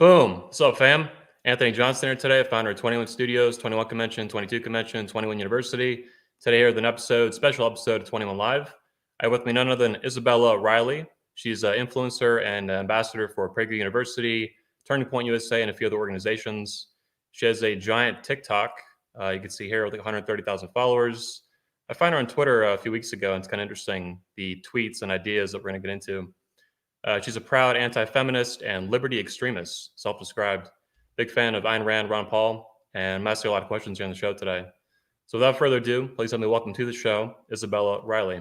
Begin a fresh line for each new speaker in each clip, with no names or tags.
Boom. What's up, fam? Anthony Johnson here today, founder of 21 Studios, 21 Convention, 22 Convention, 21 University. Today here with an special episode of 21 Live. I have with me none other than Isabella Riley. She's an influencer and ambassador for Prager University, Turning Point USA, and a few other organizations. She has a giant TikTok. You can see here with like 130,000 followers. I found her on Twitter a few weeks ago, and it's kind of interesting, the tweets and ideas that we're going to get into. She's a proud anti-feminist and liberty extremist, self-described. Big fan of Ayn Rand, Ron Paul, and I'm asking a lot of questions here on the show today. So without further ado, please help me welcome to the show, Isabella Riley.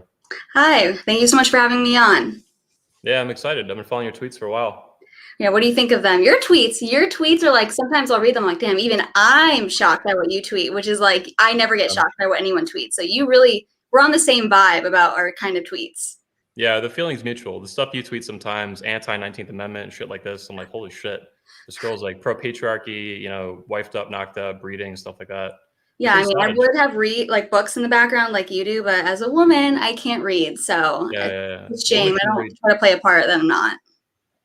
Hi, thank you so much for having me on.
Yeah, I'm excited. I've been following your tweets for a while.
Yeah, what do you think of them? Your tweets are like, sometimes I'll read them like, damn, even I'm shocked by what you tweet, which is like, I never get shocked by what anyone tweets. So we're on the same vibe about our kind of tweets.
Yeah, the feeling's mutual. The stuff you tweet sometimes, anti-19th Amendment and shit like this, I'm like, holy shit. This girl's like pro-patriarchy, wifed up, knocked up, breeding, stuff like that.
Yeah, I mean, I would have read like books in the background like you do, but as a woman, I can't read. So it's a shame. I don't try to play a part that I'm not.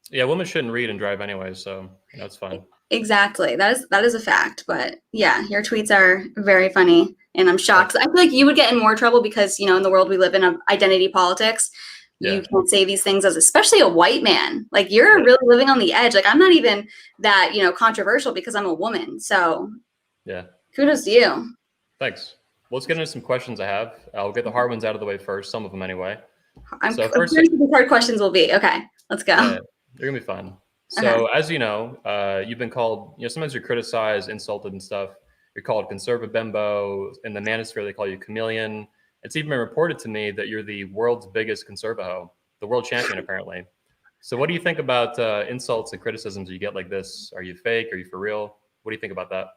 Yeah, women shouldn't read and drive anyway, so that's fine.
Exactly. That is a fact. But yeah, your tweets are very funny, and I'm shocked. I feel like you would get in more trouble because, in the world we live in of identity politics, you can't say these things as especially a white man. Like you're really living on the edge. Like I'm not even that, controversial because I'm a woman. So yeah, kudos to you.
Thanks. Well, let's get into some questions I have. I'll get the hard ones out of the way first, some of them anyway.
I'm curious what the hard questions will be. Okay, let's go.
Yeah, they're gonna be fun. So as you know, you've been called, sometimes you're criticized, insulted and stuff. You're called conservative bimbo. In the manosphere, they call you chameleon. It's even been reported to me that you're the world's biggest conservaho, the world champion, apparently. So what do you think about insults and criticisms you get like this? Are you fake? Are you for real? What do you think about that?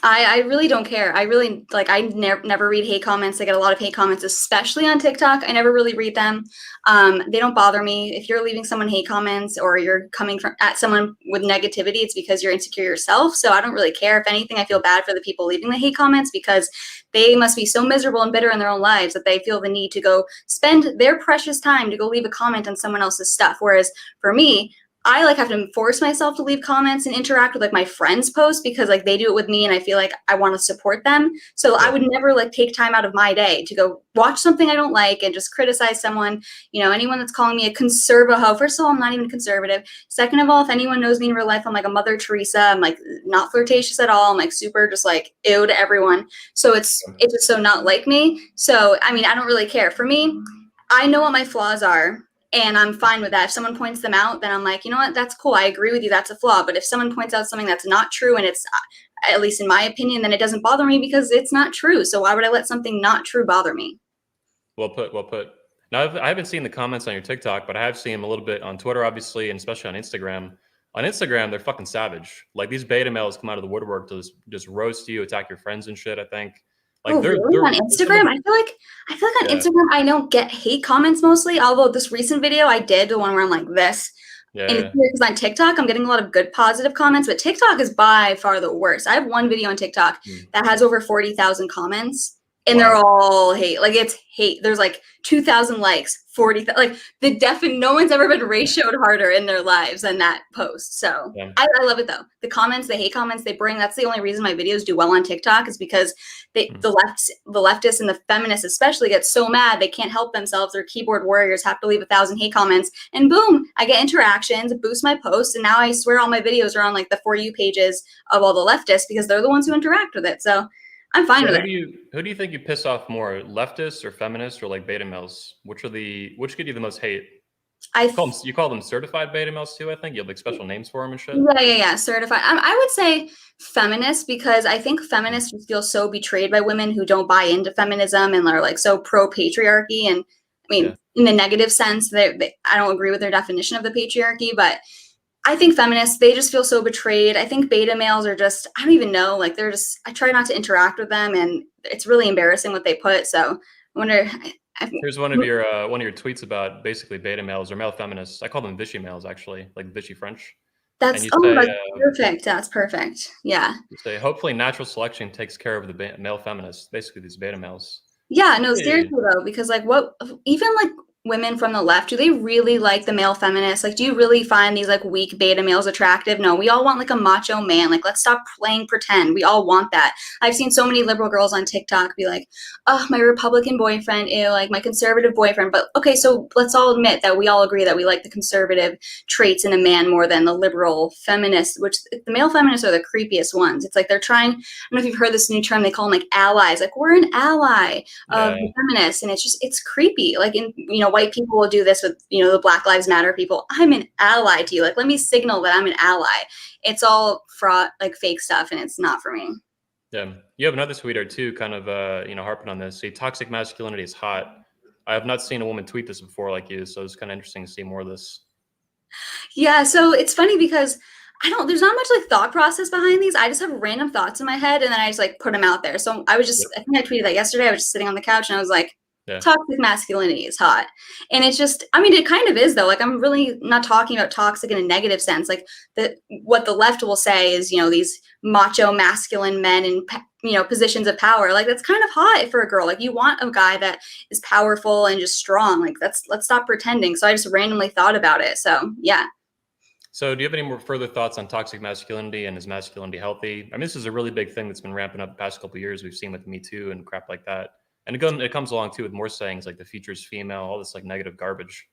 I really don't care. I really I never read hate comments. I get a lot of hate comments, especially on TikTok. I never really read them. They don't bother me. If you're leaving someone hate comments or you're coming at someone with negativity, it's because you're insecure yourself. So I don't really care. If anything, I feel bad for the people leaving the hate comments because they must be so miserable and bitter in their own lives that they feel the need to go spend their precious time to go leave a comment on someone else's stuff. Whereas for me, I have to force myself to leave comments and interact with my friends' posts because they do it with me and I feel like I want to support them. So I would never take time out of my day to go watch something I don't like and just criticize someone. Anyone that's calling me a conservaho. First of all, I'm not even conservative. Second of all, if anyone knows me in real life, I'm like a Mother Teresa. I'm not flirtatious at all. I'm super just ew to everyone. So it's just so not like me. So I mean, I don't really care. For me, I know what my flaws are. And I'm fine with that. If someone points them out, then I'm like, you know what, that's cool. I agree with you. That's a flaw. But if someone points out something that's not true, and it's, at least in my opinion, then it doesn't bother me because it's not true. So why would I let something not true bother me?
Well put, well put. Now, I haven't seen the comments on your TikTok, but I have seen them a little bit on Twitter, obviously, and especially on Instagram. On Instagram, they're fucking savage. These beta males come out of the woodwork to just roast you, attack your friends and shit, I think.
Really? On Instagram? I feel like on Instagram I don't get hate comments mostly. Although this recent video I did, the one where I'm like this. Yeah. And because on TikTok I'm getting a lot of good positive comments, but TikTok is by far the worst. I have one video on TikTok that has over 40,000 comments. And they're all hate. It's hate. There's 2,000 likes, 40,000. No one's ever been ratioed harder in their lives than that post. So I love it though. The comments, the hate comments they bring. That's the only reason my videos do well on TikTok is because the leftists and the feminists especially get so mad they can't help themselves. Their keyboard warriors have to leave 1,000 hate comments, and boom, I get interactions, boost my posts, and now I swear all my videos are on the For You pages of all the leftists because they're the ones who interact with it. So I'm fine with it.
Who do you think you piss off more, leftists or feminists or beta males? Which get you the most hate? You call them certified beta males too, I think. You have special names for them and shit.
Yeah. Certified. I would say feminists because I think feminists feel so betrayed by women who don't buy into feminism and are so pro-patriarchy. And I mean, in the negative sense, I don't agree with their definition of the patriarchy, but I think feminists, they just feel so betrayed. I think beta males are just, I don't even know, they're just, I try not to interact with them and it's really embarrassing what they put. So I wonder.
Here's one of your tweets about basically beta males or male feminists. I call them Vichy males, actually, Vichy French.
That's perfect. That's perfect. Yeah.
You say, hopefully natural selection takes care of the male feminists, basically these beta males.
Yeah, no, seriously though, because women from the left, do they really like the male feminists? Like, do you really find these like weak beta males attractive? No, we all want like a macho man. Like, let's stop playing pretend. We all want that. I've seen so many liberal girls on TikTok be like, oh, my Republican boyfriend, ew, like my conservative boyfriend. But okay, so let's all admit that we all agree that we like the conservative traits in a man more than the liberal feminist, which the male feminists are the creepiest ones. It's like they're trying, I don't know if you've heard this new term, they call them like allies. Like, we're an ally of the feminists, and it's creepy. Like, in, white people will do this with, the Black Lives Matter people. I'm an ally to you. Like, let me signal that I'm an ally. It's all fraud, like fake stuff, and it's not for me.
Yeah. You have another tweeter too, kind of, harping on this. See, toxic masculinity is hot. I have not seen a woman tweet this before like you, so it's kind of interesting to see more of this.
Yeah, so it's funny because there's not much like thought process behind these. I just have random thoughts in my head and then I just like put them out there. So I think I tweeted that yesterday. I was just sitting on the couch and I was like, toxic masculinity is hot. And it's just, it kind of is though. Like, I'm really not talking about toxic in a negative sense. Like, what the left will say is, these macho masculine men in, positions of power. Like, that's kind of hot for a girl. Like, you want a guy that is powerful and just strong. Like, let's stop pretending. So I just randomly thought about it. So yeah.
So do you have any more further thoughts on toxic masculinity, and is masculinity healthy? This is a really big thing that's been ramping up the past couple of years. We've seen with Me Too and crap like that. And it comes along too with more sayings like the future is female, all this like negative garbage.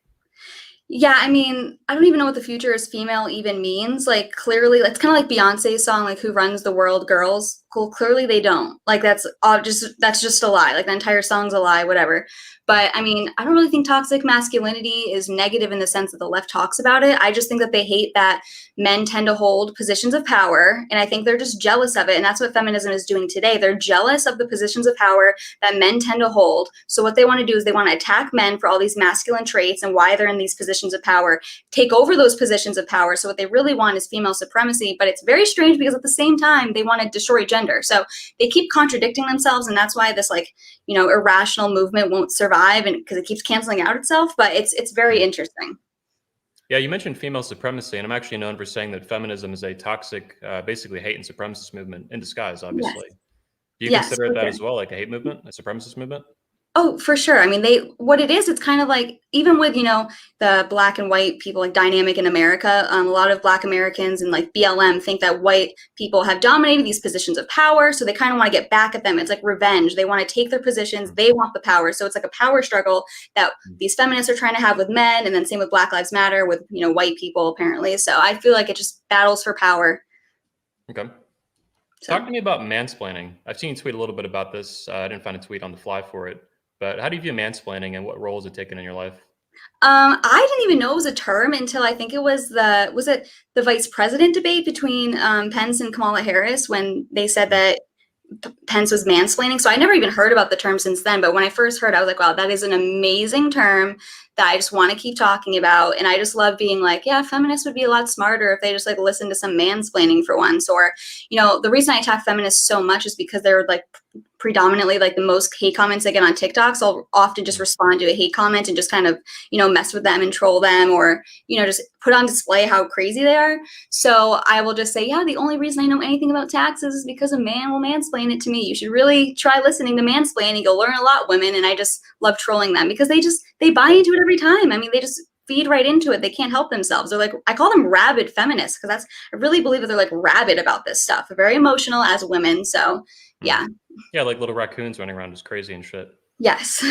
Yeah, I don't even know what the future is female even means. Like, clearly, it's kind of like Beyonce's song, like, "Who Runs the World, Girls." Well, clearly they don't. Like, that's just a lie. Like, the entire song's a lie, whatever. But I don't really think toxic masculinity is negative in the sense that the left talks about it. I just think that they hate that men tend to hold positions of power, and I think they're just jealous of it. And that's what feminism is doing today. They're jealous of the positions of power that men tend to hold. So what they want to do is they want to attack men for all these masculine traits and why they're in these positions of power, take over those positions of power. So what they really want is female supremacy. But it's very strange because at the same time, they want to destroy gender. So they keep contradicting themselves, and that's why this irrational movement won't survive, and because it keeps canceling out itself. But it's very interesting.
Yeah, you mentioned female supremacy, and I'm actually known for saying that feminism is a toxic, basically hate and supremacist movement in disguise, obviously.
Yes.
Do you consider it that as well, like a hate movement, a supremacist movement?
Oh, for sure. What it is, it's kind of like, even with, the black and white people, like, dynamic in America, a lot of Black Americans and like BLM think that white people have dominated these positions of power. So they kind of want to get back at them. It's like revenge. They want to take their positions. They want the power. So it's like a power struggle that these feminists are trying to have with men. And then same with Black Lives Matter with, white people, apparently. So I feel like it just battles for power.
Okay. So, talk to me about mansplaining. I've seen you tweet a little bit about this. I didn't find a tweet on the fly for it. But how do you view mansplaining, and what role has it taken in your life?
I didn't even know it was a term until I think it was the vice president debate between Pence and Kamala Harris, when they said that Pence was mansplaining. So I never even heard about the term since then. But when I first heard, I was like, wow, that is an amazing term that I just want to keep talking about. And I just love being like, yeah, feminists would be a lot smarter if they just like listen to some mansplaining for once. Or, the reason I attack feminists so much is because they're like predominantly like the most hate comments I get on TikTok. So I'll often just respond to a hate comment and just kind of, mess with them and troll them, or, just put on display how crazy they are. So I will just say, yeah, the only reason I know anything about taxes is because a man will mansplain it to me. You should really try listening to mansplaining. You'll learn a lot, women. And I just love trolling them because they buy into it every time. They just feed right into it. They can't help themselves. They're like, I call them rabid feminists because I really believe that they're like rabid about this stuff. They're very emotional as women. So yeah.
Yeah, like little raccoons running around just crazy and shit.
Yes.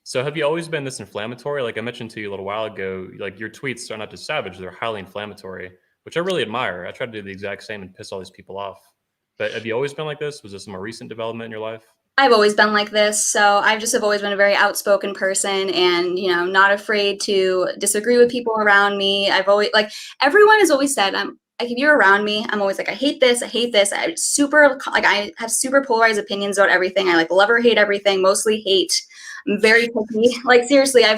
So have you always been this inflammatory? Like I mentioned to you a little while ago, like your tweets are not just savage, they're highly inflammatory, which I really admire. I try to do the exact same and piss all these people off. But have you always been like this? Was this a more recent development in your life?
I've always been like this. So I just have always been a very outspoken person and, not afraid to disagree with people around me. I've always, like, everyone has always said, like, if you're around me, I'm always like, I hate this. I have super polarized opinions about everything. I like love or hate everything, mostly hate. I'm very picky. Like, seriously, I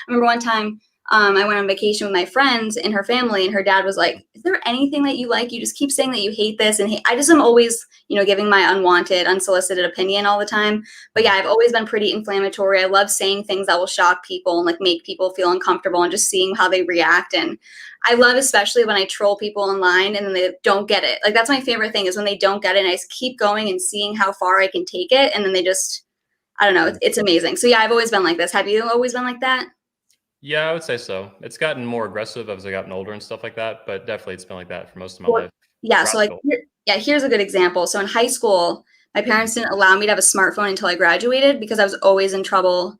remember one time I went on vacation with my friends and her family, and her dad was like, is there anything that you like? You just keep saying that you hate this. And I just am always, giving my unwanted, unsolicited opinion all the time. But yeah, I've always been pretty inflammatory. I love saying things that will shock people and like make people feel uncomfortable and just seeing how they react. And I love especially when I troll people online and then they don't get it. Like, that's my favorite thing, is when they don't get it and I just keep going and seeing how far I can take it. And then they just, I don't know, it's amazing. So yeah, I've always been like this. Have you always been like that?
Yeah, I would say so. It's gotten more aggressive as I gotten older and stuff like that, but definitely it's been like that for most of my
Well,
life
yeah, so
throughout
like
school.
here's a good example. So in high school, my
Mhm.
parents didn't allow me to have a smartphone until I graduated because I was always in trouble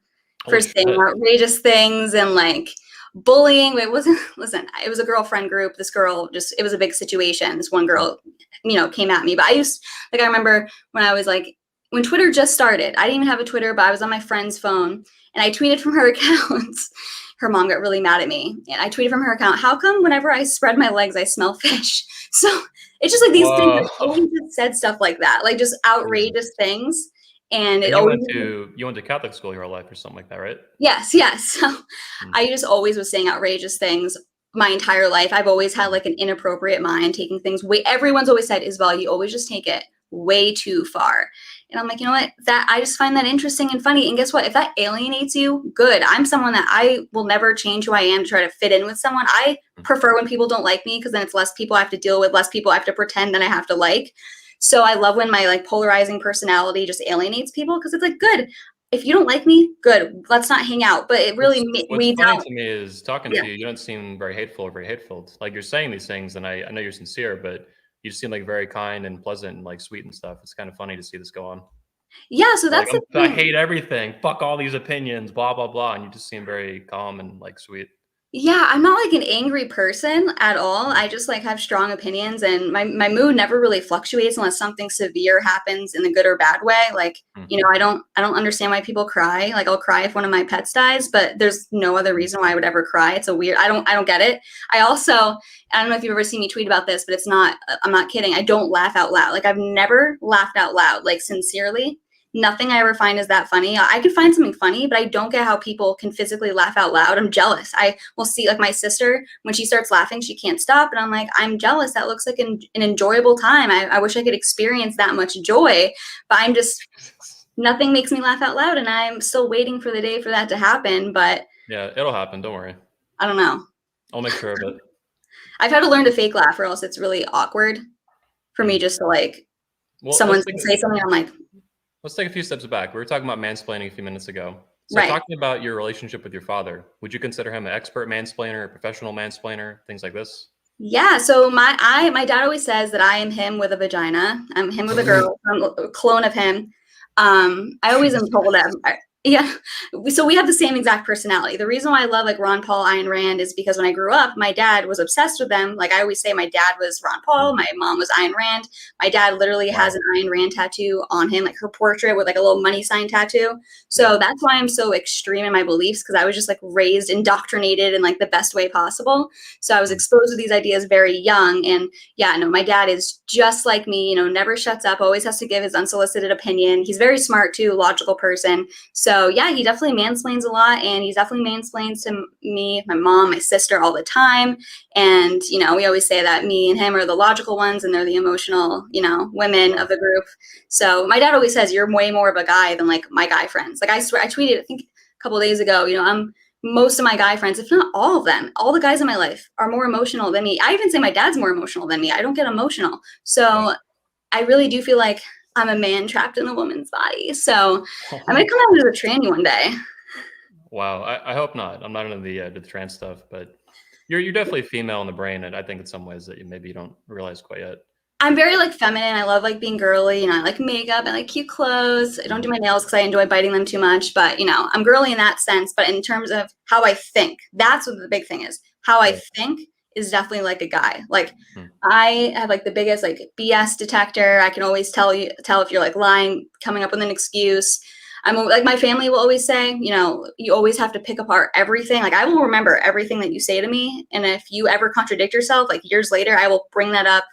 for
Holy
saying
shit.
outrageous things and like bullying. It wasn't listen, it was a girlfriend group. This girl just it was a big situation. This one
Mm.
girl, came at me. But I remember when I was like when Twitter just started, I didn't even have a Twitter, but I was on my friend's phone and I tweeted from her account. Her mom got really mad at me. And I tweeted from her account, how come whenever I spread my legs, I smell fish? So it's just like these things.
Whoa.
I always just said stuff like that, like just outrageous
Jesus.
things. And it
And
always,
you went to Catholic school your whole life or something like that, right?
yes, yes. So
Mm,
I just always was saying outrageous things my entire life. I've always had
mm.
like an inappropriate mind, taking things way, everyone's always said, Isabel, you always just take it way too far. And I'm like, you know what? That I just find that interesting and funny. And guess what? If that alienates you, good. I'm someone that I will never change who I am to try to fit in with someone. I
Mm.
prefer when people don't like me because then it's less people I have to deal with, less people I have to pretend that I have to like. So I love when my like polarizing personality just alienates people because it's like, good. If you don't like me, good. Let's not hang out. But it really
What's
weeds
funny
out.
to me is talking
Yeah.
to you, you don't seem very hateful or very hateful. It's like you're saying these things and I know you're sincere, but you seem like very kind and pleasant and like sweet and stuff. It's kind of funny to see this go on.
Yeah. So
You're like,
that's the
I
thing.
hate everything. Fuck all these opinions, blah, blah, blah. And you just seem very calm and like sweet.
Yeah, I'm not like an angry person at all.
Mm,
I just like have strong opinions and my mood never really fluctuates unless something severe happens in the good or bad way. Like,
mm,
I don't understand why people cry. Like I'll cry if one of my pets dies, but there's no other
mm.
reason why I would ever cry. It's a weird I don't get it. I don't know if you've ever seen me tweet about this, but I'm not kidding. I don't laugh out loud. Like I've never laughed out loud, like sincerely. Nothing I ever find is that funny. I could find something funny, but I don't get how people can physically laugh out loud. I'm jealous. I will see like my sister, when she starts laughing, she can't stop. And I'm like, I'm jealous. That looks like an enjoyable time. I wish I could experience that much joy, but nothing makes me laugh out loud. And I'm still waiting for the day for that to happen. But
Yeah, it'll happen. Don't worry.
I don't know.
I'll make sure of it.
I've had to learn to fake laugh or else it's really awkward for me
Mm.
just to like,
Well,
someone's gonna say something. I'm like,
let's take a few steps back. We were talking about mansplaining a few minutes ago. So
right.
talking about your relationship with your father, would you consider him an expert mansplainer, a professional mansplainer, things like this?
Yeah, so my dad always says that I am him with a vagina. I'm him with a girl. I'm a clone of him. I always am told that. Yeah, so we have the same exact personality. The reason why I love like Ron Paul, Ayn Rand is because when I grew up, my dad was obsessed with them. Like I always say, my dad was Ron Paul,
Mm.
my mom was Ayn Rand. My dad literally has
Wow.
an Ayn Rand tattoo on him, like her portrait with like a little money sign tattoo.
Yeah.
So that's why I'm so extreme in my beliefs because I was just like raised, indoctrinated in like the best way possible. So I was
Mm.
exposed to these ideas very young. And yeah, no, my dad is just like me, never shuts up, always has to give his unsolicited opinion. He's very smart too, logical person. So yeah, he definitely mansplains a lot and he definitely mansplains to me, my mom, my sister all the time. And, we always say that me and him are the logical ones and they're the emotional, women
Wow.
of the group. So my dad always says you're way more of a guy than like my guy friends. Like I swear, I tweeted, I think a couple of days ago, most of my guy friends, if not all of them, all the guys in my life are more emotional than me. I even say my dad's more emotional than me. I don't get emotional.
Wow.
So I really do feel like I'm a man trapped in a woman's body. So
Oh
I
my
might come out
God.
as a tranny one day.
Wow. I hope not. I'm not into the trans stuff, but you're definitely female in the brain, and I think in some ways that maybe you don't realize quite yet.
I'm very like feminine. I love like being girly. I like makeup. I like cute clothes. I don't
Mm.
do my nails because I enjoy biting them too much. But I'm girly in that sense. But in terms of how I think, that's what the big thing is. How I
Yeah.
think is definitely like a guy. Like
Mm.
I have like the biggest like BS detector. I can always tell if you're like lying, coming up with an excuse. I'm like my family will always say, you always have to pick apart everything. Like I will remember everything that you say to me, and if you ever contradict yourself, like years later, I will bring that up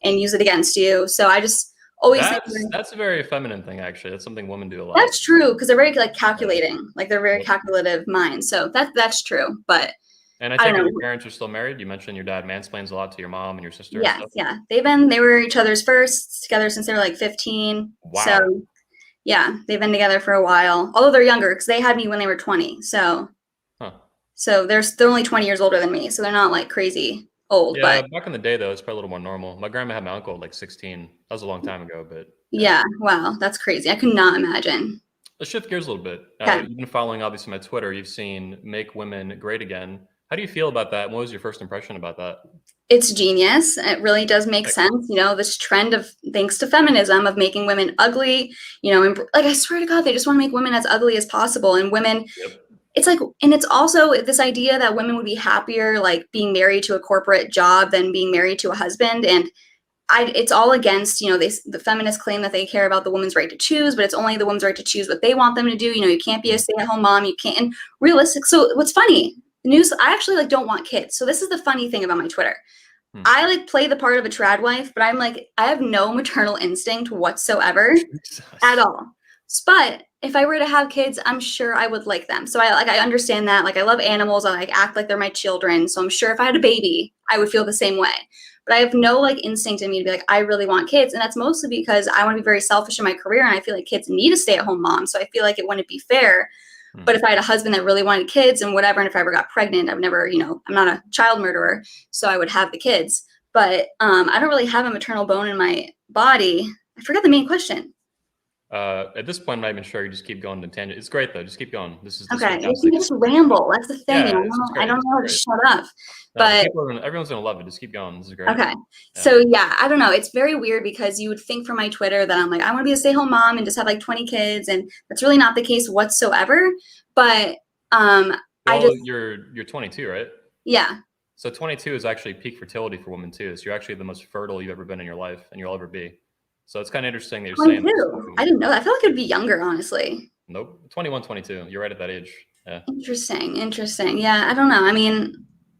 and use it against you. So I just always think
That's a very feminine thing, actually. That's something women do a lot.
that's true because they're very like
Yeah.
calculating, like they're very
Yep.
calculative minds. So that's true. But
And I
I
take
don't
it
know.
your parents are still married. You mentioned your dad mansplains a lot to your mom and your sister and
Yes,
stuff.
yeah. They were each other's first together since they were like 15. So
Wow.
yeah, they've been together for a while. Although they're younger because they had me when they were 20.
Huh.
So they're only 20 years older than me. So they're not like crazy old,
Yeah,
but
back in the day, though, it's probably a little more normal. My grandma had my uncle at like 16. That was a long time ago, but yeah.
yeah, wow, that's crazy. I could not imagine.
Let's shift gears a little bit.
Okay.
You've been following, obviously, my Twitter. You've seen "Make Women Great Again." How do you feel about that? And what was your first impression about that?
It's genius. It really does make
Like,
sense. This trend of, thanks to feminism, of making women ugly, and like, I swear to God, they just want to make women as ugly as possible. And women,
yep.
it's like, and it's also this idea that women would be happier, like, being married to a corporate job than being married to a husband. And it's all against, the feminists claim that they care about the woman's right to choose, but it's only the woman's right to choose what they want them to do. You can't be a stay-at-home mom. You can't. And realistic. So what's funny, news, I actually, like, don't want kids. So this is the funny thing about my Twitter. I, like, play the part of a trad wife, but I'm like, I have no maternal instinct whatsoever at all. But if I were to have kids, I'm sure I would like them. So I understand that. Like, I love animals. I, like, act like they're my children. So I'm sure if I had a baby, I would feel the same way. But I have no, like, instinct in me to be like, I really want kids. And that's mostly because I want to be very selfish in my career. And I feel like kids need a stay-at-home mom. So I feel like it wouldn't be fair. But if I had a husband that really wanted kids and whatever, and if I ever got pregnant, I would never, I'm not a child murderer, so I would have the kids. But I don't really have a maternal bone in my body. I forgot the main question.
At this point, I'm not even sure. You just keep going to tangent. It's great though. Just keep going. This is
Okay. You just ramble. That's the thing.
Yeah,
I don't know how to shut up.
No,
But
everyone's gonna love it. Just keep going. This is great.
okay.
Yeah.
So yeah, I don't know. It's very weird because you would think from my Twitter that I'm like, I want to be a stay-at-home mom and just have like 20 kids, and that's really not the case whatsoever. But
you're 22, right?
Yeah.
So 22 is actually peak fertility for women too. So you're actually the most fertile you've ever been in your life, and you'll ever be. So it's kind of interesting that you're saying this.
I didn't know that. I feel like it'd be younger, honestly.
Nope. 21, 22. You're right at that age. Yeah.
Interesting. Yeah, I don't know. I mean,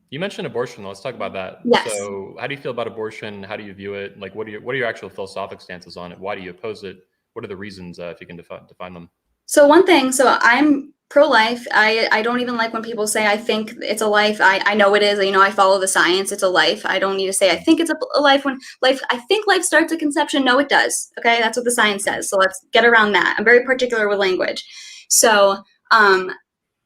you mentioned abortion. Let's talk about that.
Yes.
So how do you feel about abortion? How do you view it? Like, what are your actual philosophical stances on it? Why do you oppose it? What are the reasons, if you can define them?
So one thing, so I'm pro-life. I don't even like when people say, I think it's a life. I know it is. I follow the science. It's a life. I don't need to say, I think it's a life when I think life starts at conception. No, it does. Okay. That's what the science says. So let's get around that. I'm very particular with language. So,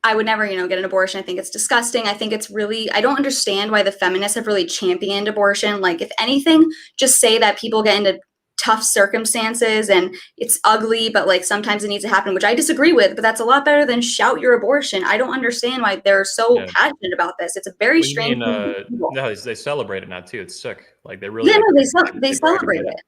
I would never, get an abortion. I think it's disgusting. I think it's really, I don't understand why the feminists have really championed abortion. Like, if anything, just say that people get into tough circumstances and it's ugly, but like sometimes it needs to happen, which I disagree with, but that's a lot better than shout your abortion. I don't understand why they're so passionate about this. It's a very strange thing.
No, they celebrate it now too. It's sick. Like they really.
Yeah, no, they celebrate it.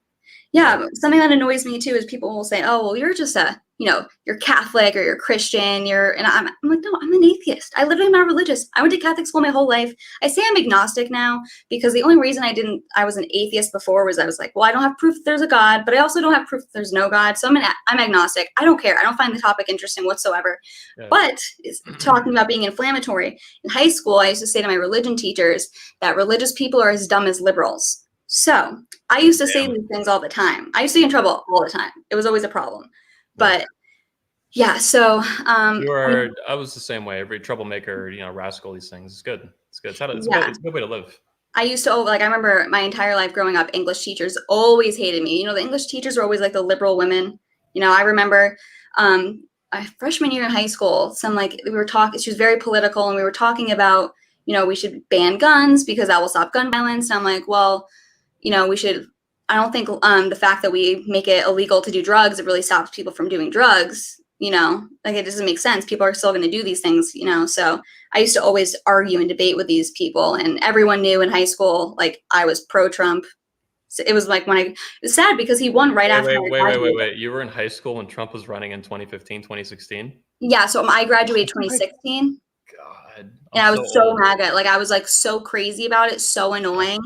Yeah, something that annoys me too is people will say, "Oh, well, you're just you're Catholic or you're Christian." And I'm like, no, I'm an atheist. I literally am not religious. I went to Catholic school my whole life. I say I'm agnostic now because the only reason I was an atheist before was I was like, well, I don't have proof that there's a God, but I also don't have proof that there's no God. So I'm agnostic. I don't care. I don't find the topic interesting whatsoever. Yeah. But talking about being inflammatory, in high school, I used to say to my religion teachers that religious people are as dumb as liberals. So I used to say these things all the time. I used to get in trouble all the time. It was always a problem. But yeah, so
I was the same way. Every troublemaker, rascal, these things. It's good. It's good. It's a good way to live.
I used to, I remember my entire life growing up, English teachers always hated me. The English teachers were always like the liberal women. I remember freshman year in high school, we were talking, she was very political, and we were talking about, we should ban guns because that will stop gun violence. And I'm like, well, we should, I don't think the fact that we make it illegal to do drugs, it really stops people from doing drugs, it doesn't make sense. People are still going to do these things, so I used to always argue and debate with these people, and everyone knew in high school, like, I was pro-Trump. So it was like it's sad because he won right after.
Wait. You were in high school when Trump was running in 2015, 2016?
Yeah. So I graduated 2016.
God.
And I was so mad at it. Like, I was like so crazy about it, so annoying.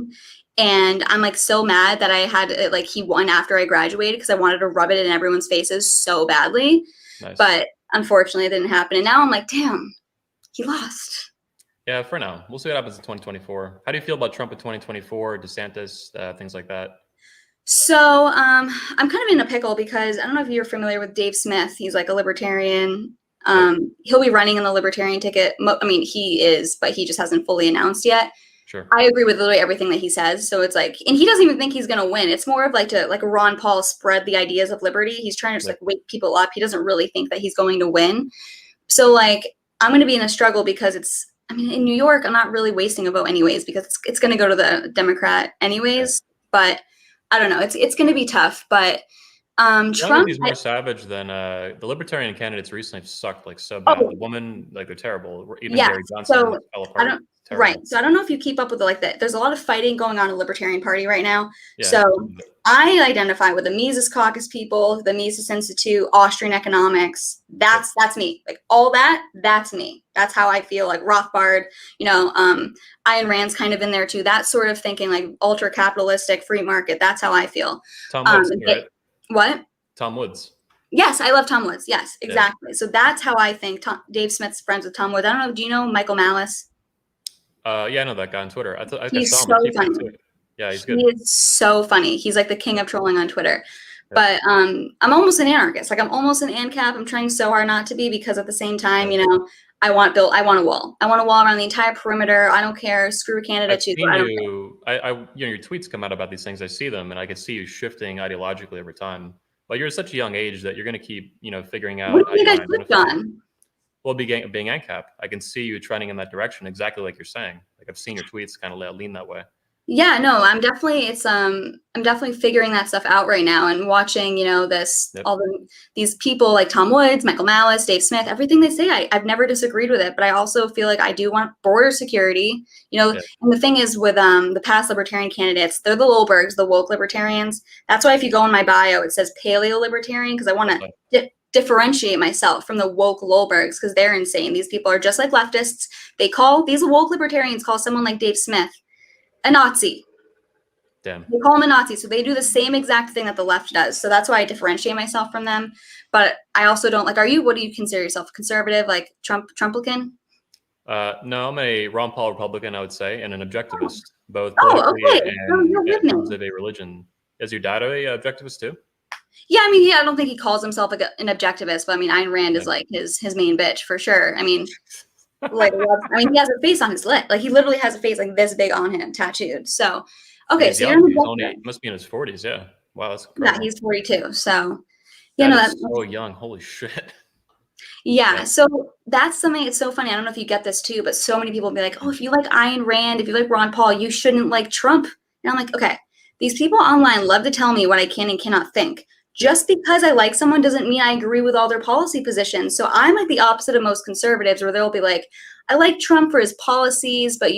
And I'm like so mad that I had he won after I graduated because I wanted to rub it in everyone's faces so badly. Nice. But unfortunately, it didn't happen. And now I'm like, damn, he lost.
Yeah, for now. We'll see what happens in 2024. How do you feel about Trump in 2024, DeSantis, things like that?
So I'm kind of in a pickle because I don't know if you're familiar with Dave Smith. He's like a libertarian. He'll be running in the libertarian ticket. I mean, he is, but he just hasn't fully announced yet.
Sure.
I agree with literally everything that he says. So it's like, and he doesn't even think he's going to win. It's more of like Ron Paul spread the ideas of liberty. He's trying to just wake people up. He doesn't really think that he's going to win. So I'm going to be in a struggle because in New York, I'm not really wasting a vote anyways, because it's going to go to the Democrat anyways, but I don't know. It's going to be tough, but
I don't think
Trump.
he's more savage than the libertarian candidates recently sucked like so bad.
Oh,
The woman, like they're terrible. Even
yes.
Gary Johnson
So
like, fell
I
apart.
don't.
It's
Right.
terrible.
So I don't know if you keep up with it like that. There's a lot of fighting going on in the Libertarian Party right now.
Yeah.
So I identify with the Mises Caucus people, the Mises Institute, Austrian economics. That's me. Like all that, that's me. That's how I feel. Like Rothbard, Ayn Rand's kind of in there too. That sort of thinking, like ultra capitalistic free market. That's how I feel.
Tom Woods, right?
What?
Tom Woods.
Yes, I love Tom Woods. Yes, exactly.
Yeah.
So that's how I think. Dave Smith's friends with Tom Woods. I don't know. Do you know Michael Malice?
Yeah, I know that guy on Twitter. I think I
He's
saw him
so
at TP
funny.
too. Yeah, he's
He
good.
is so funny. He's like the king of trolling on Twitter.
Yeah.
But I'm almost an anarchist. Like I'm almost an ANCAP. I'm trying so hard not to be because at the same time, I want a wall. I want a wall around the entire perimeter. I don't care. Screw Canada
I've
too.
seen
I don't care.
your tweets come out about these things. I see them, and I can see you shifting ideologically over time. But you're at such a young age that you're going to keep, figuring out
What
how
do you
you
think
want
I
to
clicked
identify.
on?
Well, being ANCAP, I can see you trending in that direction, exactly like you're saying. Like I've seen your tweets kind of lean that way.
Yeah, no, I'm definitely figuring that stuff out right now and watching,
Yep.
these people like Tom Woods, Michael Malice, Dave Smith, everything they say, I've never disagreed with it, but I also feel like I do want border security,
Yeah.
and the thing is with the past libertarian candidates, they're the Lulbergs, the woke libertarians. That's why if you go in my bio, it says paleo libertarian, because I want to differentiate myself from the woke Lulbergs because they're insane. These people are just like leftists. These woke libertarians call someone like Dave Smith a Nazi.
Damn.
They call him a Nazi, so they do the same exact thing that the left does. So that's why I differentiate myself from them. But I also don't what do you consider yourself? Conservative, like Trumplican?
No, I'm a Ron Paul Republican, I would say, and an objectivist, both
Oh,
politically
okay.
and
You're with
in
me.
terms of a religion. Is your dad a objectivist too?
Yeah, I mean, I don't think he calls himself like an objectivist, but I mean, Ayn Rand is like his main bitch for sure. I mean, he has a face on his lip. Like he literally has a face like this big on him, tattooed. So, okay,
He's
so
young.
you're an
He
objective.
must be in his 40s. Yeah. Wow, that's
Yeah,
incredible.
he's 42. So,
That is so young. Holy shit.
Yeah, so that's something. It's so funny. I don't know if you get this too, but so many people will be like, "Oh, if you like Ayn Rand, if you like Ron Paul, you shouldn't like Trump." And I'm like, okay, these people online love to tell me what I can and cannot think. Just because I like someone doesn't mean I agree with all their policy positions. So I'm like the opposite of most conservatives, where they'll be like, I like Trump for his policies, but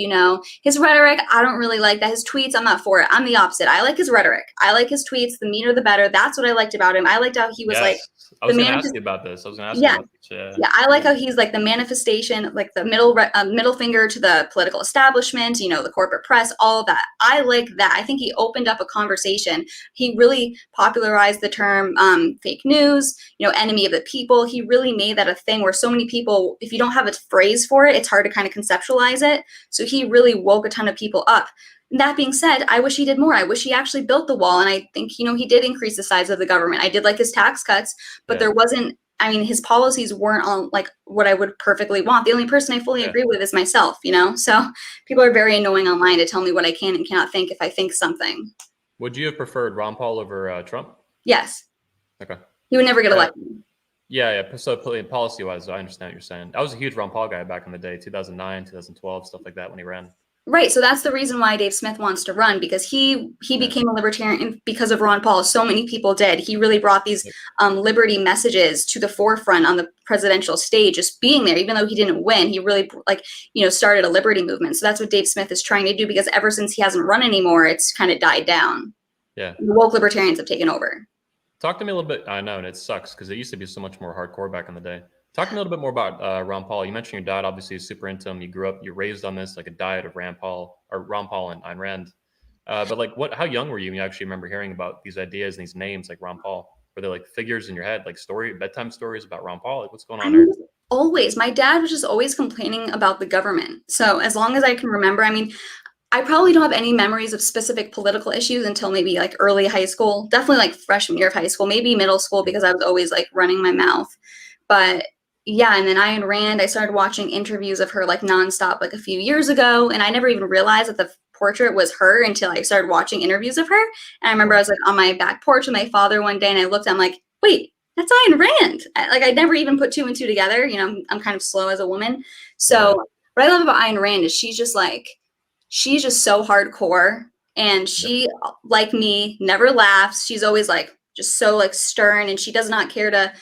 his rhetoric, I don't really like that. His tweets, I'm not for it. I'm the opposite. I like his rhetoric. I like his tweets. The meaner, the better. That's what I liked about him. I liked how he was like,
I was going to ask you about this.
yeah, I like how he's like the manifestation, like the middle finger to the political establishment, the corporate press, all of that. I like that. I think he opened up a conversation. He really popularized the term fake news, enemy of the people. He really made that a thing where so many people, if you don't have a phrase for it, it's hard to kind of conceptualize it. So he really woke a ton of people up. That being said, I wish he did more. I wish he actually built the wall. And I think, he did increase the size of the government. I did like his tax cuts, but there wasn't, his policies weren't on like what I would perfectly want. The only person I fully agree with is myself, So people are very annoying online to tell me what I can and cannot think if I think something.
Would you have preferred Ron Paul over Trump?
Yes.
Okay.
He would never get elected.
Yeah. So policy-wise, I understand what you're saying. I was a huge Ron Paul guy back in the day, 2009, 2012, stuff like that when he ran.
Right. So that's the reason why Dave Smith wants to run, because he became a libertarian because of Ron Paul. So many people did. He really brought these liberty messages to the forefront on the presidential stage, just being there, even though he didn't win. He really started a liberty movement. So that's what Dave Smith is trying to do, because ever since he hasn't run anymore, it's kind of died down.
Yeah.
The woke libertarians have taken over.
Talk to me a little bit. I know, and it sucks because it used to be so much more hardcore back in the day. Talk to me a little bit more about Ron Paul. You mentioned your dad obviously is super into him. You're raised on this, like a diet of Ron Paul and Ayn Rand. But like, how young were you when you actually remember hearing about these ideas and these names like Ron Paul? Were they like figures in your head, like bedtime stories about Ron Paul? Like, what's going on there?
Always. My dad was just always complaining about the government. So as long as I can remember, I probably don't have any memories of specific political issues until maybe like early high school, definitely like freshman year of high school, maybe middle school, because I was always like running my mouth. But yeah, and then Ayn Rand, I started watching interviews of her like nonstop like a few years ago, and I never even realized that the portrait was her until I started watching interviews of her. And I remember I was like on my back porch with my father one day, and I looked, I'm like, wait, that's Ayn Rand. I never even put two and two together. I'm kind of slow as a woman. So what I love about Ayn Rand is she's just so hardcore, and she, like me, never laughs. She's always like, just so like stern, and she does not care to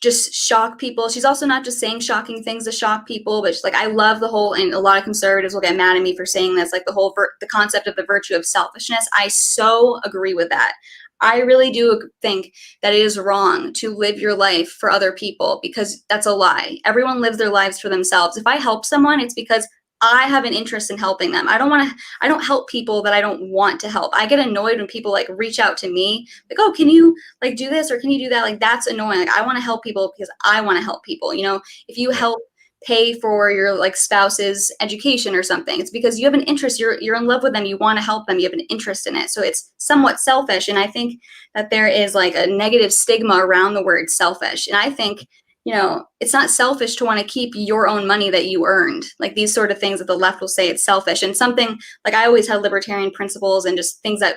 just shock people. She's also not just saying shocking things to shock people, but she's like, I love the whole, and a lot of conservatives will get mad at me for saying this, like the whole the concept of the virtue of selfishness. I so agree with that. I really do think that it is wrong to live your life for other people, because that's a lie. Everyone lives their lives for themselves. If I help someone, it's because I have an interest in helping them. I don't help people that I don't want to help. I get annoyed when people like reach out to me, like, oh, can you like do this or can you do that? Like, that's annoying. Like, I want to help people because I want to help people. You know, if you help pay for your like spouse's education or something, it's because you have an interest. You're in love with them. You want to help them. You have an interest in it. So it's somewhat selfish. And I think that there is like a negative stigma around the word selfish. And I think, you know, it's not selfish to want to keep your own money that you earned. Like these sort of things that the left will say it's selfish. And something like, I always had libertarian principles and just things that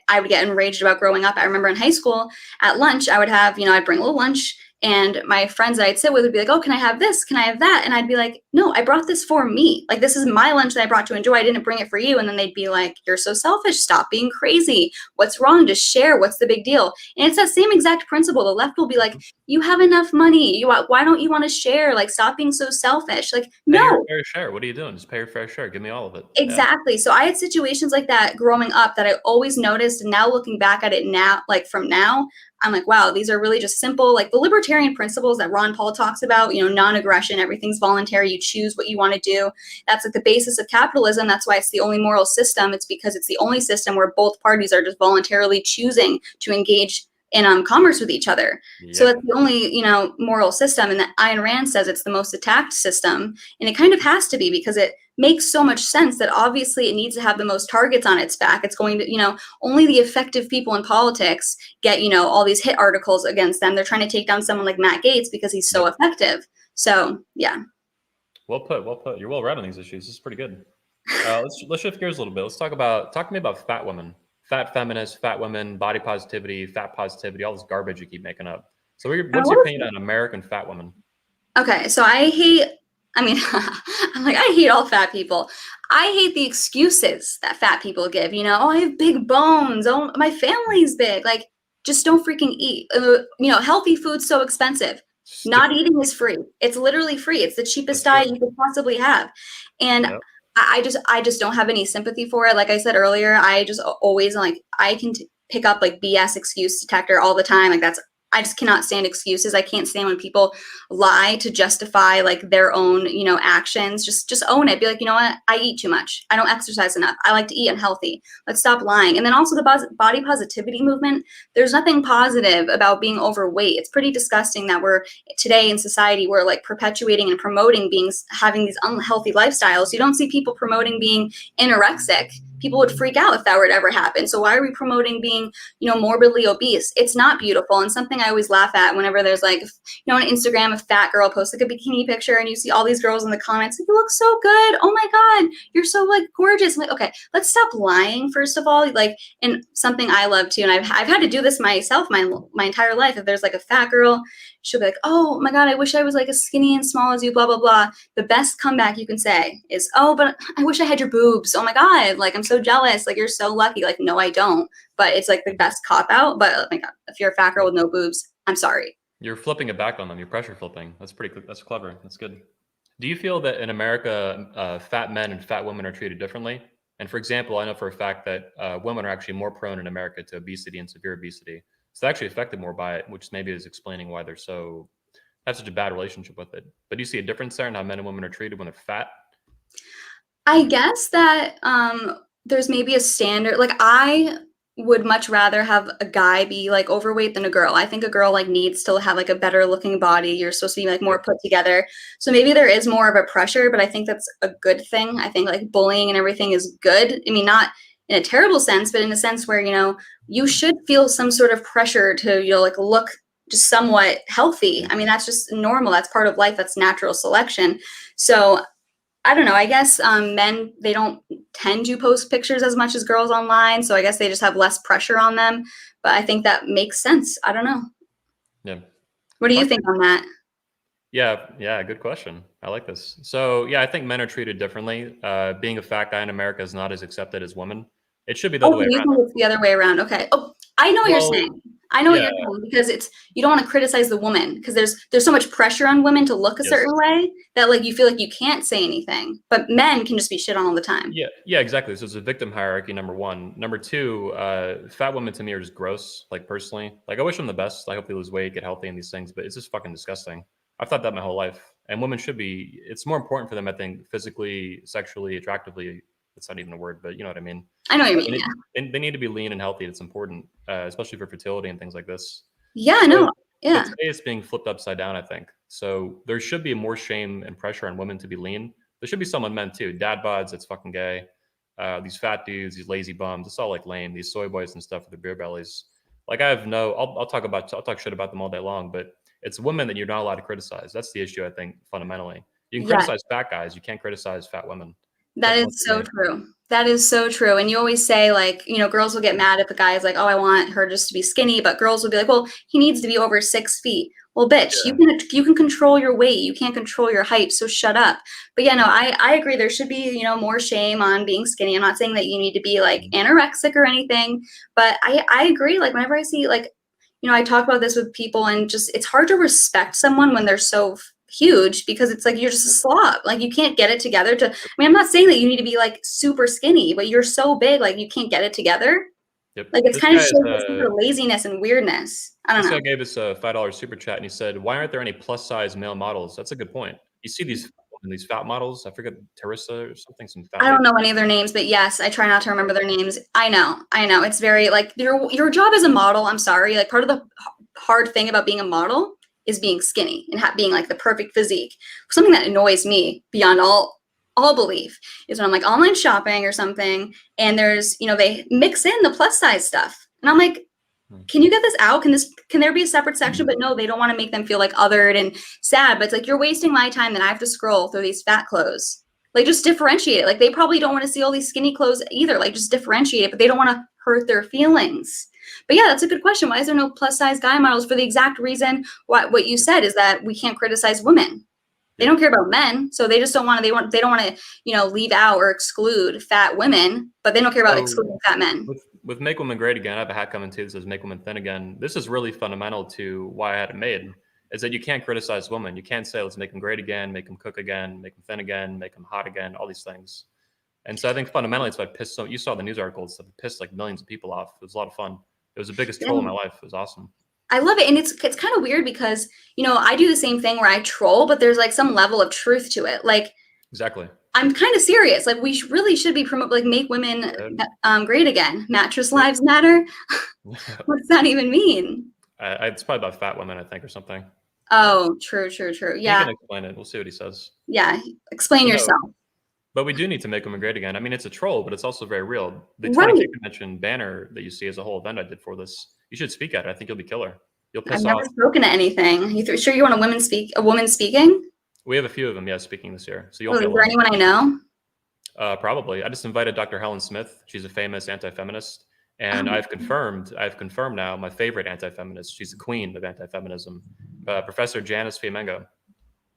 I would get enraged about growing up. I remember in high school at lunch, I would have, you know, I'd bring a little lunch, and my friends that I'd sit with would be like, oh, can I have this? Can I have that? And I'd be like, no, I brought this for me. Like, this is my lunch that I brought to enjoy. I didn't bring it for you. And then they'd be like, you're so selfish. Stop being crazy. What's wrong? Just share. What's the big deal? And it's that same exact principle. The left will be like, you have enough money. Why don't you want to share? Like, stop being so selfish. Like, no.
Pay your fair share. What are you doing? Just pay your fair share. Give me all of it.
Exactly. So I had situations like that growing up that I always noticed. And now looking back at it now, like from now, I'm like, wow, these are really just simple, like the libertarian principles that Ron Paul talks about, you know, non-aggression, everything's voluntary, you choose what you want to do. That's like the basis of capitalism. That's why it's the only moral system. It's because it's the only system where both parties are just voluntarily choosing to engage in commerce with each other. Yep. So that's the only, you know, moral system. And that Ayn Rand says it's the most attacked system. And it kind of has to be, because it makes so much sense that obviously it needs to have the most targets on its back. It's going to, you know, only the effective people in politics get, you know, all these hit articles against them. They're trying to take down someone like Matt Gaetz because he's so effective. So, yeah.
Well put, well put. You're well read on these issues. This is pretty good. Let's shift gears a little bit. Let's talk to me about fat women. Fat feminists, fat women, body positivity, fat positivity, all this garbage you keep making up. So what's your opinion on American fat women?
Okay, so I'm like, I hate all fat people. I hate the excuses that fat people give, you know, oh, I have big bones, oh, my family's big. Like, just don't freaking eat. You know, healthy food's so expensive. Not eating is free. It's literally free. It's the cheapest diet you could possibly have. And I just don't have any sympathy for it. Like I said earlier, I just always like, I can pick up like BS excuse detector all the time. Like I just cannot stand excuses. I can't stand when people lie to justify like their own, you know, actions. Just own it. Be like, you know what? I eat too much. I don't exercise enough. I like to eat unhealthy. Let's stop lying. And then also the body positivity movement. There's nothing positive about being overweight. It's pretty disgusting that we're today in society, we're like perpetuating and promoting having these unhealthy lifestyles. You don't see people promoting being anorexic. People would freak out if that were to ever happen. So why are we promoting being, you know, morbidly obese? It's not beautiful. And something I always laugh at whenever there's like, you know, on Instagram, a fat girl posts like a bikini picture and you see all these girls in the comments, like, you look so good. Oh my God, you're so like gorgeous. I'm like, okay, let's stop lying, first of all. Like, and something I love too, and I've had to do this myself my entire life. If there's like a fat girl, she'll be like, oh my God, I wish I was like as skinny and small as you, blah, blah, blah. The best comeback you can say is, oh, but I wish I had your boobs. Oh my God, like, I'm so jealous. Like, you're so lucky. Like, no, I don't. But it's like the best cop out. But oh my God, if you're a fat girl with no boobs, I'm sorry.
You're flipping it back on them. You're pressure flipping. That's clever. That's good. Do you feel that in America, fat men and fat women are treated differently? And for example, I know for a fact that women are actually more prone in America to obesity and severe obesity. So they're actually affected more by it, which maybe is explaining why have such a bad relationship with it. But do you see a difference there in how men and women are treated when they're fat?
I guess that there's maybe a standard. Like, I would much rather have a guy be like overweight than a girl. I think a girl like needs to have like a better looking body. You're supposed to be like more put together. So maybe there is more of a pressure, but I think that's a good thing. I think like bullying and everything is good. I mean, not in a terrible sense, but in a sense where, you know, you should feel some sort of pressure to, you know, like look just somewhat healthy. I mean, that's just normal. That's part of life. That's natural selection. So I don't know. I guess men, they don't tend to post pictures as much as girls online. So I guess they just have less pressure on them. But I think that makes sense. I don't know.
Yeah.
What do you think on that?
Yeah, good question. I like this. So yeah, I think men are treated differently. Being a fat guy in America is not as accepted as women. It should be the other way
You
around.
think it's the other way around. Okay. Oh, I know what you're saying. I know what you're saying, because you don't want to criticize the woman, because there's so much pressure on women to look a certain way that like you feel like you can't say anything, but men can just be shit on all the time.
Yeah, exactly. So it's a victim hierarchy, number one. Number two, fat women to me are just gross. Like personally, like I wish them the best. I hope they lose weight, get healthy, and these things. But it's just fucking disgusting. I've thought that my whole life. And women should be. It's more important for them, I think, physically, sexually, attractively. It's not even a word, but you know what I mean.
I know what you mean.
They need to be lean and healthy. It's important, especially for fertility and things like this.
Yeah,
So,
no, yeah.
But today it's being flipped upside down, I think. So there should be more shame and pressure on women to be lean. There should be some on men too. Dad bods, it's fucking gay. These fat dudes, these lazy bums, it's all like lame. These soy boys and stuff with their beer bellies. Like I'll talk shit about them all day long, but it's women that you're not allowed to criticize. That's the issue, I think, fundamentally. You can criticize fat guys, you can't criticize fat women.
That is so true. That is so true. And you always say, like, you know, girls will get mad if a guy is like, oh, I want her just to be skinny, but girls will be like, well, he needs to be over 6 feet. Well, bitch, you can control your weight. You can't control your height, so shut up. But yeah, no, I agree. There should be, you know, more shame on being skinny. I'm not saying that you need to be like anorexic or anything, but I agree. Like whenever I see, like, you know, I talk about this with people, and just it's hard to respect someone when they're so huge, because it's like you're just a slob. Like you can't get it together to, I mean, I'm not saying that you need to be like super skinny, but you're so big, like you can't get it together. Like it's kind of shows laziness and weirdness. I don't know.
This guy gave us a $5 super chat, and he said, why aren't there any plus size male models? That's a good point. You see these fat models, I forget, Teresa or something, some fat.
I don't know any of their names, but yes, I try not to remember their names. I know. It's very like your job as a model, I'm sorry, like part of the hard thing about being a model is being skinny and being like the perfect physique. Something that annoys me beyond all belief is when I'm like online shopping or something, and there's, you know, they mix in the plus size stuff, and I'm like, can you get this out? Can there be a separate section? But no, they don't want to make them feel like othered and sad. But it's like, you're wasting my time, then I have to scroll through these fat clothes. Like just differentiate it. Like they probably don't want to see all these skinny clothes either. Like just differentiate it, but they don't want to hurt their feelings. But yeah, that's a good question. Why is there no plus size guy models? For the exact reason what you said, is that we can't criticize women. They don't care about men, so they just don't want to. They don't want to, you know, leave out or exclude fat women, but they don't care about excluding fat men.
With Make Women Great Again, I have a hat coming too that says Make Women Thin Again. This is really fundamental to why I had it made, is that you can't criticize women. You can't say, let's make them great again, make them cook again, make them thin again, make them hot again, all these things. And so I think fundamentally it's what pissed you saw the news articles that pissed like millions of people off. It was a lot of fun. It was the biggest troll in my life. It was awesome.
I love it. And it's kind of weird because, you know, I do the same thing where I troll, but there's like some level of truth to it. Like,
exactly.
I'm kind of serious. Like we really should be like make women great again. Mattress lives matter. What's that even mean?
It's probably about fat women, I think, or something.
Oh, true. Yeah.
He can explain it. We'll see what he says.
Yeah. Explain yourself.
But we do need to make women great again. I mean, it's a troll, but it's also very real. The 22 convention banner that you see as a whole event I did for this, you should speak at it. I think you'll be killer. You'll piss off.
I've never spoken at anything. Sure you want a woman speaking?
We have a few of them, speaking this year. So you'll.
Is there anyone I know?
Probably. I just invited Dr. Helen Smith. She's a famous anti-feminist, and I've confirmed now my favorite anti-feminist. She's the queen of anti-feminism, Professor Janice Fiamengo.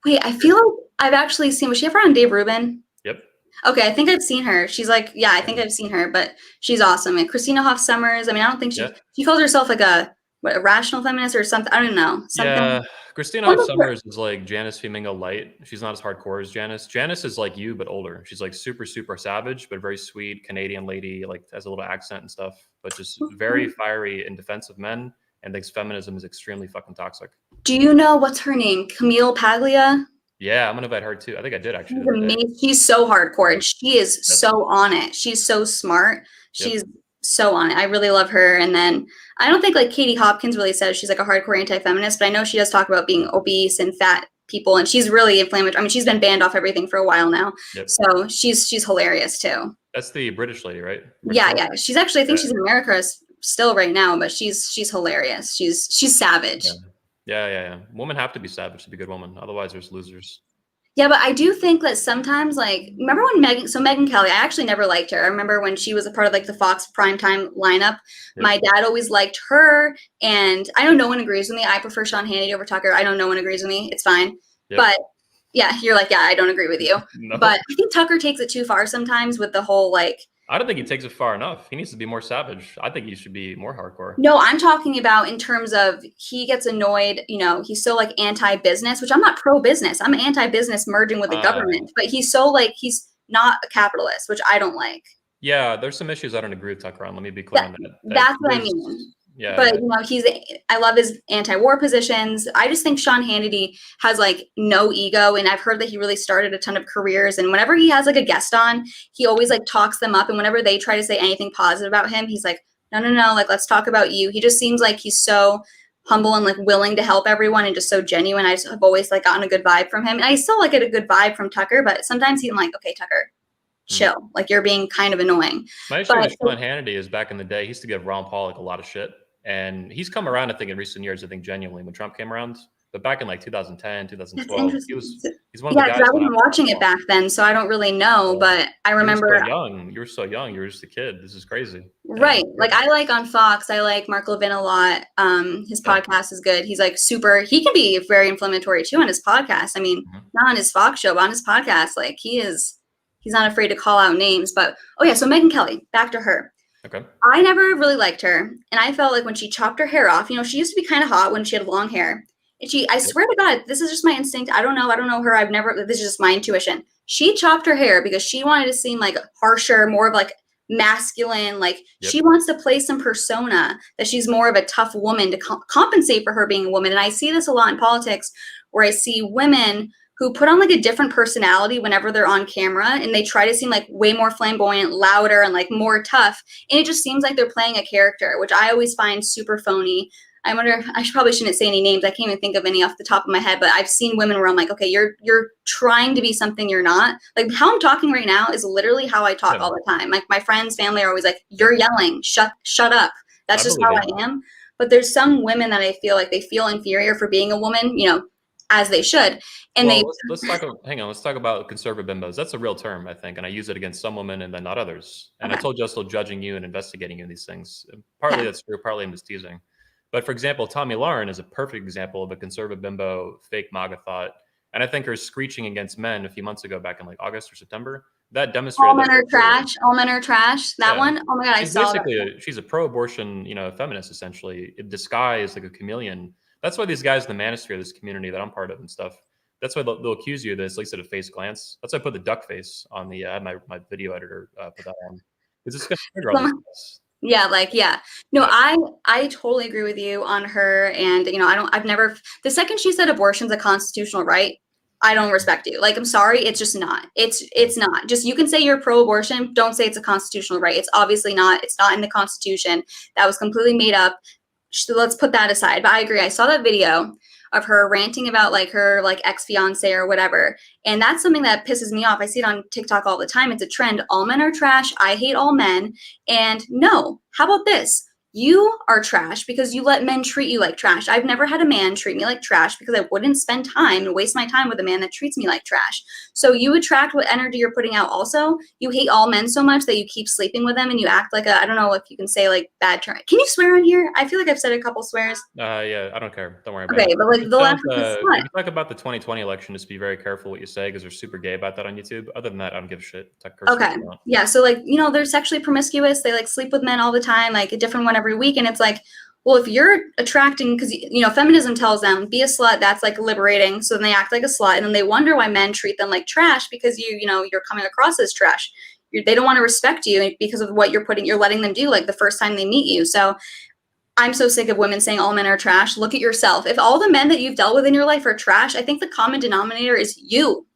Wait, I feel like I've actually seen. Was she ever on Dave Rubin?
Yep.
Okay, I think I've seen her. She's like, I think I've seen her, but she's awesome. And Christina Hoff Sommers. I mean, I don't think she calls herself like a rational feminist or something. I don't know.
Yeah, Christina Hoff Sommers is like Janice Fiamengo light. She's not as hardcore as Janice. Janice is like you, but older. She's like super, super savage, but very sweet Canadian lady, like has a little accent and stuff, but just very fiery in defense of men and thinks feminism is extremely fucking toxic.
Do you know what's her name? Camille Paglia?
Yeah, I'm gonna invite her too. I think I did actually.
She's amazing. She's so hardcore, and she is so on it. She's so smart. She's so on it. I really love her. And then I don't think like Katie Hopkins really says she's like a hardcore anti-feminist, but I know she does talk about being obese and fat people, and she's really inflammatory. I mean, she's been banned off everything for a while now. So she's hilarious too.
That's the British lady, right?
Yeah. She's actually, I think she's in America still right now, but she's hilarious. She's savage.
Yeah. Women have to be savage to be a good woman. Otherwise, there's losers.
Yeah, but I do think that sometimes, like, remember when Megyn Kelly, I actually never liked her. I remember when she was a part of like the Fox primetime lineup. My dad always liked her, and I know no one agrees with me. I prefer Sean Hannity over Tucker. I know no one agrees with me. It's fine. But yeah, you're like, I don't agree with you. No. But I think Tucker takes it too far sometimes with the whole like
I don't think he takes it far enough. He needs to be more savage. I think he should be more hardcore.
No, I'm talking about in terms of he gets annoyed, he's so like anti-business, which I'm not pro-business. I'm anti-business merging with the government, but he's so like, he's not a capitalist, which I don't like.
Yeah, there's some issues I don't agree with Tucker on. Let me be clear on that.
That's what I mean.
Yeah,
but I love his anti-war positions. I just think Sean Hannity has like no ego, and I've heard that he really started a ton of careers, and whenever he has like a guest on, he always like talks them up, and whenever they try to say anything positive about him, he's like, no, like, let's talk about you. He just seems like he's so humble and like willing to help everyone and just so genuine. I just have always like gotten a good vibe from him, and I still like get a good vibe from Tucker, but sometimes he's like, okay, Tucker, chill. Like, you're being kind of annoying.
My issue with Sean Hannity is back in the day, he used to give Ron Paul like a lot of shit. And he's come around, I think, in recent years, I think, genuinely, when Trump came around. But back in like 2010, 2012, he's one of the guys.
I wasn't watching it back then, so I don't really know. But I remember.
You were so young. You were just a kid. This is crazy.
Right. Like, I like on Fox, I like Mark Levin a lot. His podcast is good. He's like he can be very inflammatory too on his podcast. I mean, not on his Fox show, but on his podcast, like he's not afraid to call out names. But, so Megyn Kelly, back to her.
Okay.
I never really liked her. And I felt like when she chopped her hair off, she used to be kind of hot when she had long hair. And I swear to God, this is just my instinct. I don't know her. This is just my intuition. She chopped her hair because she wanted to seem like harsher, more of like masculine. Like she wants to play some persona that she's more of a tough woman to compensate for her being a woman. And I see this a lot in politics where I see women who put on like a different personality whenever they're on camera, and they try to seem like way more flamboyant, louder, and like more tough. And it just seems like they're playing a character, which I always find super phony. I wonder, probably shouldn't say any names. I can't even think of any off the top of my head, but I've seen women where I'm like, okay, you're trying to be something you're not. Like how I'm talking right now is literally how I talk all the time. Like my friends, family are always like, you're yelling, shut up. That's just how I am. But there's some women that I feel like they feel inferior for being a woman, as they should. And
let's talk about conservative bimbos. That's a real term, I think, and I use it against some women and then not others. And I told you I'm still judging you and investigating you in these things. Partly that's true, partly I'm just teasing. But for example, Tomi Lahren is a perfect example of a conservative bimbo, fake MAGA thought. And I think her screeching against men a few months ago, back in like August or September, that demonstrated
all men are trash. All men are trash. That one. Oh my God, I saw that.
She's a pro-abortion, feminist essentially, disguised like a chameleon. That's why these guys in the manosphere, this community that I'm part of and stuff, that's why they'll accuse you of this, at least at a face glance. That's why I put the duck face on the, I had my video editor put that on. It's just going to trigger all these guys.
No, I totally agree with you on her. And, the second she said abortion's a constitutional right, I don't respect you. Like, I'm sorry. It's just not. It's not. Just, you can say you're pro-abortion. Don't say it's a constitutional right. It's obviously not. It's not in the Constitution. That was completely made up. So let's put that aside. But I agree. I saw that video of her ranting about like her like ex-fiance or whatever. And that's something that pisses me off. I see it on TikTok all the time. It's a trend. All men are trash. I hate all men. And no, how about this? You are trash because you let men treat you like trash. I've never had a man treat me like trash because I wouldn't spend time and waste my time with a man that treats me like trash. So you attract what energy you're putting out also. You hate all men so much that you keep sleeping with them and you act like I don't know if you can say like bad term. Can you swear on here? I feel like I've said a couple swears.
Yeah, I don't care. Don't worry about it.
Okay, but like the last
if you talk about the 2020 election, just be very careful what you say because they're super gay about that on YouTube. Other than that, I don't give a shit.
Okay. Yeah. So like, they're sexually promiscuous. They like sleep with men all the time, like a different one every week. And it's like, well, if you're attracting, because, feminism tells them be a slut, that's like liberating. So then they act like a slut. And then they wonder why men treat them like trash because you're coming across as trash. They don't want to respect you because of what you're letting them do like the first time they meet you. So I'm so sick of women saying all men are trash. Look at yourself. If all the men that you've dealt with in your life are trash, I think the common denominator is you.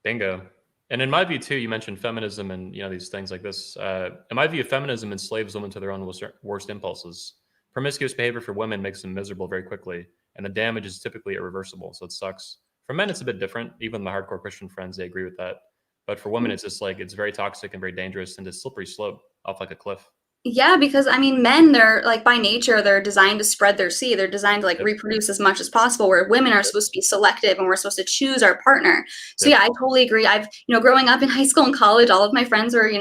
Bingo. And in my view, too, you mentioned feminism and these things like this. In my view, feminism enslaves women to their own worst impulses. Promiscuous behavior for women makes them miserable very quickly, and the damage is typically irreversible, so it sucks. For men, it's a bit different. Even my hardcore Christian friends, they agree with that. But for women, it's just like it's very toxic and very dangerous and a slippery slope off like a cliff.
Yeah, because men, they're like by nature, they're designed to spread their seed. They're designed to like reproduce as much as possible, where women are supposed to be selective and we're supposed to choose our partner. So yeah, I totally agree. I've, growing up in high school and college, all of my friends were,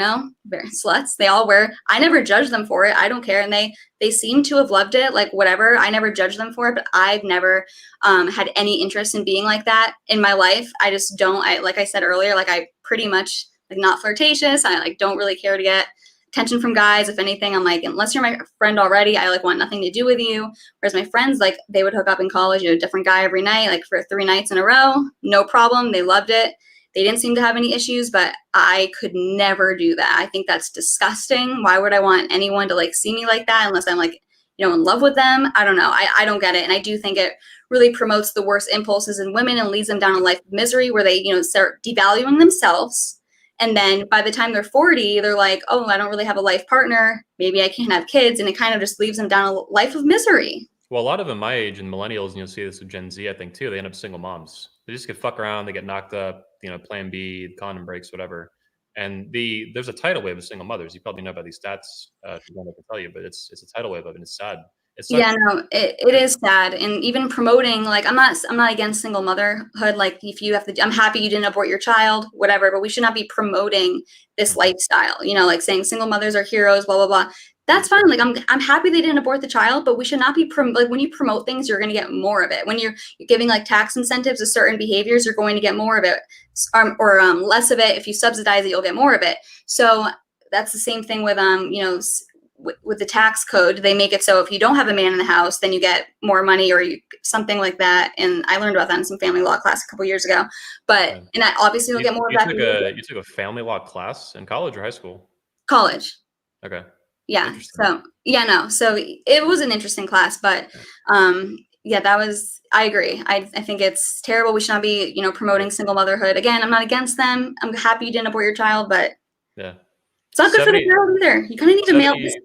very sluts. They all were. I never judged them for it. I don't care. And they seem to have loved it, like whatever. I never judged them for it, but I've never had any interest in being like that in my life. I just don't. Like I said earlier, like I pretty much like not flirtatious. I like don't really care to get attention from guys. If anything, I'm like, unless you're my friend already, I like want nothing to do with you. Whereas my friends, like they would hook up in college, a different guy every night, like for 3 nights in a row, no problem. They loved it. They didn't seem to have any issues, but I could never do that. I think that's disgusting. Why would I want anyone to like see me like that unless I'm like, in love with them? I don't know. I don't get it. And I do think it really promotes the worst impulses in women and leads them down a life of misery where they, start devaluing themselves. And then by the time they're 40, they're like, oh, I don't really have a life partner. Maybe I can't have kids. And it kind of just leaves them down a life of misery.
Well, a lot of them my age and millennials, and you'll see this with Gen Z, I think, too, they end up single moms. They just get fuck around, they get knocked up, plan B, condom breaks, whatever. And there's a tidal wave of single mothers. You probably know about these stats. If you want, I can tell you, but it's a tidal wave of it, and it's sad.
Yeah, no, it is sad. And even promoting, like, I'm not against single motherhood. Like, if you have to, I'm happy you didn't abort your child, whatever, but we should not be promoting this lifestyle, like saying single mothers are heroes, blah, blah, blah. That's fine. Like, I'm happy they didn't abort the child, but we should not be like, when you promote things, you're going to get more of it. When you're giving like tax incentives to certain behaviors, you're going to get more of it, or less of it. If you subsidize it, you'll get more of it. So that's the same thing with with the tax code. They make it so if you don't have a man in the house, then you get more money or something like that. And I learned about that in some family law class a couple years ago. But and that obviously you'll get more of that.
You took a family law class in college or high school?
College.
Okay.
Yeah. So yeah, no. So it was an interesting class, but yeah, I agree. I think it's terrible. We should not be, promoting single motherhood. Again, I'm not against them. I'm happy you didn't abort your child, but
yeah,
it's not good for the child either. You kind of need to mail this.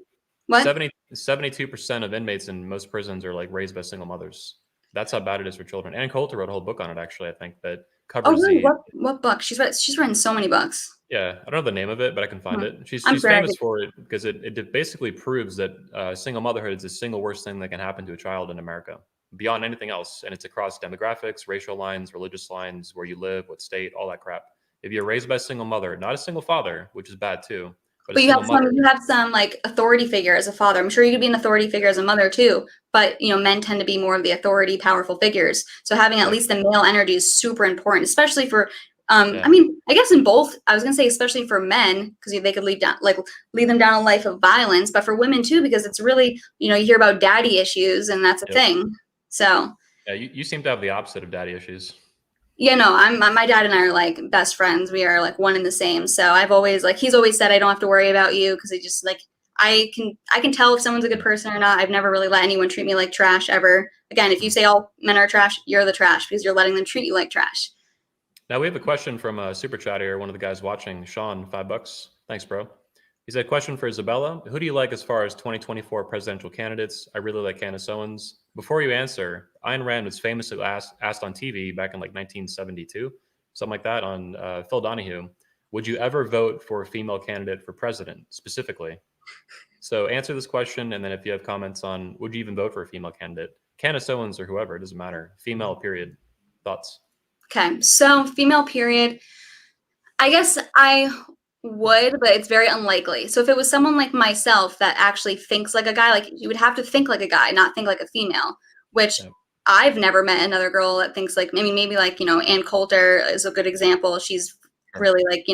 What?
72% of inmates in most prisons are like raised by single mothers. That's how bad it is for children. Ann Coulter wrote a whole book on it, actually, I think, that covers.
Oh, really? What book? She's written so many books.
Yeah, I don't know the name of it, but I can find it. She's famous for it because it basically proves that single motherhood is the single worst thing that can happen to a child in America, beyond anything else. And it's across demographics, racial lines, religious lines, where you live, what state, all that crap. If you're raised by a single mother, not a single father, which is bad too.
But you have some like authority figure as a father. I'm sure you could be an authority figure as a mother too. But men tend to be more of the authority, powerful figures. So having at least the male energy is super important, especially for. I mean, I guess in both. I was gonna say especially for men because they could lead them down a life of violence, but for women too because it's really you hear about daddy issues and that's a thing. So
yeah, you seem to have the opposite of daddy issues.
Yeah, no, my dad and I are like best friends. We are like one and the same. So I've always he's always said I don't have to worry about you because he just like I can tell if someone's a good person or not. I've never really let anyone treat me like trash ever. Again, if you say all men are trash, you're the trash because you're letting them treat you like trash.
Now we have a question from a super chat here. One of the guys watching, Sean, $5. Thanks, bro. He said, question for Isabella. Who do you like as far as 2024 presidential candidates? I really like Candace Owens. Before you answer, Ayn Rand was famously asked on TV back in like 1972, something like that, on Phil Donahue. Would you ever vote for a female candidate for president specifically? So answer this question, and then if you have comments on would you even vote for a female candidate? Candace Owens or whoever, it doesn't matter. Female, period. Thoughts?
Okay, so female, period. I guess I would, but it's very unlikely. So if it was someone like myself that actually thinks like a guy, like you would have to think like a guy, not think like a female, which I've never met another girl that thinks like, maybe like, Ann Coulter is a good example. She's really like,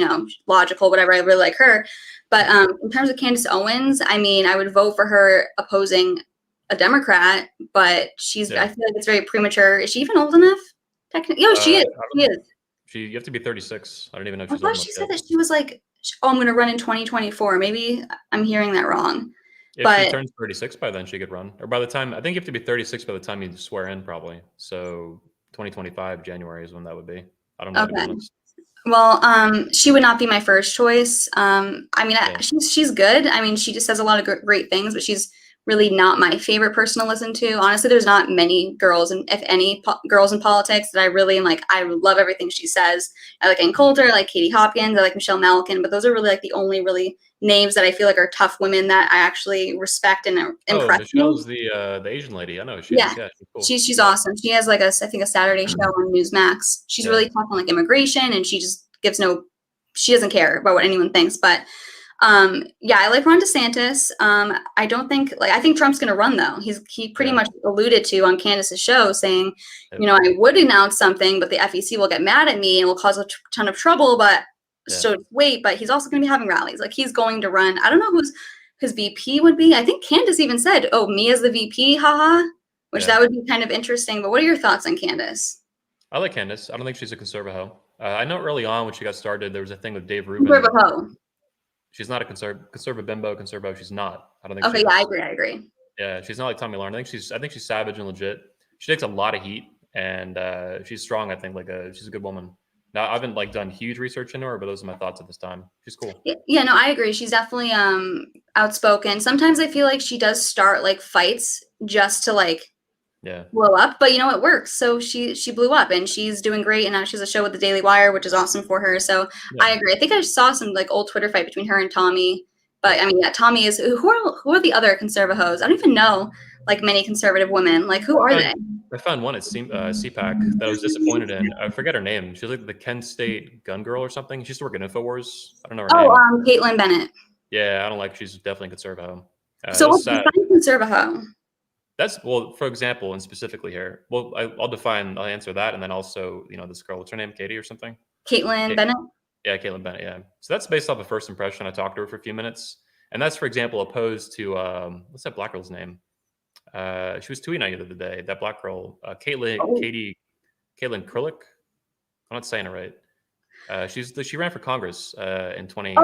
logical, whatever. I really like her. But in terms of Candace Owens, I mean, I would vote for her opposing a Democrat, but I feel like it's very premature. Is she even old enough? Technically, she is. She is.
You have to be 36. I don't even know if
she's old enough. She said that she was like, oh, I'm going to run in 2024. Maybe I'm hearing that wrong.
If she turns 36 by then, she could run. Or by the time, I think you have to be 36 by the time you swear in, probably. So 2025 January is when that would be. I don't know.
Okay. Well, she would not be my first choice. I mean, she's good. I mean, she just says a lot of great things, but she's really not my favorite person to listen to. Honestly, there's not many girls, and if any girls in politics that I really am like. I love everything she says. I like Ann Coulter, I like Katie Hopkins, I like Michelle Malkin, but those are really like the only really names that I feel like are tough women that I actually respect and impress.
Michelle's the Asian lady. I know. She's cool.
She's awesome. She has like I think a Saturday show on Newsmax. She's really tough on like immigration, and she just gives she doesn't care about what anyone thinks, but. I like Ron DeSantis. I don't think I think Trump's going to run though. He pretty much alluded to on Candace's show saying, I would announce something, but the FEC will get mad at me and will cause a ton of trouble. But showed weight, but he's also going to be having rallies. Like, he's going to run. I don't know who's his VP would be. I think Candace even said, "Oh, me as the VP, haha," which that would be kind of interesting. But what are your thoughts on Candace?
I like Candace. I don't think she's a conservative. I know early on when she got started, there was a thing with Dave Rubin.
Conservative.
She's not a conservative bimbo. Conservative. She's not. I don't think.
Okay, yeah, I agree.
Yeah, she's not like Tommy Lauren. I think she's savage and legit. She takes a lot of heat, and she's strong. I think she's a good woman. Now, I haven't done huge research into her, but those are my thoughts at this time. She's cool.
Yeah, no, I agree. She's definitely outspoken. Sometimes I feel like she does start fights just to blow up, but it works. So she blew up, and she's doing great, and now she has a show with the Daily Wire, which is awesome for her. So I agree. I think I saw some old Twitter fight between her and Tommy, but I mean, yeah, Tommy is who are the other conservative hoes? I don't even know many conservative women. Who are they?
I found one at CPAC that I was disappointed in. I forget her name. She's the Kent State gun girl or something. She used to work at InfoWars. I don't know her name.
Caitlin Bennett.
Yeah, I don't like. She's definitely conservative.
So what's conservative?
That's for example, and specifically here. Well, I'll answer that, and then also, this girl. What's her name? Katie or something?
Caitlin Bennett.
Yeah, Caitlin Bennett. Yeah. So that's based off a first impression. I talked to her for a few minutes, and that's, for example, opposed to what's that black girl's name? She was tweeting at you the other day. That black girl, Caitlin Krulik. I'm not saying it right. She ran for Congress in 2020.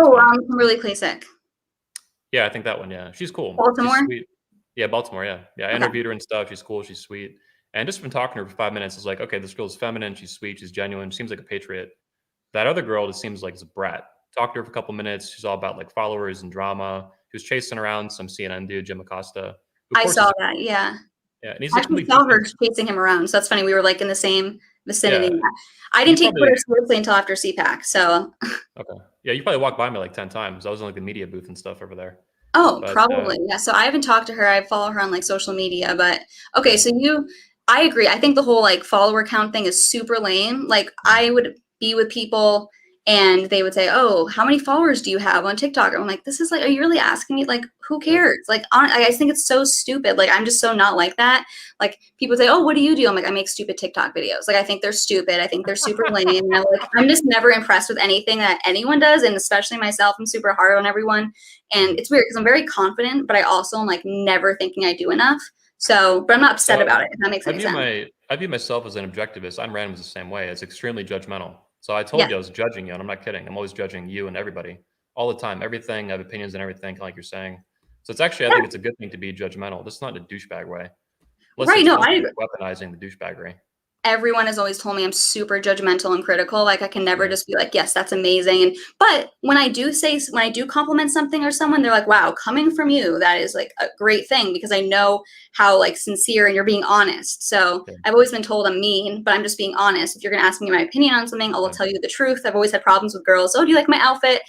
Really Klasick.
Yeah, I think that one. Yeah, she's cool.
Baltimore.
She's sweet. Yeah, Baltimore. Yeah. I interviewed her and stuff. She's cool. She's sweet. And just from talking to her for 5 minutes, I was like, okay, this girl's feminine. She's sweet. She's genuine. She seems like a patriot. That other girl just seems like a brat. Talked to her for a couple minutes. She's all about followers and drama. She was chasing around some CNN dude, Jim Acosta.
I saw that. Yeah.
Yeah, and he's
I saw her chasing him around. So that's funny. We were in the same vicinity. Yeah. I didn't take Twitter seriously until after CPAC. So. Okay.
Yeah, you probably walked by me 10 times. I was in the media booth and stuff over there.
Oh, but, probably. Yeah. So I haven't talked to her. I follow her on social media, but okay. So I agree. I think the whole follower count thing is super lame. I would be with people and they would say, "Oh, how many followers do you have on TikTok?" I'm like, "This is are you really asking me? Who cares?" I just think it's so stupid. I'm just so not like that. People say, "Oh, what do you do?" I'm like, "I make stupid TikTok videos." I think they're stupid. I think they're super lame. I'm just never impressed with anything that anyone does, and especially myself. I'm super hard on everyone, and it's weird because I'm very confident, but I also am never thinking I do enough. So, but I'm not upset about it. If that makes any sense.
I view myself as an objectivist. I'm random the same way. It's extremely judgmental. So I told you I was judging you, and I'm not kidding. I'm always judging you and everybody all the time. Everything, I have opinions and everything, like you're saying. So it's actually, I think it's a good thing to be judgmental. Just not in a douchebag way.
Right, no, I
weaponizing the douchebaggery.
Everyone has always told me I'm super judgmental and critical. I can never just be yes, that's amazing. But when I do compliment something or someone, they're like, wow, coming from you, that is a great thing, because I know how sincere and you're being honest. So I've always been told I'm mean, but I'm just being honest. If you're going to ask me my opinion on something, I will tell you the truth. I've always had problems with girls. "Oh, do you like my outfit?"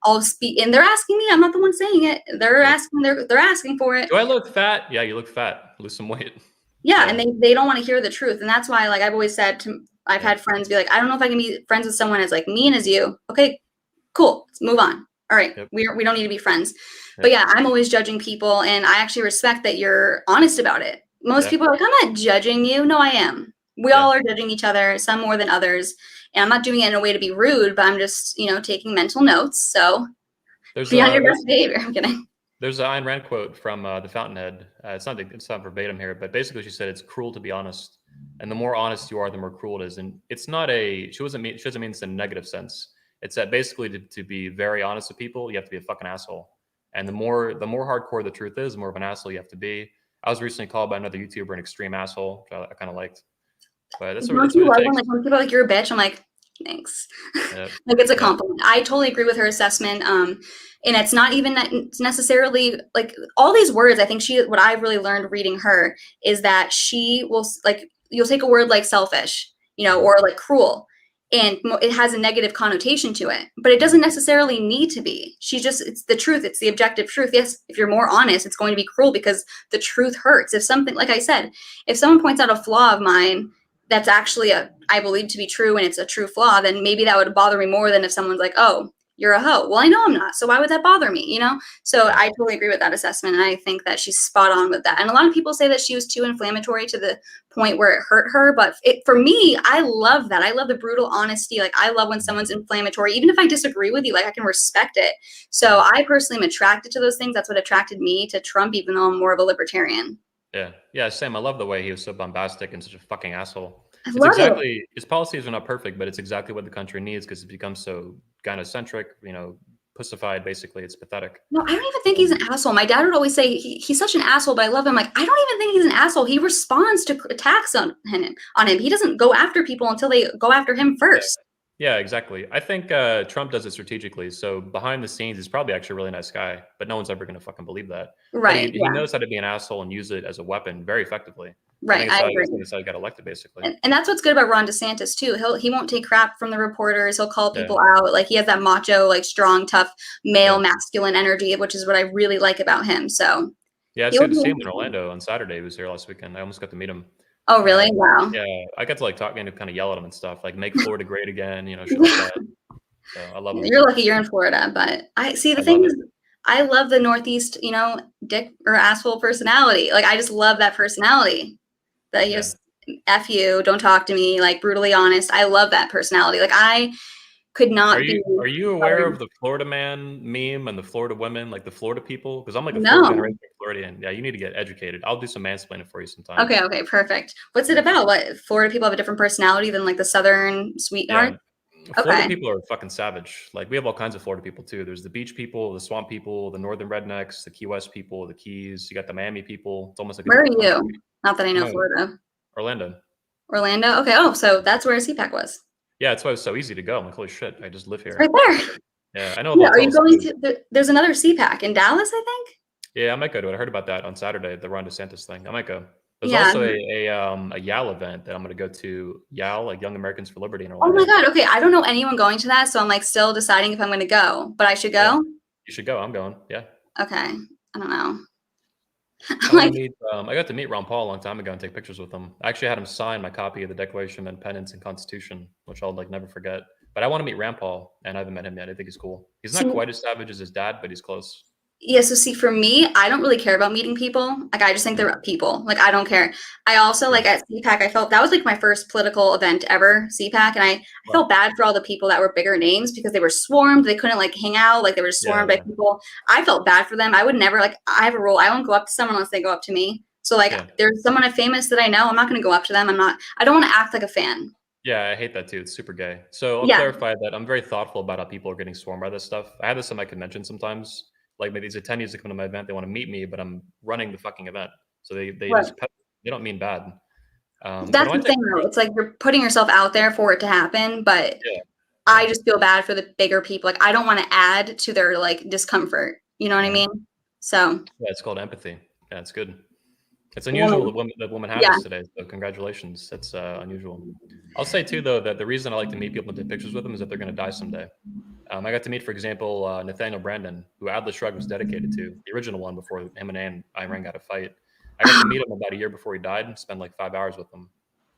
I'll speak, and they're asking me. I'm not the one saying it. They're asking. They're asking for it.
Do I look fat? Yeah, you look fat. Lose some weight.
Yeah, and they don't want to hear the truth. And that's why I've always said I've had friends be like, "I don't know if I can be friends with someone as mean as you." Okay, cool. Let's move on. All right. Yep. We don't need to be friends. Yep. But yeah, I'm always judging people, and I actually respect that you're honest about it. Most people are like, "I'm not judging you." No, I am. We all are judging each other, some more than others. And I'm not doing it in a way to be rude, but I'm just, taking mental notes. So be on your best behavior. I'm kidding.
There's an Ayn Rand quote from The Fountainhead. It's not verbatim here, but basically she said it's cruel to be honest, and the more honest you are, the more cruel it is. And it's not she doesn't mean it's in a negative sense. It's that basically to be very honest with people, you have to be a fucking asshole. And the more hardcore the truth is, the more of an asshole you have to be. I was recently called by another YouTuber an extreme asshole, which I kind of liked. But that's what it takes.
When people are like, "You're a bitch," I'm like, thanks. It's a compliment. I totally agree with her assessment. And it's not even necessarily all these words. I think what I've really learned reading her is that she will you'll take a word like selfish, or cruel, and it has a negative connotation to it, but it doesn't necessarily need to be. It's the truth. It's the objective truth. Yes, if you're more honest, it's going to be cruel because the truth hurts. If something, like I said, if someone points out a flaw of mine that's actually I believe to be true and it's a true flaw, then maybe that would bother me more than if someone's like, "Oh, you're a hoe. Well, I know I'm not, so why would that bother me, you know? So I totally agree with that assessment, and I think that she's spot on with that. And a lot of people say that she was too inflammatory to the point where it hurt her, but for me, I love that. I love the brutal honesty. Like, I love when someone's inflammatory, even if I disagree with you, like, I can respect it. So I personally am attracted to those things. That's what attracted me to Trump, even though I'm more of a libertarian.
Yeah, same. I love the way he was so bombastic and such a fucking asslole.
I
It's
love it.
exactly, his policies are not perfect, but it's exactly what the country needs because it becomes so gynocentric, pussified. Basically, it's pathetic.
No, I don't even think he's an asshole. My dad would always say he's such an asshole, but I love him. Like, I don't even think he's an asshole. He responds to attacks on him. He doesn't go after people until they go after him first.
Yeah, exactly. I think Trump does it strategically. So behind the scenes, he's probably actually a really nice guy, but no one's ever going to fucking believe that. But
Right.
he
Yeah.
knows how to be an asshole and use it as a weapon very effectively.
Right. I agree.
That's how he got elected, basically.
And that's what's good about Ron DeSantis too. He won't take crap from the reporters. He'll call
Yeah.
people out. Like, he has that macho, like, strong, tough, male,
Yeah.
masculine energy, which is what I really like about him. So
Yeah, it's good to see him in Orlando on Saturday. He was here last weekend. I almost got to meet him.
Oh, really? Wow.
Yeah, I got to like talk and kind of yell at him and stuff, like make Florida great again, shit like that. So I love him.
You're lucky you're in Florida, but I see the
I
thing
love
is, I love the Northeast, dick or asshole personality. Like, I just love that personality. That he just F you, don't talk to me, like, brutally honest. I love that personality. Like, I could not
Are
be.
you aware of the Florida man meme and the Florida women, like the Florida people? Because I'm like a
No.
fourth generation Floridian. Yeah, you need to get educated. I'll do some mansplaining for you sometime.
Okay, perfect. What's it about? What, Florida people have a different personality than, like, the Southern sweetheart?
Yeah. Florida
Okay.
people are fucking savage. Like, we have all kinds of Florida people too. There's the beach people, the swamp people, the northern rednecks, the Key West people, the Keys. You got the Miami people. It's almost like
Where are
different
you?
country.
Not that I know
No.
Florida.
Orlando.
Okay. Oh, so that's where CPAC was.
Yeah, that's why it's so easy to go. I'm like, holy shit, I just live here.
Right there.
Yeah, I know.
Yeah, are you going to? There's another CPAC in Dallas, I think.
Yeah, I might go to it. I heard about that on Saturday, the Ron DeSantis thing. I might go. There's
Yeah.
also a YAL event that I'm going to go to. YAL, like Young Americans for Liberty in
Oh
Orlando.
my God. Okay, I don't know anyone going to that, so I'm like still deciding if I'm going to go. But I should go.
Yeah. You should go. I'm going. Yeah.
Okay. I don't know.
I got to meet Ron Paul a long time ago and take pictures with him. I actually had him sign my copy of the Declaration of Independence and Constitution, which I'll like never forget. But I want to meet Rand Paul, and I haven't met him yet. I think he's cool. He's not quite as savage as his dad, but he's close.
Yeah, so see, for me, I don't really care about meeting people. Like, I just think they're people. Like, I don't care. I also, like, at CPAC, I felt that was like my first political event ever, CPAC, and I felt bad for all the people that were bigger names because they were swarmed. They couldn't, like, hang out. Like, they were swarmed by people. I felt bad for them. I would never, like, I have a rule. I won't go up to someone unless they go up to me. So, like, there's someone famous that I know. I'm not going to go up to them. I don't want to act like a fan.
Yeah, I hate that too. It's super gay. So I'll clarify that I'm very thoughtful about how people are getting swarmed by this stuff. I have this at my convention sometimes. Like, maybe these attendees that come to my event, they want to meet me, but I'm running the fucking event. So they don't mean bad.
That's the thing, though. It's like you're putting yourself out there for it to happen, but I just feel bad for the bigger people. Like, I don't want to add to their, like, discomfort. You know what I mean? So
yeah, it's called empathy. Yeah, it's good. It's unusual that women have this today. So congratulations. That's unusual. I'll say too, though, that the reason I like to meet people and take pictures with them is that they're going to die someday. I got to meet, for example, Nathaniel Brandon, who Atlas Shrugged was dedicated to, the original one before him and Ayn got a fight. I got to meet him about a year before he died and spend like 5 hours with him.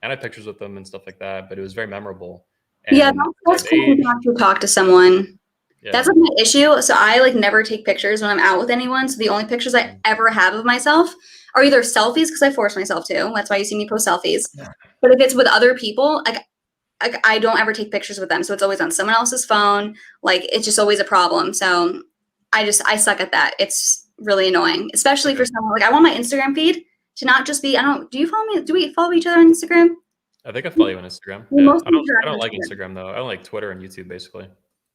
And I had pictures with him and stuff like that, but it was very memorable. And
that's cool to actually talk to someone. Yeah. That's like my issue. So I like never take pictures when I'm out with anyone. So the only pictures I ever have of myself are either selfies, because I force myself to. That's why you see me post selfies. But if it's with other people, like I don't ever take pictures with them. So it's always on someone else's phone. Like, it's just always a problem. So I suck at that. It's really annoying, especially for someone like, I want my Instagram feed to not just be, do you follow me? Do we follow each other on Instagram?
I think I follow you on Instagram. Yeah. I don't like Instagram though. I don't like Twitter and YouTube basically.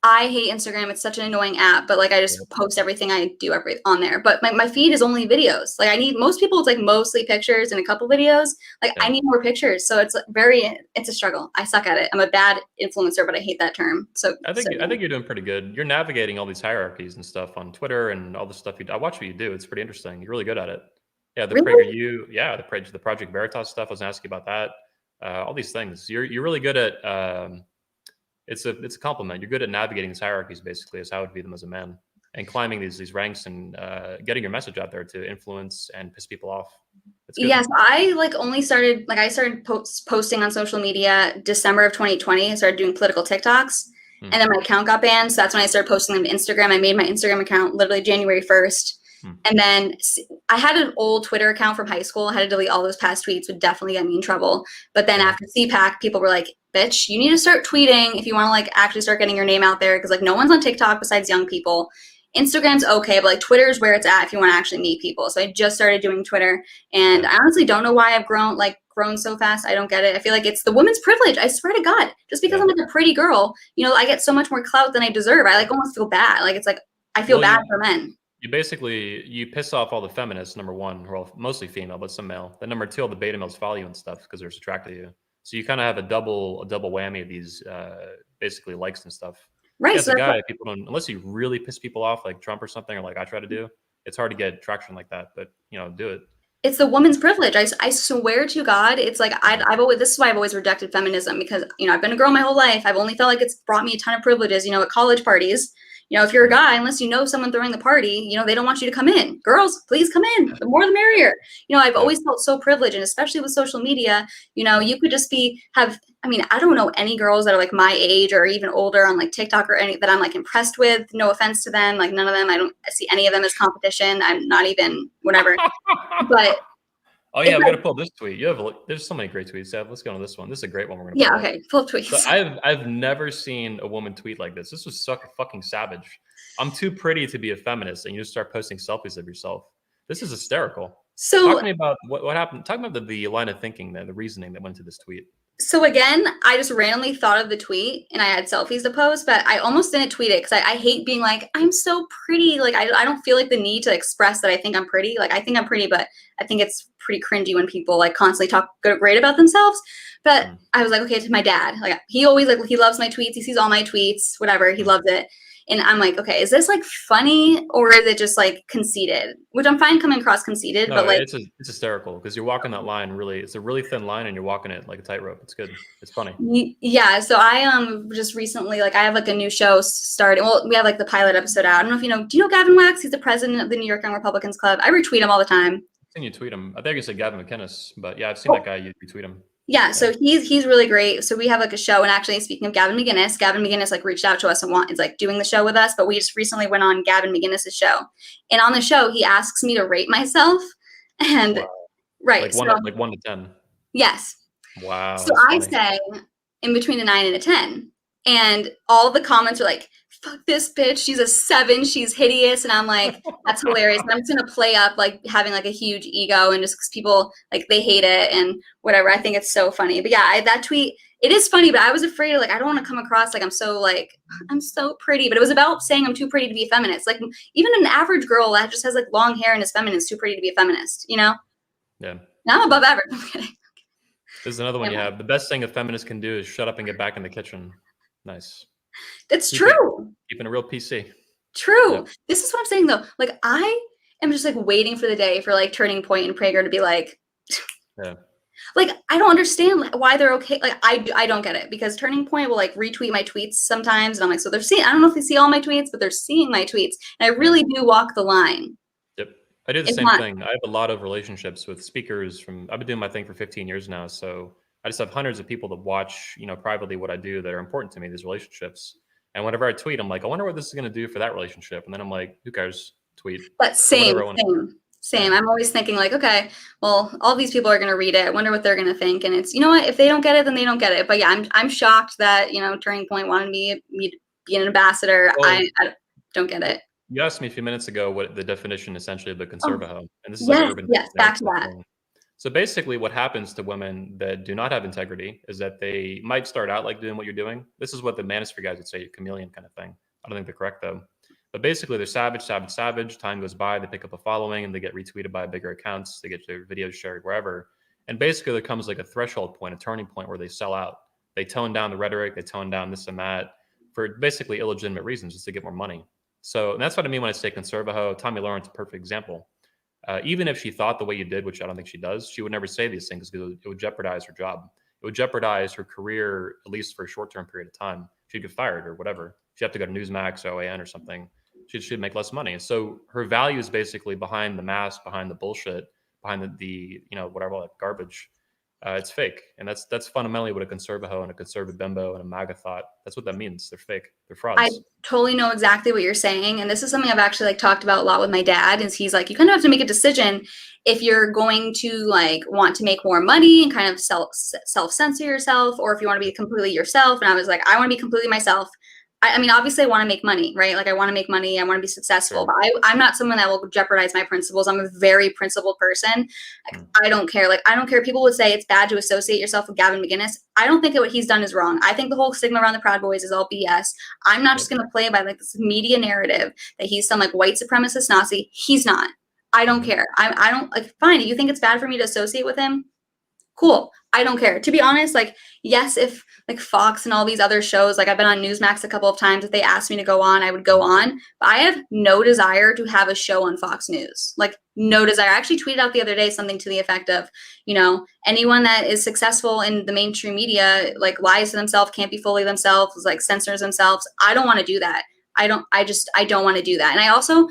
I hate Instagram. It's such an annoying app, but like I just post everything I do on there. But my feed is only videos. Like most people, it's like mostly pictures and a couple videos. Like I need more pictures. So it's it's a struggle. I suck at it. I'm a bad influencer, but I hate that term. So
I think you're doing pretty good. You're navigating all these hierarchies and stuff on Twitter and all the stuff I watch what you do. It's pretty interesting. You're really good at it. Yeah, the PragerU, the Project Veritas stuff. I was asking about that. All these things. You're really good at. It's a compliment. You're good at navigating these hierarchies, basically, is how I would view them as a man, and climbing these ranks and getting your message out there to influence and piss people off.
Yes, I only started posting on social media December of 2020. I started doing political TikToks,
Hmm.
And then my account got banned. So that's when I started posting them to Instagram. I made my Instagram account literally January 1st. And then I had an old Twitter account from high school. I had to delete all those past tweets, would definitely get me in trouble. But then after CPAC, people were like, bitch, you need to start tweeting if you want to like actually start getting your name out there. Cause like no one's on TikTok besides young people. Instagram's okay, but like Twitter is where it's at if you want to actually meet people. So I just started doing Twitter, and I honestly don't know why I've grown so fast. I don't get it. I feel like it's the woman's privilege. I swear to God, just because I'm like a pretty girl, you know, I get so much more clout than I deserve. I like almost feel bad. Like it's like I feel bad for men.
You piss off all the feminists, number one, who are mostly female, but some male. Then number two, all the beta males follow you and stuff because they're attracted to you. So you kind of have a double whammy of these basically likes and stuff.
Right.
As a guy, people don't, unless you really piss people off like Trump or something, or like I try to do, it's hard to get traction like that. But you know, do it.
It's the woman's privilege. I swear to God, it's like I've always, this is why I've always rejected feminism, because you know I've been a girl my whole life. I've only felt like it's brought me a ton of privileges. You know, at college parties, you know, if you're a guy, unless you know someone throwing the party, you know, they don't want you to come in. Girls, please come in. The more the merrier. You know, I've always felt so privileged, and especially with social media, you know, you could just I mean, I don't know any girls that are like my age or even older on like TikTok or any that I'm like impressed with. No offense to them. Like none of them, I don't see any of them as competition. I'm not even whatever. But
oh yeah, we got to pull this tweet. There's so many great tweets. Let's go on this one. This is a great one. We're gonna pull
okay, pull tweets.
So I've never seen a woman tweet like this. This was fucking savage. I'm too pretty to be a feminist, and you just start posting selfies of yourself. This is hysterical.
So
talk to me about what happened. Talk about the line of thinking, the reasoning that went into this tweet.
So again, I just randomly thought of the tweet and I had selfies to post, but I almost didn't tweet it because I hate being like, I'm so pretty. Like, I don't feel like the need to express that I think I'm pretty. Like, I think I'm pretty, but I think it's pretty cringy when people like constantly talk great about themselves. But I was like, okay, to my dad, like he always like, he loves my tweets. He sees all my tweets, whatever. He loves it. And I'm like, okay, is this like funny or is it just like conceited? Which I'm fine coming across conceited, but like
it's hysterical because you're walking that line really. It's a really thin line, and you're walking it like a tightrope. It's good. It's funny.
Yeah. So I just recently like I have like a new show starting. Well, we have like the pilot episode out. I don't know if you know. Do you know Gavin Wax? He's the president of the New York Young Republicans Club. I retweet him all the time.
I've seen you tweet him. I think you said Gavin McInnes, but yeah, I've seen that guy. You retweet him.
Yeah, so he's really great. So we have like a show, and actually speaking of Gavin McInnes like reached out to us and is like doing the show with us. But we just recently went on Gavin McInnes's show, and on the show he asks me to rate myself, and
like 1 to 10.
Yes.
Wow.
So I say in between a 9 and a 10, and all the comments are like, fuck this bitch, she's a 7, she's hideous. And I'm like, that's hilarious. And I'm just gonna play up like having like a huge ego, and just because people like they hate it and whatever. I think it's so funny. But yeah, that tweet, it is funny, but I was afraid of like I don't want to come across like I'm so pretty. But it was about saying I'm too pretty to be a feminist. Like even an average girl that just has like long hair and is feminine is too pretty to be a feminist, you know?
Yeah.
Now I'm above average. I'm kidding.
This is another one you have. The best thing a feminist can do is shut up and get back in the kitchen. Nice.
That's true.
Keeping a real PC.
True. Yeah. This is what I'm saying though. Like I am just like waiting for the day for like Turning Point and Prager to be like, like I don't understand why they're okay. Like I don't get it, because Turning Point will like retweet my tweets sometimes, and I'm like, so they're seeing. I don't know if they see all my tweets, but they're seeing my tweets, and I really do walk the line.
Yep, I do the same thing. I have a lot of relationships with speakers I've been doing my thing for 15 years now, so I just have hundreds of people that watch, you know, privately what I do that are important to me, these relationships. And whenever I tweet, I'm like, I wonder what this is going to do for that relationship. And then I'm like, who cares? Tweet.
But same. I'm always thinking like, okay, well, all these people are going to read it. I wonder what they're going to think. And it's, you know what, if they don't get it, then they don't get it. But yeah, I'm shocked that, you know, Turning Point wanted me to be an ambassador. Well, I don't get it.
You asked me a few minutes ago what the definition essentially of the conservative, and this is
back to that.
So basically what happens to women that do not have integrity is that they might start out like doing what you're doing. This is what the manosphere guys would say, a chameleon kind of thing. I don't think they're correct though. But basically they're savage. Time goes by, they pick up a following and they get retweeted by bigger accounts. They get their videos shared wherever. And basically there comes like a threshold point, a turning point where they sell out. They tone down the rhetoric, they tone down this and that for basically illegitimate reasons, just to get more money. So and that's what I mean when I say conservative. Tomi Lahren's a perfect example. Even if she thought the way you did, which I don't think she does, she would never say these things because it would jeopardize her job. It would jeopardize her career, at least for a short-term period of time. She'd get fired or whatever. She'd have to go to Newsmax or OAN or something. She'd make less money. So her value is basically behind the mask, behind the bullshit, behind the you know, whatever, all that garbage. It's fake, and that's fundamentally what a conservative and a conservative bimbo and a MAGA thought. That's what that means. They're fake. They're
I
frauds.
totally know exactly what you're saying. And this is something I've actually like talked about a lot with my dad, is he's like, you kind of have to make a decision if you're going to like want to make more money and kind of self-censor yourself, or if you want to be completely yourself. And I was like, I want to be completely myself. I mean, obviously I want to make money, right? Like I want to make money. I want to be successful,
Sure.
but I'm not someone that will jeopardize my principles. I'm a very principled person. Like, I don't care. Like, I don't care. People would say it's bad to associate yourself with Gavin McInnes. I don't think that what he's done is wrong. I think the whole stigma around the Proud Boys is all BS. I'm not just going to play by like this media narrative that he's some like white supremacist Nazi. He's not. I don't care. I don't like, fine. You think it's bad for me to associate with him? Cool. I don't care. To be honest, like, yes, if like Fox and all these other shows, like I've been on Newsmax a couple of times, if they asked me to go on, I would go on. But I have no desire to have a show on Fox News. Like, no desire. I actually tweeted out the other day something to the effect of, you know, anyone that is successful in the mainstream media, like lies to themselves, can't be fully themselves, like censors themselves. I don't want to do that. I don't want to do that. And I also,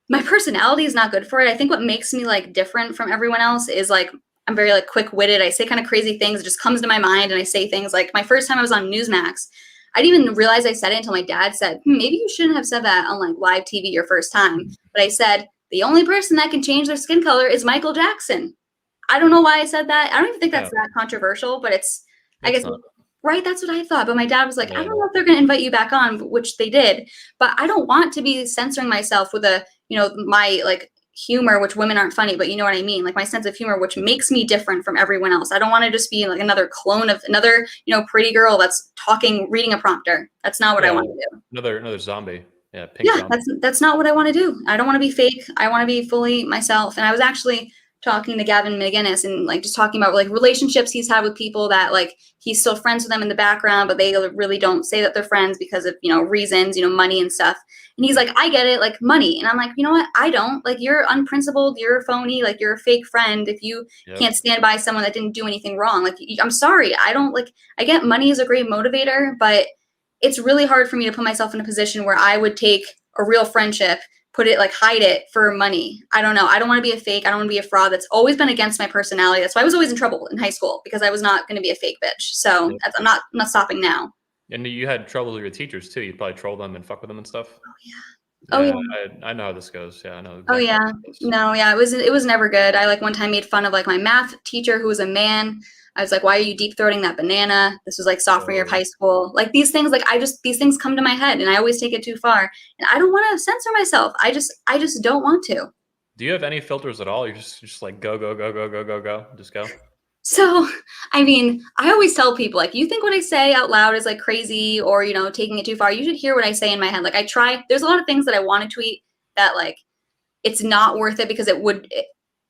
my personality is not good for it. I think what makes me like different from everyone else is like, I'm very like quick-witted. I say kind of crazy things. It just comes to my mind, and I say things like my first time I was on Newsmax, I didn't even realize I said it until my dad said, maybe you shouldn't have said that on like live TV your first time. But I said, the only person that can change their skin color is Michael Jackson. I don't know why I said that. I don't even think that's that controversial, but it's I guess not. Right, that's what I thought. But my dad was like, I don't know if they're going to invite you back on, which they did. But I don't want to be censoring myself with a, you know, my like humor, which women aren't funny, but you know what I mean? Like my sense of humor, which makes me different from everyone else. I don't want to just be like another clone of another, you know, pretty girl that's talking, reading a prompter. That's not what I want to do.
Another zombie. Yeah, pink zombie.
That's not what I want to do. I don't want to be fake. I want to be fully myself. And I was actually talking to Gavin McInnes and like just talking about like relationships he's had with people that like he's still friends with them in the background, but they really don't say that they're friends because of, you know, reasons, you know, money and stuff. And he's like, I get it, like money. And I'm like, you know what? I don't. Like, you're unprincipled, you're phony, like you're a fake friend if you can't stand by someone that didn't do anything wrong. Like, I'm sorry. I don't like, I get money is a great motivator, but it's really hard for me to put myself in a position where I would take a real friendship, put it like hide it for money. I don't know. I don't want to be a fake. I don't want to be a fraud. That's always been against my personality. That's why I was always in trouble in high school, because I was not going to be a fake bitch. So I'm not stopping now.
And you had trouble with your teachers too. You'd probably troll them and fuck with them and stuff.
Oh yeah.
I know how this goes. Yeah, I know.
Exactly. Oh yeah. No, yeah. It was never good. I like one time made fun of like my math teacher who was a man. I was like, why are you deep throating that banana? This was like sophomore year of high school. Like these things, like these things come to my head and I always take it too far. And I don't want to censor myself. I just don't want to.
Do you have any filters at all? You're just like go. Just go.
So, I mean, I always tell people, like, you think what I say out loud is like crazy or, you know, taking it too far. You should hear what I say in my head. Like there's a lot of things that I want to tweet that like, it's not worth it because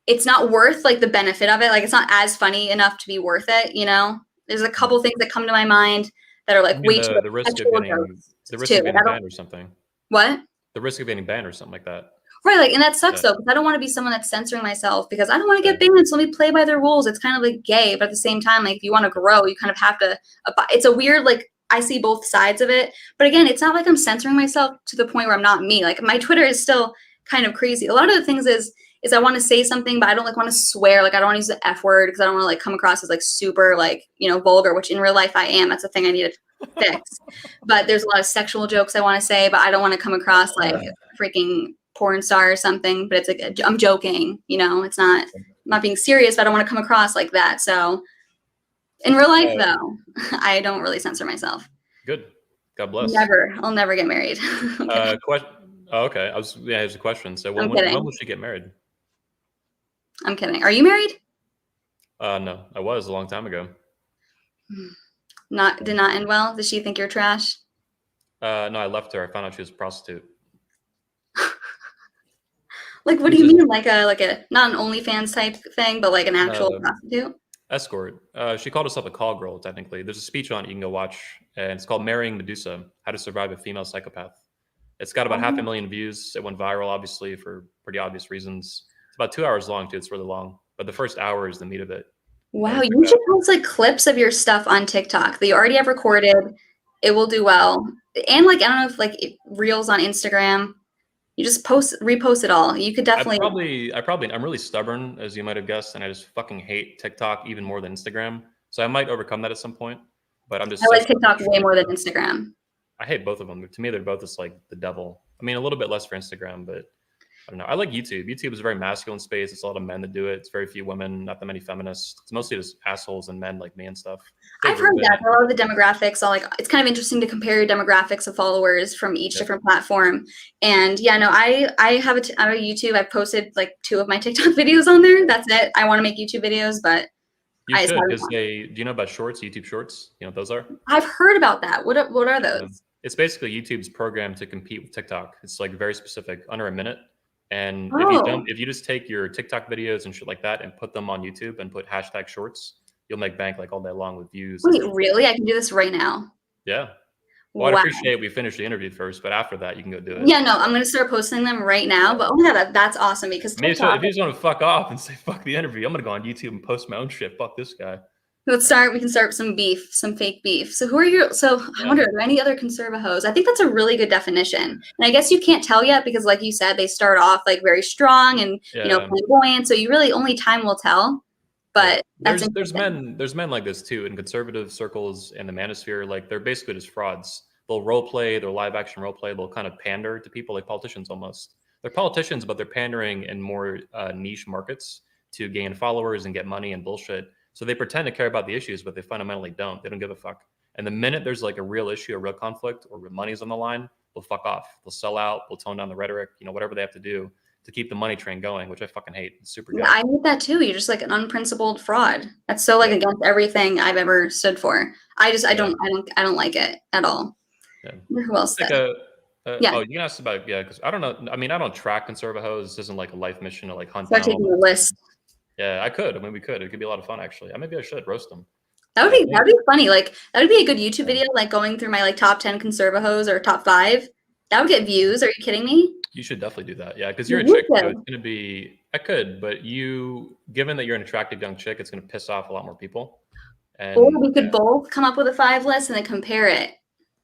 it's not worth like the benefit of it. Like, it's not as funny enough to be worth it. You know, there's a couple things that come to my mind that are like way too
the risk of getting banned or something.
What?
The risk of getting banned or something like that.
Right, like, and that sucks though, because I don't want to be someone that's censoring myself because I don't want to get banned. So let me play by their rules. It's kind of like gay, but at the same time, like if you want to grow, you kind of have to. It's a weird, like I see both sides of it, but again, it's not like I'm censoring myself to the point where I'm not me. Like my Twitter is still kind of crazy. A lot of the things is I want to say something, but I don't like want to swear. Like I don't want to use the F word because I don't want to like come across as like super like, you know, vulgar, which in real life I am. That's the thing I need to fix. But there's a lot of sexual jokes I want to say, but I don't want to come across like freaking porn star or something, but it's like I'm joking, you know, it's not being serious, but I don't want to come across like that. So in real life though, I don't really censor myself.
Good. God bless.
I'll never get married.
Question. Oh, okay. Here's a question. So when will she get married?
I'm kidding. Are you married?
No, I was a long time ago.
Did not end well. Does she think you're trash?
No, I left her. I found out she was a prostitute.
Like, what do you mean? Like a not an OnlyFans type thing, but like an actual prostitute?
Escort. She called herself a call girl, technically. There's a speech on it you can go watch, and it's called Marrying Medusa, How to Survive a Female Psychopath. It's got about 500,000 views. It went viral, obviously, for pretty obvious reasons. It's about 2 hours long, too. It's really long. But the first hour is the meat of it.
Wow, you should post like clips of your stuff on TikTok that you already have recorded. It will do well. And like, I don't know if like reels on Instagram. You just repost it all. You could definitely.
I'm really stubborn, as you might have guessed, and I just fucking hate TikTok even more than Instagram. So I might overcome that at some point. But I'm just
I
so
like
stubborn.
TikTok way more than Instagram.
I hate both of them. To me, they're both just like the devil. I mean, a little bit less for Instagram, but I don't know. I like YouTube. YouTube is a very masculine space. It's a lot of men that do it. It's very few women, not that many feminists. It's mostly just assholes and men like me and stuff.
I've heard that a lot of the demographics are like, it's kind of interesting to compare your demographics of followers from each different platform. And yeah, no, I have a YouTube. I've posted like 2 of my TikTok videos on there. That's it. I want to make YouTube videos, but
you should, because do you know about Shorts, YouTube Shorts? You know what those are?
I've heard about that. What are those?
It's basically YouTube's program to compete with TikTok. It's like very specific, under a minute. And if you just take your TikTok videos and shit like that and put them on YouTube and put hashtag Shorts, you'll make bank like all day long with views.
Wait, really? I can do this right now?
Yeah. Well, I'd appreciate we finish the interview first, but after that, you can go do it.
Yeah, no, I'm going to start posting them right now. But oh my God, that's awesome because
TikTok, if you just want to fuck off and say fuck the interview, I'm going to go on YouTube and post my own shit. Fuck this guy.
We can start some beef, some fake beef. So I wonder, are there any other conservahos? I think that's a really good definition. And I guess you can't tell yet because like you said, they start off like very strong and, flamboyant. So you really only time will tell. But
there's men like this too in conservative circles and the manosphere. Like they're basically just frauds. They'll role play, they're live action role play. They'll kind of pander to people like politicians almost. They're politicians, but they're pandering in more niche markets to gain followers and get money and bullshit. So they pretend to care about the issues, but they fundamentally don't. They don't give a fuck. And the minute there's like a real issue, a real conflict, or money's on the line, they'll fuck off. They'll sell out. They'll tone down the rhetoric. Whatever they have to do to keep the money train going, which I fucking hate. It's super good.
Yeah, I hate that too. You're just like an unprincipled fraud. That's so like against everything I've ever stood for. I don't like it at all.
Yeah.
Who else?
Oh, you can ask about because I don't know. I mean, I don't track conservahos. This isn't like a life mission to like hunt down.
Start taking a list.
Yeah, I could. I mean, we could. It could be a lot of fun, actually. Maybe I should roast them.
That'd be funny. Like that would be a good YouTube video, like going through my like top 10 conservahos or top 5. That would get views. Are you kidding me?
You should definitely do that. Yeah, because you're a chick. So it's gonna be. I could, but given that you're an attractive young chick, it's gonna piss off a lot more people.
Or we could both come up with a 5 list and then compare it.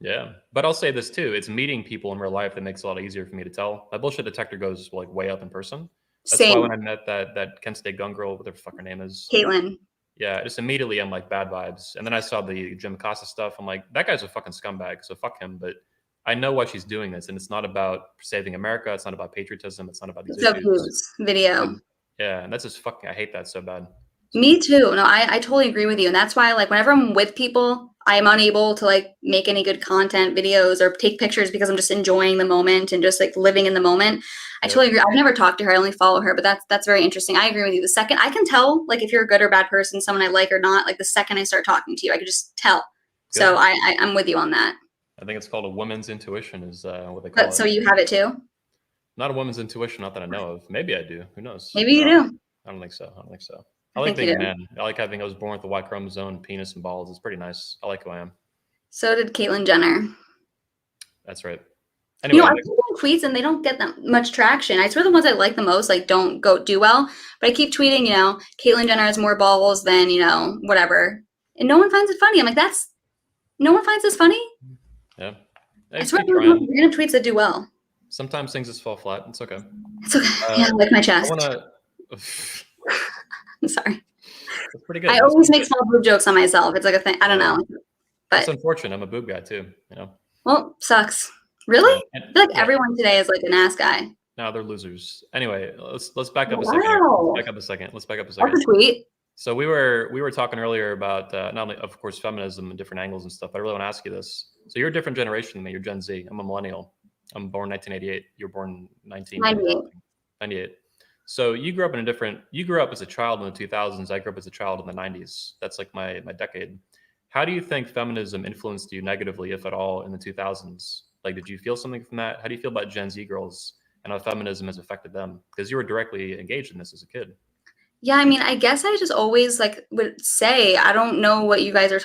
Yeah, but I'll say this too: it's meeting people in real life that makes it a lot easier for me to tell. My bullshit detector goes like way up in person. That's why when I met that Kent State gun girl, whatever the fuck her name is,
Caitlin.
Yeah, just immediately I'm like bad vibes. And then I saw the Jim Acosta stuff. I'm like, that guy's a fucking scumbag, so fuck him. But I know why she's doing this, and it's not about saving America. It's not about patriotism. It's not about these issues.
Video.
Yeah, and that's just fucking. I hate that so bad.
Me too. No, I totally agree with you, and that's why like whenever I'm with people, I'm unable to like make any good content videos or take pictures because I'm just enjoying the moment and just like living in the moment. I totally agree. I've never talked to her. I only follow her, but that's very interesting. I agree with you. The second I can tell, like if you're a good or bad person, someone I like or not, like the second I start talking to you, I could just tell. Good. So I'm with you on that.
I think it's called a woman's intuition is what they call it.
So you have it too?
Not a woman's intuition, not that I know of. Maybe I do. Who knows?
Maybe you do.
I don't think so. I like being a man. I like having I was born with a Y chromosome, penis, and balls. It's pretty nice. I like who I am.
So did Caitlyn Jenner.
That's right. Anyway,
I keep tweets and they don't get that much traction. I swear the ones I like the most like don't do well. But I keep tweeting, Caitlyn Jenner has more balls than, whatever. And no one finds it funny. I'm like, no one finds this funny?
Yeah.
I swear you're gonna tweets that do well.
Sometimes things just fall flat. It's okay.
It's okay. Yeah, I like my chest. I'm sorry.
That's pretty good.
I always make small boob jokes on myself. It's like a thing. I don't know. But
it's unfortunate. I'm a boob guy too,
Well, sucks. Really? I feel like everyone today is like an ass guy.
No, they're losers. Anyway, let's back up a second. Let's back up a second.
That's a tweet.
So we were talking earlier about not only, of course, feminism and different angles and stuff. But I really want to ask you this. So you're a different generation than me. You're Gen Z. I'm a millennial. I'm born 1988. You're born 1998. So you grew up as a child in the 2000s. I grew up as a child in the 90s. That's like my decade. How do you think feminism influenced you negatively, if at all, in the 2000s? Like, did you feel something from that? How do you feel about Gen Z girls and how feminism has affected them? Because you were directly engaged in this as a kid.
Yeah, I mean, I guess I just always would say, I don't know what you guys are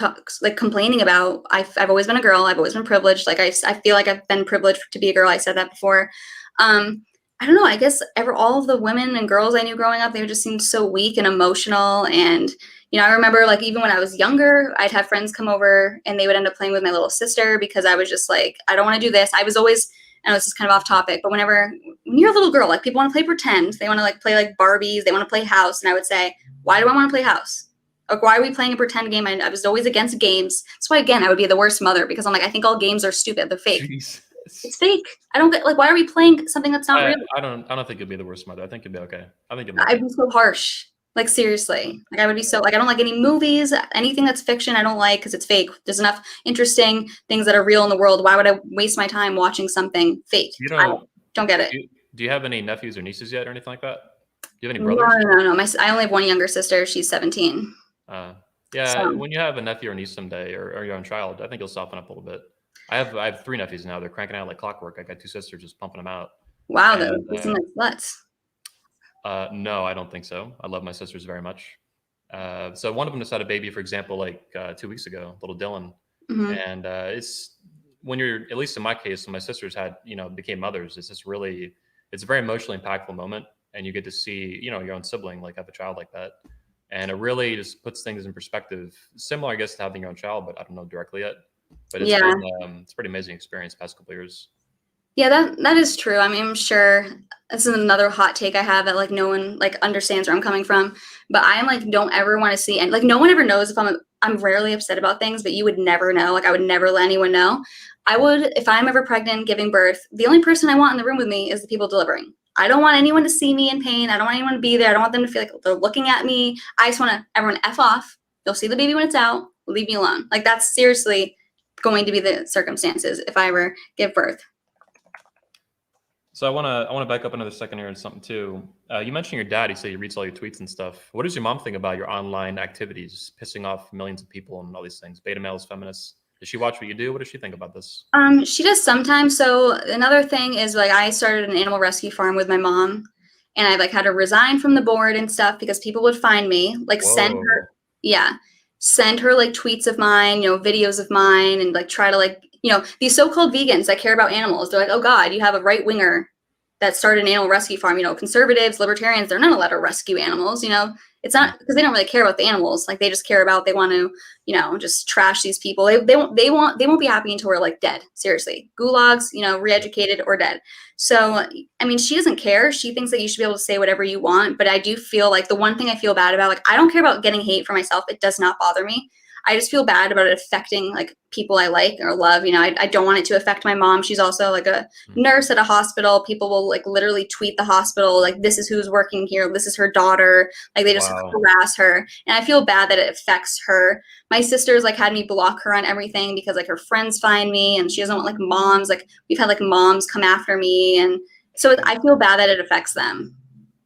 complaining about. I've always been a girl. I've always been privileged. Like I feel like I've been privileged to be a girl. I said that before. I don't know. I guess all of the women and girls I knew growing up, they just seemed so weak and emotional. And, I remember like even when I was younger, I'd have friends come over and they would end up playing with my little sister because I was just like, I don't want to do this. I was always I know this is kind of off topic, but when you're a little girl, like people want to play pretend, they want to like play like Barbies, they want to play house. And I would say, why do I want to play house? Like, why are we playing a pretend game? I was always against games. That's why, again, I would be the worst mother because I'm like, I think all games are stupid. They're fake.
Jesus.
It's fake. I don't get, like, why are we playing something that's not real?
I don't think you'd be the worst mother. I think you'd be okay. I think you'd be
I'd be so harsh. Like, seriously. Like, I would be so, like, I don't like any movies, anything that's fiction I don't like because it's fake. There's enough interesting things that are real in the world. Why would I waste my time watching something fake? I don't get it.
Do you have any nephews or nieces yet or anything like that? Do you have any brothers?
No. I only have one younger sister. She's 17.
Yeah,
So.
when you have a nephew or niece someday or your own child, I think you'll soften up a little bit. I have 3 nephews now. They're cranking out like clockwork. I got 2 sisters just pumping them out.
Wow, those seem like sluts.
No, I don't think so. I love my sisters very much. So one of them just had a baby, for example, like 2 weeks ago, little Dylan.
Mm-hmm.
And it's when you're, at least in my case, when my sisters became mothers, it's a very emotionally impactful moment. And you get to see, your own sibling like have a child like that. And it really just puts things in perspective. Similar, I guess, to having your own child, but I don't know directly yet. But it's it's a pretty amazing experience past couple of years.
Yeah, that is true. I mean, I'm sure this is another hot take I have that like no one like understands where I'm coming from. But I am like don't ever want to see, and like no one ever knows if I'm rarely upset about things, but you would never know. Like I would never let anyone know. I would, if I'm ever pregnant, giving birth, the only person I want in the room with me is the people delivering. I don't want anyone to see me in pain. I don't want anyone to be there. I don't want them to feel like they're looking at me. I just want everyone F off. You'll see the baby when it's out. Leave me alone. Like that's seriously going to be the circumstances if I ever give birth.
So I want to back up another second here and something too. You mentioned your dad. You say he reads all your tweets and stuff. What does your mom think about your online activities, pissing off millions of people and all these things? Beta males, feminists. Does she watch what you do? What does she think about this?
She does sometimes. So another thing is like I started an animal rescue farm with my mom, and I like had to resign from the board and stuff because people would find me, like send her like tweets of mine, videos of mine, and like try to like, these so-called vegans that care about animals. They're like, oh God, you have a right winger that started an animal rescue farm. Conservatives, libertarians, they're not allowed to rescue animals. It's not because they don't really care about the animals. Like they just care about, they want to, just trash these people. They won't be happy until we're like dead. Seriously, gulags, re-educated or dead. So, I mean, she doesn't care. She thinks that you should be able to say whatever you want. But I do feel like the one thing I feel bad about, like, I don't care about getting hate for myself. It does not bother me. I just feel bad about it affecting like people I like or love. I don't want it to affect my mom. She's also like a nurse at a hospital. People will like literally tweet the hospital, like this is who's working here. This is her daughter. Like they just harass her. And I feel bad that it affects her. My sister's like had me block her on everything because like her friends find me and she doesn't want like moms. Like we've had like moms come after me. And so I feel bad that it affects them.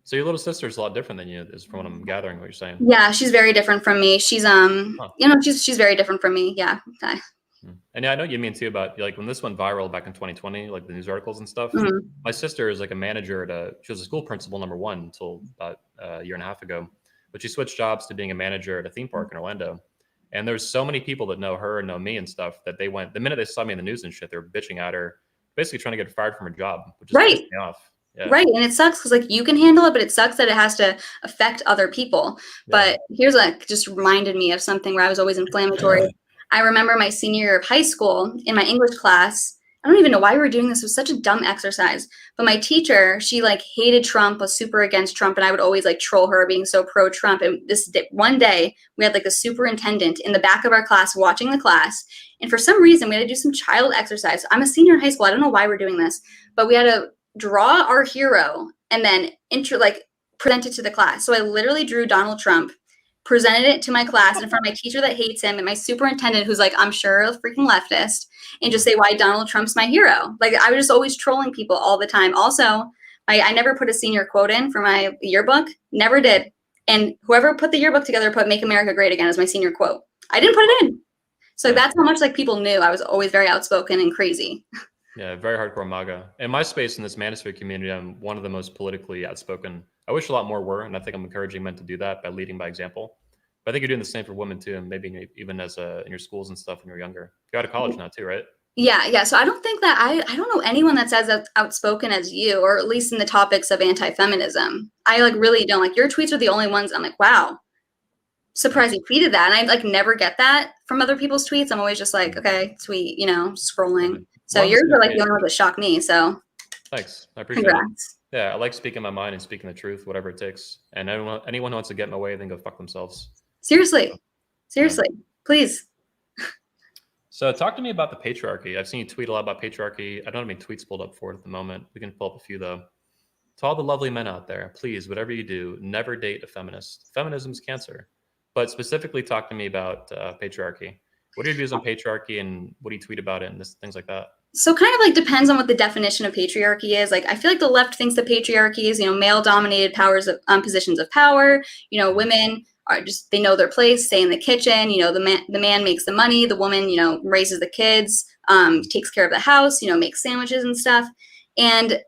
So your little sister's a lot different than you, is from what I'm gathering what you're saying.
Yeah, she's very different from me. She's she's very different from me. Yeah.
And yeah, I know what you mean too about like when this went viral back in 2020, like the news articles and stuff. My sister is like a manager she was a school principal number 1 until about a year and a half ago, but she switched jobs to being a manager at a theme park in Orlando. And there's so many people that know her and know me and stuff that they went, the minute they saw me in the news and shit, they were bitching at her, basically trying to get her fired from her job, which just pissed me off. Yeah.
Right. And it sucks because like you can handle it, but it sucks that it has to affect other people. Yeah. But here's like just reminded me of something where I was always inflammatory. I remember my senior year of high school in my English class. I don't even know why we were doing this. It was such a dumb exercise. But my teacher, she like hated Trump, was super against Trump. And I would always like troll her being so pro Trump. And one day we had like a superintendent in the back of our class watching the class. And for some reason we had to do some child exercise. I'm a senior in high school. I don't know why we're doing this, but we had to draw our hero and then present it to the class. So I literally drew Donald Trump, presented it to my class in front of my teacher that hates him and my superintendent who's like, I'm sure a freaking leftist, and just say why Donald Trump's my hero. Like I was just always trolling people all the time. Also, I never put a senior quote in for my yearbook, never did. And whoever put the yearbook together put Make America Great Again as my senior quote. I didn't put it in. So that's how much like people knew I was always very outspoken and crazy.
Yeah, very hardcore MAGA. In my space in this manosphere community, I'm one of the most politically outspoken. I wish a lot more were, and I think I'm encouraging men to do that by leading by example. But I think you're doing the same for women too, and maybe even as in your schools and stuff when you're younger. You're out of college now too, right?
Yeah. So I don't think that I don't know anyone that's as outspoken as you, or at least in the topics of anti-feminism. I like really don't. Like your tweets are the only ones I'm like, wow, surprised you tweeted that. And I like never get that from other people's tweets. I'm always just like, okay, tweet, scrolling. So yours are like the only ones that shock me. So
thanks. I appreciate it.
congrats.
Yeah, I like speaking my mind and speaking the truth, whatever it takes. And anyone who wants to get in my way, then go fuck themselves.
Seriously. Please.
So talk to me about the patriarchy. I've seen you tweet a lot about patriarchy. I don't have any tweets pulled up for it at the moment. We can pull up a few though. To all the lovely men out there, please, whatever you do, never date a feminist. Feminism's cancer. But specifically talk to me about patriarchy. What are your views on patriarchy and what do you tweet about it and things like that?
So kind of like depends on what the definition of patriarchy is. Like I feel like the left thinks that patriarchy is, male dominated positions of power. Women are just, they know their place, stay in the kitchen. The man makes the money, the woman, raises the kids, takes care of the house, makes sandwiches and stuff. And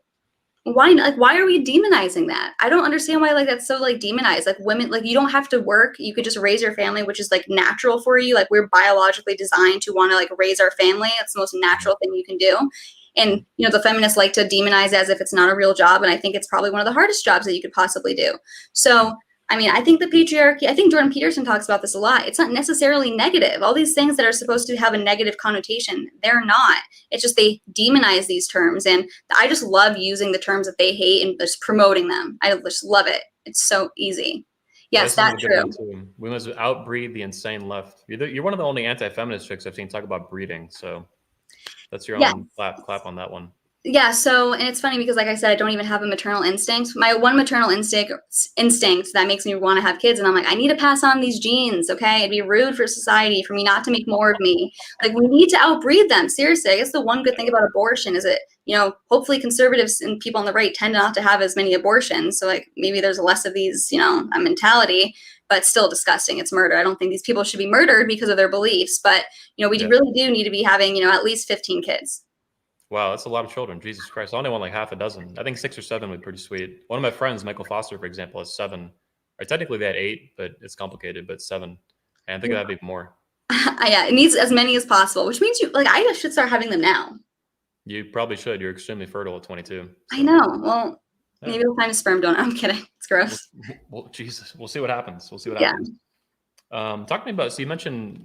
why are we demonizing that? I don't understand why that's so demonized. Like women, you don't have to work. You could just raise your family, which is natural for you. Like we're biologically designed to want to raise our family. It's the most natural thing you can do. And the feminists like to demonize it as if it's not a real job. And I think it's probably one of the hardest jobs that you could possibly do. So I think the patriarchy, I think Jordan Peterson talks about this a lot. It's not necessarily negative. All these things that are supposed to have a negative connotation, they're not. It's just they demonize these terms. And I just love using the terms that they hate and just promoting them. I just love it. It's so easy. Yes, that's true.
We must outbreed the insane left. You're one of the only anti-feminist chicks I've seen talk about breeding. So that's your own clap on that one.
Yeah, so, and it's funny because like I said, I don't even have a maternal instinct. My one maternal instinct that makes me want to have kids, and I'm like, I need to pass on these genes, okay? It'd be rude for society for me not to make more of me. We need to outbreed them, seriously. I guess the one good thing about abortion is that, hopefully conservatives and people on the right tend not to have as many abortions, so maybe there's less of these, a mentality, but still disgusting. It's murder. I don't think these people should be murdered because of their beliefs, but, we really do need to be having, at least 15 kids.
Wow, that's a lot of children. Jesus Christ. I only want half a dozen. I think 6 or 7 would be pretty sweet. One of my friends, Michael Foster, for example, has 7. Or technically they had 8, but it's complicated, but 7. And I think that'd be more.
Yeah, it needs as many as possible, which means I should start having them now.
You probably should. You're extremely fertile at 22. So.
I know. Well, maybe we'll find a sperm donor. I'm kidding. It's gross.
Well, Jesus. We'll see what happens. Happens. Talk to me about, so you mentioned,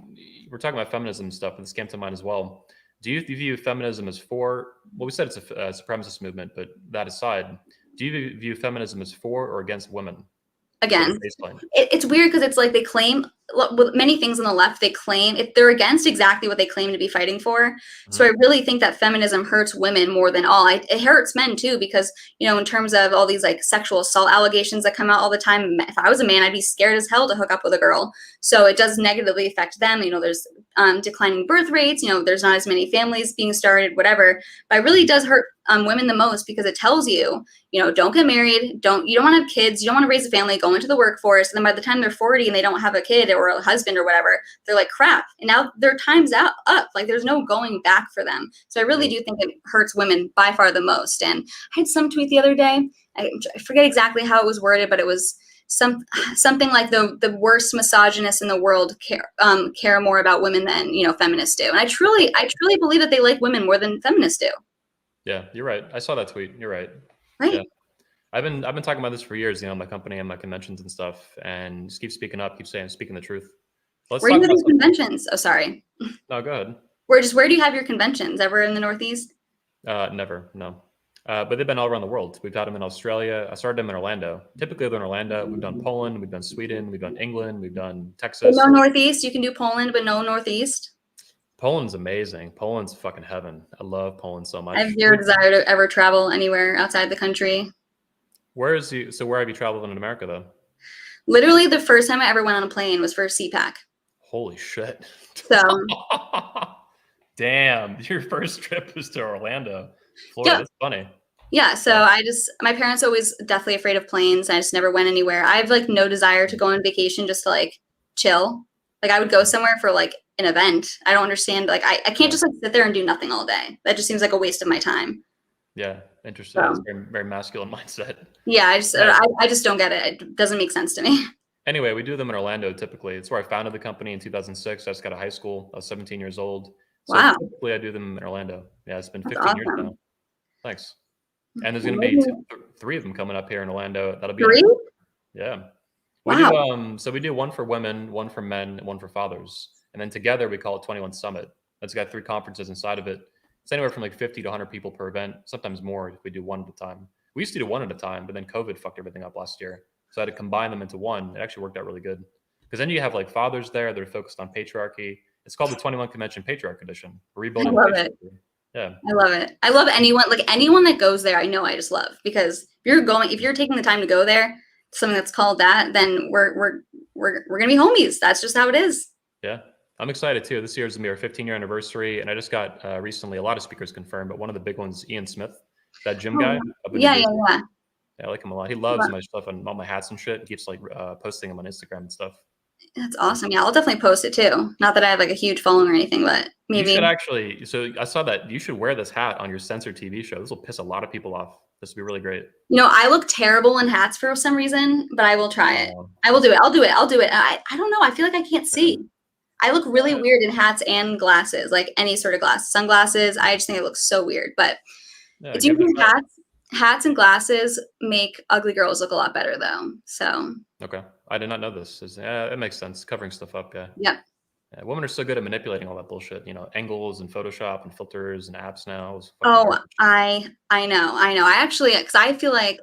we're talking about feminism stuff, and this came to mind as well. Do you view feminism as we said it's a supremacist movement, but that aside, do you view feminism as for or against women?
Again, it's weird because it's they claim, with many things on the left, they claim they're against exactly what they claim to be fighting for. Mm-hmm. So I really think that feminism hurts women more than all. It hurts men too, because, in terms of all these sexual assault allegations that come out all the time, if I was a man, I'd be scared as hell to hook up with a girl. So it does negatively affect them. There's declining birth rates, there's not as many families being started, whatever. But it really does hurt women the most because it tells you, don't get married, you don't want to have kids, you don't want to raise a family, go into the workforce, and then by the time they're 40 and they don't have a kid or a husband or whatever, they're like, crap, and now their time's up. There's no going back for them. So I really do think it hurts women by far the most. And I had some tweet the other day, I forget exactly how it was worded, but it was something like the worst misogynists in the world care more about women than feminists do. And I truly believe that they like women more than feminists do.
Yeah, you're right. I saw that tweet. You're right.
Right.
Yeah. I've been talking about this for years, my company and my conventions and stuff, and just keep speaking up, keep saying, speaking the truth.
Where do you have these conventions? Oh, sorry.
No, go ahead.
Where do you have your conventions? Ever in the Northeast?
Never, no. But they've been all around the world. We've had them in Australia. I started them in Orlando. Typically they're in Orlando. We've done Poland, we've done Sweden, we've done England, we've done Texas.
No Northeast. You can do Poland, but no Northeast.
Poland's amazing. Poland's fucking heaven. I love Poland so much.
I have zero desire to ever travel anywhere outside the country.
Where have you traveled in America though?
Literally the first time I ever went on a plane was for CPAC.
Holy shit.
So
damn, your first trip was to Orlando, Florida. Yeah. That's funny.
Yeah, so my parents are always deathly afraid of planes. I just never went anywhere. I have no desire to go on vacation just to chill. I would go somewhere for an event. I don't understand. I can't just sit there and do nothing all day. That just seems like a waste of my time.
Yeah, interesting. It's very, very masculine mindset.
Yeah, I just don't get it. It doesn't make sense to me.
Anyway, we do them in Orlando typically. It's where I founded the company in 2006. I just got out of high school. I was 17 years old. So wow. Typically I do them in Orlando. Yeah, it's been 15 years now. Thanks. And there's going to be 3 of them coming up here in Orlando. That'll be
3?
Yeah. Wow. We do one for women, one for men, and one for fathers. And then together we call it 21 Summit. It's got 3 conferences inside of it. It's anywhere from like 50 to 100 people per event, sometimes more if we do one at a time. We used to do one at a time, but then COVID fucked everything up last year. So I had to combine them into one. It actually worked out really good. Because then you have like fathers there that are focused on patriarchy. It's called the 21 Convention Patriarch Edition. We're
I
rebuilding
love
patriarchy.
it.
Yeah.
I love it. I love anyone that goes there. I know I just love, because if you're taking the time to go there, something that's called that, then we're gonna be homies. That's just how it is.
Yeah. I'm excited too. This year is gonna be our 15-year anniversary, and I just got recently a lot of speakers confirmed, but one of the big ones, Ian Smith, that gym guy up in New Jersey.
Yeah.
Yeah, I like him a lot. He loves my stuff and all my hats and shit. He keeps like posting them on Instagram and stuff.
That's awesome. Yeah, I'll definitely post it too. Not that I have like a huge following or anything, but maybe.
You should actually. So I saw that you should wear this hat on your censored TV show. This will piss a lot of people off. This will be really great.
I look terrible in hats for some reason, but I will try it. I will do it. I'll do it. I don't know. I feel like I can't see. I look really weird in hats and glasses, like any sort of glass, sunglasses. I just think it looks so weird, but it's usually hats and glasses make ugly girls look a lot better though. So.
Okay. I did not know this. It makes sense. Covering stuff up. Yeah.
Yep.
Yeah, women are so good at manipulating all that bullshit. Angles and Photoshop and filters and apps now.
I know. I actually, because I feel like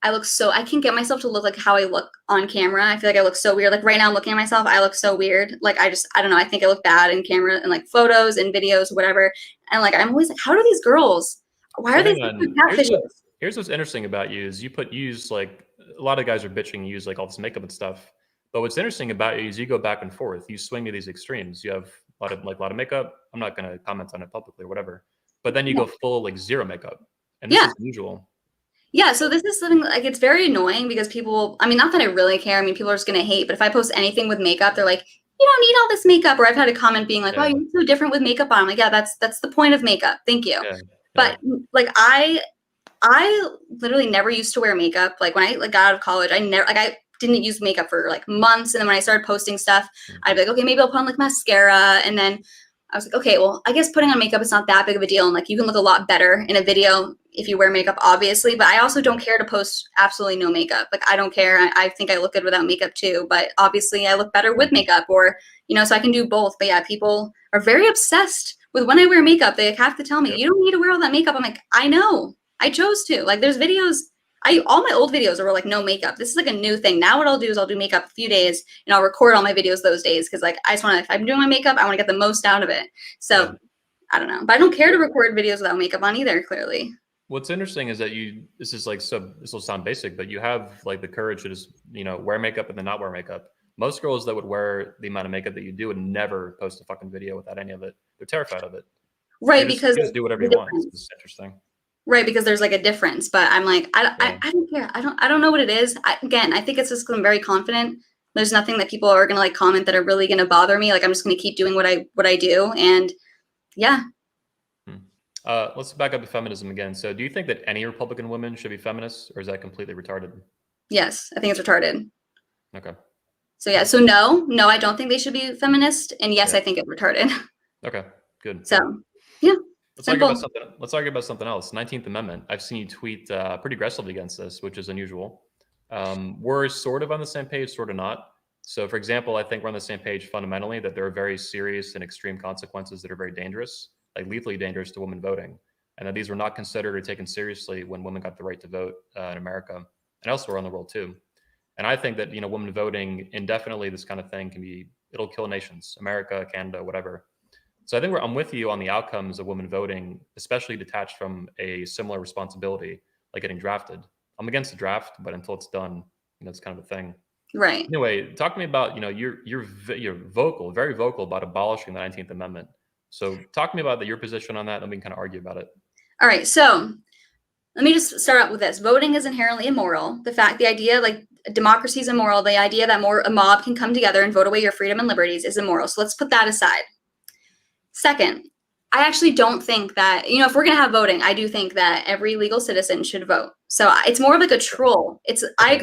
I can't get myself to look like how I look on camera. I feel like I look so weird. Like right now I'm looking at myself, I look so weird. Like I don't know. I think I look bad in camera and like photos and videos, whatever. And like, I'm always like, how do these girls, why are they catfishes?
Here's what's interesting about you is use like, a lot of guys are bitching, use like all this makeup and stuff. But what's interesting about you is you go back and forth. You swing to these extremes. You have a lot of makeup. I'm not going to comment on it publicly or whatever. But then you go full like zero makeup. And this is unusual.
Yeah, so this is something like it's very annoying because people, I mean, not that I really care. I mean, people are just going to hate. But if I post anything with makeup, they're like, you don't need all this makeup. Or I've had a comment being like, wow, you're so different with makeup on. I'm like, yeah, that's the point of makeup. Thank you. Yeah. But like I literally never used to wear makeup. Like when I got out of college, I didn't use makeup for like months. And then when I started posting stuff, I'd be like, okay, maybe I'll put on like mascara. And then I was like, okay, well, I guess putting on makeup is not that big of a deal. And like, you can look a lot better in a video if you wear makeup, obviously. But I also don't care to post absolutely no makeup. Like, I don't care. I think I look good without makeup too. But obviously I look better with makeup, or, so I can do both. But yeah, people are very obsessed with when I wear makeup. They have to tell me, you don't need to wear all that makeup. I'm like, I know. I chose to. Like, there's videos. All my old videos were like no makeup. This is like a new thing. Now what I'll do is I'll do makeup a few days and I'll record all my videos those days, because like I just want to, if I'm doing my makeup, I want to get the most out of it. So I don't know, but I don't care to record videos without makeup on either, clearly.
What's interesting is that this will sound basic, but you have like the courage to just, wear makeup and then not wear makeup. Most girls that would wear the amount of makeup that you do would never post a fucking video without any of it. They're terrified of it.
Right. Because
you just do whatever you want. It's interesting.
Right, because there's like a difference, but I'm like, I don't care. I don't know what it is. I think it's just because I'm very confident. There's nothing that people are gonna like comment that are really gonna bother me. Like, I'm just gonna keep doing what I do, and yeah.
Let's back up to feminism again. So, do you think that any Republican women should be feminists, or is that completely retarded?
Yes, I think it's retarded.
Okay.
So yeah, so no, I don't think they should be feminist, and yes, I think it's retarded.
Okay, good.
So yeah.
Let's argue about something else. 19th Amendment. I've seen you tweet pretty aggressively against this, which is unusual. We're sort of on the same page, sort of not. So, for example, I think we're on the same page fundamentally that there are very serious and extreme consequences that are very dangerous, like lethally dangerous to women voting, and that these were not considered or taken seriously when women got the right to vote in America and elsewhere in the world too. And I think that women voting indefinitely, this kind of thing it'll kill nations, America, Canada, whatever. So I think I'm with you on the outcomes of women voting, especially detached from a similar responsibility, like getting drafted. I'm against the draft, but until it's done, it's kind of a thing.
Right.
Anyway, talk to me about, you're vocal, very vocal about abolishing the 19th Amendment. So talk to me about your position on that, and we can kind of argue about it.
All right. So let me just start out with this. Voting is inherently immoral. The idea, like, democracy is immoral. The idea that a mob can come together and vote away your freedom and liberties is immoral. So let's put that aside. Second, I actually don't think that, if we're going to have voting, I do think that every legal citizen should vote. So it's more of like a troll. I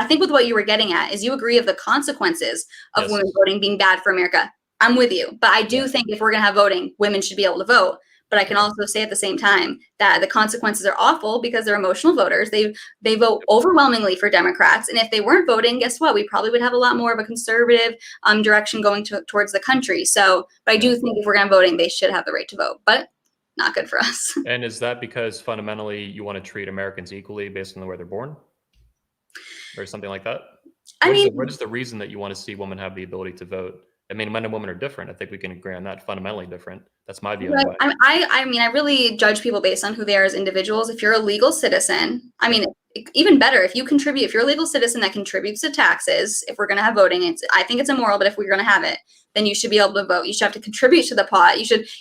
think with what you were getting at is you agree of the consequences of women voting being bad for America. I'm with you. But I do think if we're going to have voting, women should be able to vote. But I can also say at the same time that the consequences are awful because they're emotional voters. They vote overwhelmingly for Democrats. And if they weren't voting, guess what? We probably would have a lot more of a conservative direction going towards the country. So, but I do think if we're going to voting, they should have the right to vote. But not good for us.
And is that because fundamentally you want to treat Americans equally based on where they're born, or something like that?
I mean,
What is the reason that you want to see women have the ability to vote? I mean, men and women are different. I think we can agree on that. Fundamentally different. That's my view.
Right. I mean, I really judge people based on who they are as individuals. If you're a legal citizen, I mean, even better, if you're a legal citizen that contributes to taxes, if we're going to have voting, I think it's immoral, but if we're going to have it, then you should be able to vote. You should have to contribute to the pot.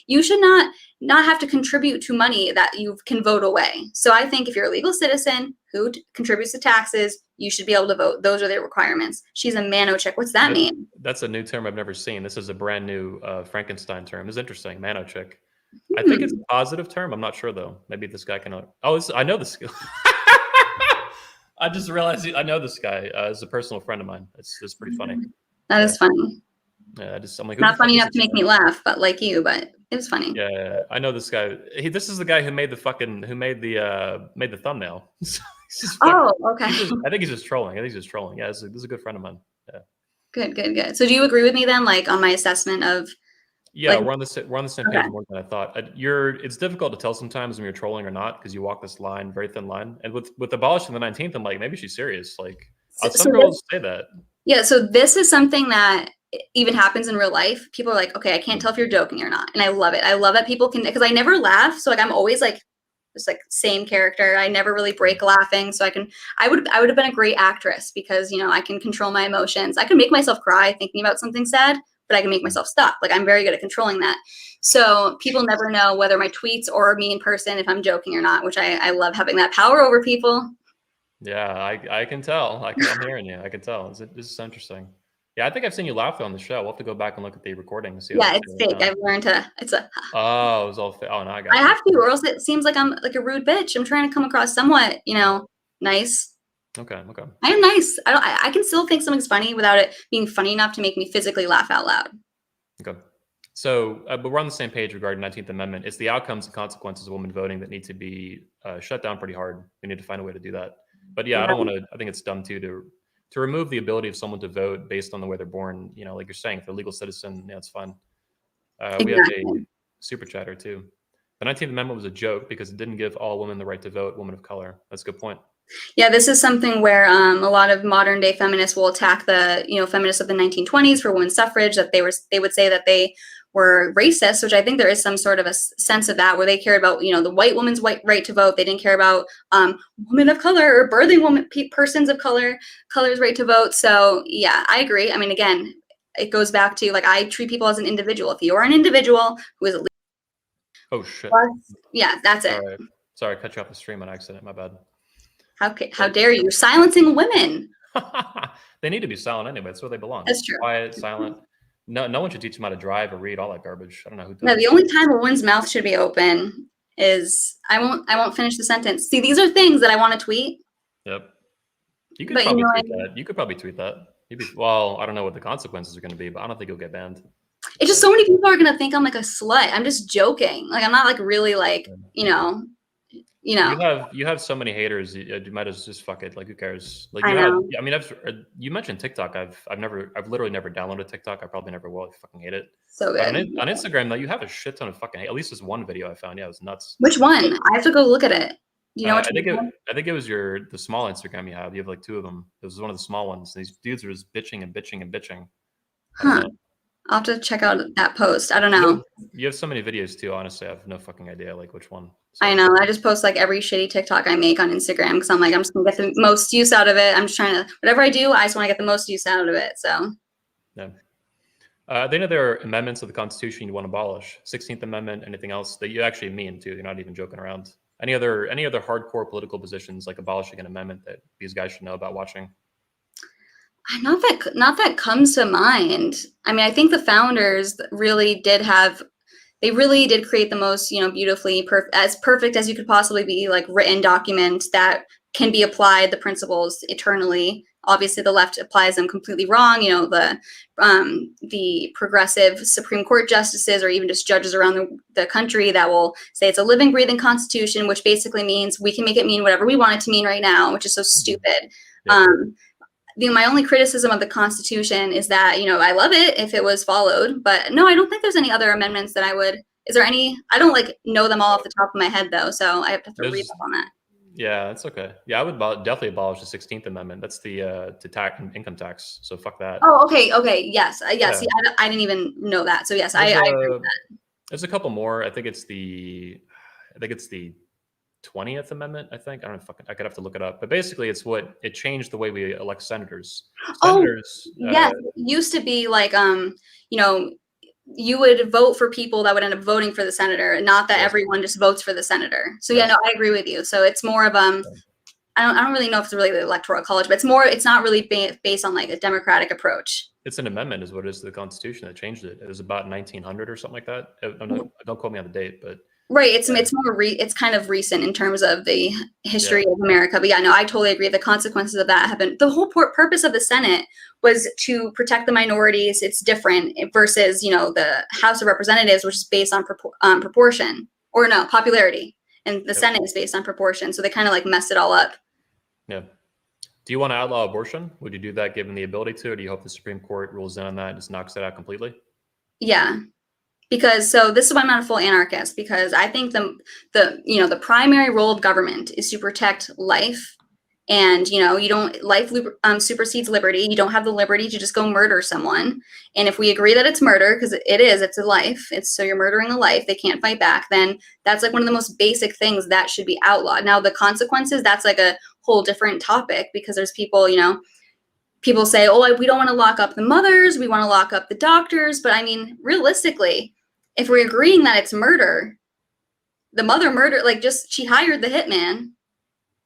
You should not have to contribute to money that you can vote away. So I think if you're a legal citizen who contributes to taxes, you should be able to vote. Those are the requirements. She's a mano chick. What's that mean?
That's a new term I've never seen. This is a brand new Frankenstein term. It's interesting. Mano chick. I think it's a positive term. I'm not sure though. Maybe this guy can. I know this. I just realized I know this guy. Is a personal friend of mine. It's pretty funny.
That is funny.
Yeah, I'm like,
not funny enough to make me laugh, but like you, but it was funny.
Yeah, I know this guy. This is the guy who made the thumbnail.
Oh, okay.
I think he's just trolling. Yeah, this is a good friend of mine. Yeah.
Good. So do you agree with me then, like on my assessment of?
Yeah,
like,
we're on the same page more than I thought. It's difficult to tell sometimes when you're trolling or not, because you walk this line, very thin line. And with abolishing the 19th, I'm like, maybe she's serious. Like some girls say that. Yeah.
So this is something that even happens in real life. People are like, okay, I can't tell if you're joking or not, and I love it. I love that people can, because I never laugh, so like I'm always like just like same character. I never really break laughing, so I would have been a great actress because I can control my emotions. I can make myself cry thinking about something sad, but I can make myself stop. Like I'm very good at controlling that. So people never know whether my tweets or me in person if I'm joking or not, which I love having that power over people.
Yeah, I can tell. I'm hearing you. I can tell. This is interesting. Yeah, I think I've seen you laugh on the show. We'll have to go back and look at the recording and see.
Yeah, it's fake. I've learned to. It's a.
Oh, it was all fake. Oh, no, I got it.
I have to, or else it seems like I'm like a rude bitch. I'm trying to come across somewhat, nice.
Okay.
I am nice. I can still think something's funny without it being funny enough to make me physically laugh out loud.
Okay. So, but we're on the same page regarding 19th Amendment. It's the outcomes and consequences of women voting that need to be shut down pretty hard. We need to find a way to do that. But yeah, I don't want to. I think it's dumb too to remove the ability of someone to vote based on the way they're born. Like you're saying, if they're a legal citizen, yeah, it's fine. We have a super chatter too. The 19th Amendment was a joke because it didn't give all women the right to vote, women of color. That's a good point.
Yeah, this is something where a lot of modern day feminists will attack the feminists of the 1920s for women's suffrage, that they would say that they were racist, which I think there is some sort of a sense of that, where they cared about the white woman's right to vote. They didn't care about women of color or birthing persons of color's right to vote. So yeah, I agree. I mean, again, it goes back to like I treat people as an individual. If you are an individual who is
oh shit,
yeah, that's it.
Sorry, I cut you off the stream on accident. My bad.
How dare you? Silencing women.
They need to be silent anyway. That's where they belong.
That's true.
Quiet, silent. No one should teach them how to drive or read, all that garbage. I don't know who does.
No, the only time a woman's mouth should be open is I won't finish the sentence. See, these are things that I want to tweet.
Yep. You could probably tweet that. You could probably tweet that. Well, I don't know what the consequences are going to be, but I don't think you'll get banned.
It's just so many people are going to think I'm like a slut. I'm just joking. Like I'm not like really like,
You have so many haters. You might as well just fuck it. Like who cares? Like you mentioned TikTok. I've literally never downloaded TikTok. I probably never will. I fucking hate it.
So good.
On Instagram though, you have a shit ton of fucking hate. At least this one video I found. Yeah, it was nuts.
Which one? I have to go look at it.
I think it was the small Instagram you have. You have like two of them. It was one of the small ones. These dudes were just bitching and bitching and bitching.
Huh. I'll have to check out that post. I don't know.
You have so many videos too. Honestly, I have no fucking idea like which one.
So. I know. I just post like every shitty TikTok I make on Instagram because I'm like, I'm just gonna get the most use out of it. I'm just trying to, whatever I do, I just want to get the most use out of it. So.
Yeah. They know there are amendments of the Constitution you want to abolish. 16th Amendment, anything else that you actually mean too. You're not even joking around. Any other hardcore political positions like abolishing an amendment that these guys should know about watching?
Not that comes to mind. I mean, I think the founders really did create the most, beautifully as perfect as you could possibly be, like written document that can be applied, the principles eternally. Obviously, the left applies them completely wrong. The progressive Supreme Court justices or even just judges around the country that will say it's a living, breathing constitution, which basically means we can make it mean whatever we want it to mean right now, which is so stupid. Yeah. My only criticism of the Constitution is that, I love it if it was followed, but no, I don't think there's any other amendments that I would Is there any? I don't like know them all off the top of my head though, so I have to read
There's
up on that.
Yeah, that's okay. Yeah, I would definitely abolish the 16th Amendment. That's the to tax income tax. So fuck that.
Oh, okay, yes, yes.
Yeah.
See, I didn't even know that. So yes,
There's
I agree with
a
that.
there's a couple more. I think it's the 20th Amendment. I don't know. I could have to look it up. But basically, it changed the way we elect senators.
Oh,
Senators.
yes. It used to be like you know, you would vote for people that would end up voting for the senator, and not that
Yes.
everyone just votes for the senator. So yeah,
Yes.
no, I agree with you. So it's more of I don't really know if it's really the electoral college, but it's not really based on like a democratic approach.
It's an amendment, is what it is to the Constitution that changed it. It was about 1900 or something like that. Don't quote me on the date, but
Right. It's
yeah.
it's more it's kind of recent in terms of the history
Yeah.
of America. But yeah, no, I totally agree. The consequences of that have been the whole purpose of the Senate was to protect the minorities. It's different versus the House of Representatives, which is based on proportion or no popularity, and the
Yep.
Senate is based on proportion. So they kind of like messed it all up.
Yeah. Do you want to outlaw abortion? Would you do that given the ability to, or do you hope the Supreme Court rules in on that and just knocks it out completely?
Yeah. Because so this is why I'm not a full anarchist, because I think the primary role of government is to protect life, and you don't life supersedes liberty. You don't have the liberty to just go murder someone. And if we agree that it's murder, because it's a life, it's so you're murdering a life, they can't fight back, then that's like one of the most basic things that should be outlawed. Now the consequences, that's like a whole different topic, because there's people say, oh, we don't want to lock up the mothers, we want to lock up the doctors. But I mean, realistically, if we're agreeing that it's murder, the mother murdered, like, just she hired the hitman.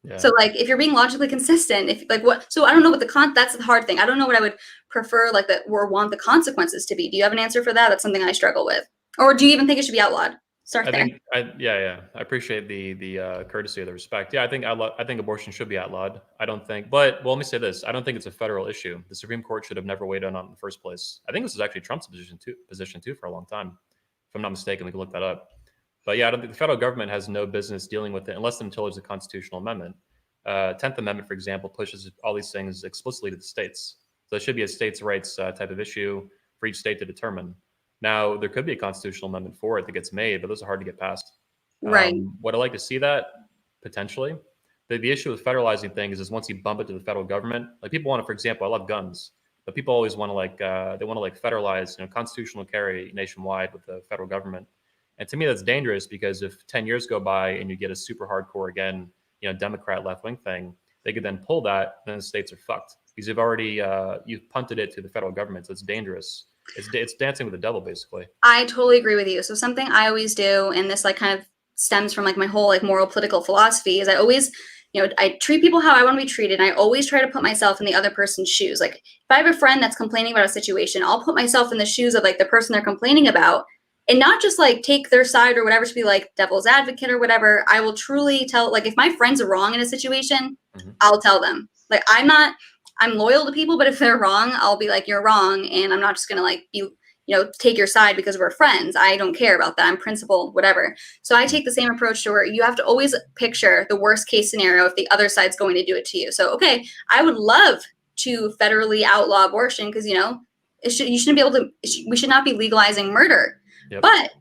Yeah.
So like, if you're being logically consistent, if like what, so I don't know what that's the hard thing. I don't know what I would prefer, like, that or want the consequences to be. Do you have an answer for that? That's something I struggle with. Or do you even think it should be outlawed? Start there.
I appreciate the courtesy of the respect. Yeah, I think abortion should be outlawed. I don't think, but well, let me say this: I don't think it's a federal issue. The Supreme Court should have never weighed in on it in the first place. I think this was actually Trump's position too for a long time, if I'm not mistaken. We can look that up. But yeah, I don't think the federal government has no business dealing with it unless and until there's a constitutional amendment. 10th Amendment, for example, pushes all these things explicitly to the states. So it should be a states' rights type of issue for each state to determine. Now, there could be a constitutional amendment for it that gets made, but those are hard to get passed.
Right.
Would I like to see that? Potentially. The issue with federalizing things is once you bump it to the federal government, like people want to, for example, I love guns, but people always want to they want to federalize, constitutional carry nationwide with the federal government. And to me, that's dangerous because if 10 years go by and you get a super hardcore, again, Democrat left-wing thing, they could then pull that, then the states are fucked because you've punted it to the federal government. So it's dangerous. It's dancing with the devil, basically.
I totally agree with you. So something I always do, and this like kind of stems from like my whole like moral political philosophy, is I always, I treat people how I want to be treated. And I always try to put myself in the other person's shoes. Like if I have a friend that's complaining about a situation, I'll put myself in the shoes of like the person they're complaining about, and not just like take their side or whatever to be like devil's advocate or whatever. I will truly tell, like, if my friends are wrong in a situation, I'll tell them. Like, I'm loyal to people, but if they're wrong, I'll be like, you're wrong. And I'm not just going to like be, take your side because we're friends. I don't care about that. I'm principled, whatever. So I take the same approach to where you have to always picture the worst case scenario if the other side's going to do it to you. So, okay, I would love to federally outlaw abortion because, you shouldn't be able to, we should not be legalizing murder.
Yep.
But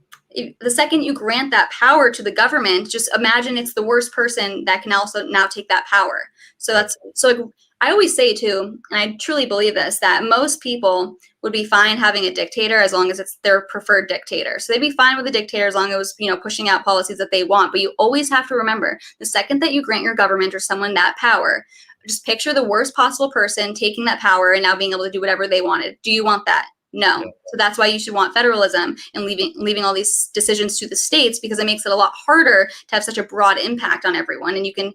the second you grant that power to the government, just imagine it's the worst person that can also now take that power. So like, I always say too, and I truly believe this, that most people would be fine having a dictator as long as it's their preferred dictator. So they'd be fine with a dictator as long as it was, pushing out policies that they want. But you always have to remember, the second that you grant your government or someone that power, just picture the worst possible person taking that power and now being able to do whatever they wanted. Do you want that? No. Yeah. So that's why you should want federalism and leaving all these decisions to the states, because it makes it a lot harder to have such a broad impact on everyone. And you can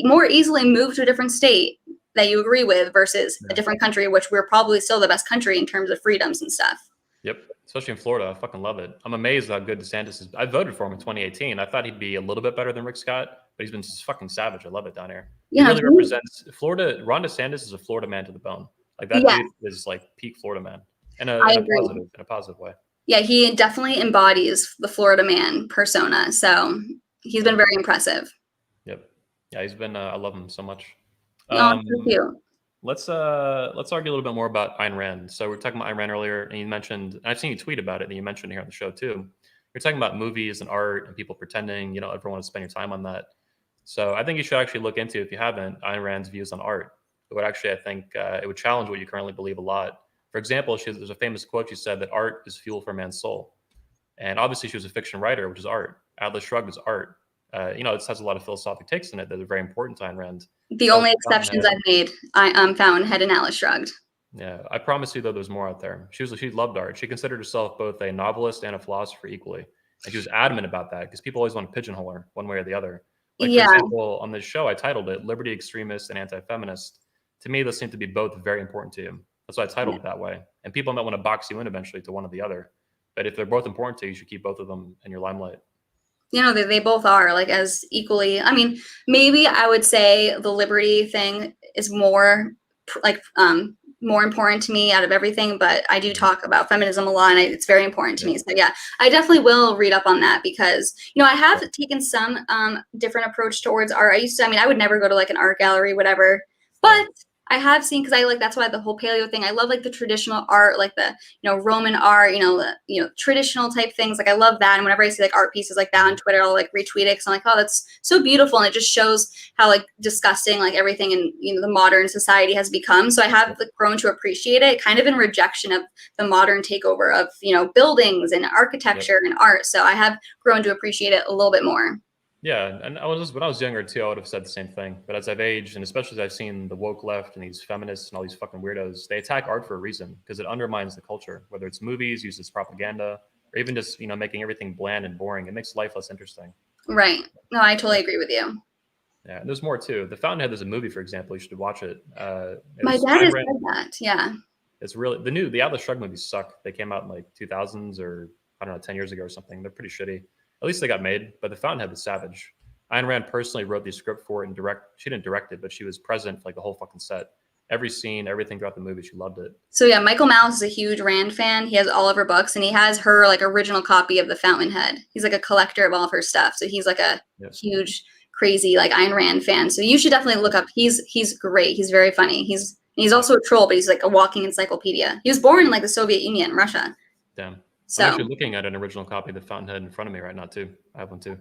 more easily move to a different state that you agree with versus a different country, which we're probably still the best country in terms of freedoms and stuff.
Yep. Especially in Florida. I fucking love it. I'm amazed how good DeSantis is. I voted for him in 2018. I thought he'd be a little bit better than Rick Scott, but he's been just fucking savage. I love it down here. Yeah, he really represents Florida. Ron DeSantis is a Florida man to the bone. Like that dude is like peak Florida man in a positive way.
Yeah, he definitely embodies the Florida man persona. So he's been very impressive.
Yep. Yeah, he's been. I love him so much.
Thank you.
Let's argue a little bit more about Ayn Rand. So we were talking about Ayn Rand earlier, and you mentioned, and I've seen you tweet about it, and you mentioned it here on the show too. You're talking about movies and art and people pretending you don't ever want to spend your time on that. So I think you should actually look into, if you haven't, Ayn Rand's views on art. It would actually, I think, it would challenge what you currently believe a lot. For example, there's a famous quote she said that art is fuel for man's soul. And obviously, she was a fiction writer, which is art. Atlas Shrugged is art. It has a lot of philosophic takes in it that are very important to Ayn Rand.
The only exceptions I've made, Fountainhead and Atlas Shrugged.
Yeah, I promise you, though, there's more out there. She loved art. She considered herself both a novelist and a philosopher equally, and she was adamant about that because people always want to pigeonhole her one way or the other. Like, for example, on this show, I titled it "Liberty, Extremist, and Anti-Feminist." To me, those seem to be both very important to you. That's why I titled it that way. And people might want to box you in eventually to one or the other. But if they're both important to you, you should keep both of them in your limelight.
They both are, like, as equally. I mean, maybe I would say the liberty thing is more more important to me out of everything, but I do talk about feminism a lot, and it's very important to me. So yeah, I definitely will read up on that because, I have taken some different approach towards art. I would never go to like an art gallery, whatever, but I have seen, because I like, that's why the whole paleo thing, I love like the traditional art, like the, Roman art, traditional type things. Like I love that. And whenever I see like art pieces like that on Twitter, I'll like retweet it. Cause I'm like, oh, that's so beautiful. And it just shows how like disgusting, like everything in, the modern society has become. So I have like grown to appreciate it, kind of in rejection of the modern takeover of, buildings and architecture and art. So I have grown to appreciate it a little bit more.
Yeah, and when I was younger too, I would have said the same thing. But as I've aged, and especially as I've seen the woke left and these feminists and all these fucking weirdos, they attack art for a reason because it undermines the culture. Whether it's movies used as propaganda, or even just making everything bland and boring, it makes life less interesting.
Right. No, I totally agree with you.
Yeah, and there's more too. The Fountainhead, there's a movie, for example. You should watch it.
My dad has said that. Yeah.
It's really the Atlas Shrugged movies suck. They came out in like 2000s or I don't know, 10 years ago or something. They're pretty shitty. At least they got made, but The Fountainhead was savage. Ayn Rand personally wrote the script for it and she didn't direct it, but she was present for like the whole fucking set. Every scene, everything throughout the movie, she loved it. So
yeah, Michael Malice is a huge Rand fan. He has all of her books, and he has her like original copy of The Fountainhead. He's like a collector of all of her stuff. So he's like a huge, crazy like Ayn Rand fan. So you should definitely look up. He's great. He's very funny. He's also a troll, but he's like a walking encyclopedia. He was born in like the Soviet Union, Russia.
Damn. So I'm actually looking at an original copy of The Fountainhead in front of me right now too. I have one too.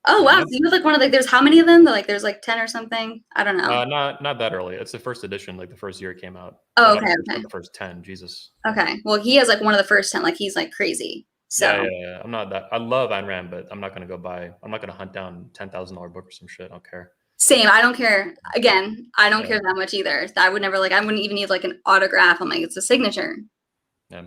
Oh wow! So you have like one of like, there's how many of them? There's like 10 or something. I don't know.
Not that early. It's the first edition, like the first year it came out.
Oh, okay.
The first 10. Jesus.
Okay. Well, he has like one of the first 10. Like he's like crazy. So
yeah. I'm not that. I love Ayn Rand, but I'm not gonna go buy. I'm not gonna hunt down $10,000 book or some shit. I don't care.
Same. I don't care. Again, I don't care that much either. I would never I wouldn't even need like an autograph. I'm like, it's a signature.
Yeah.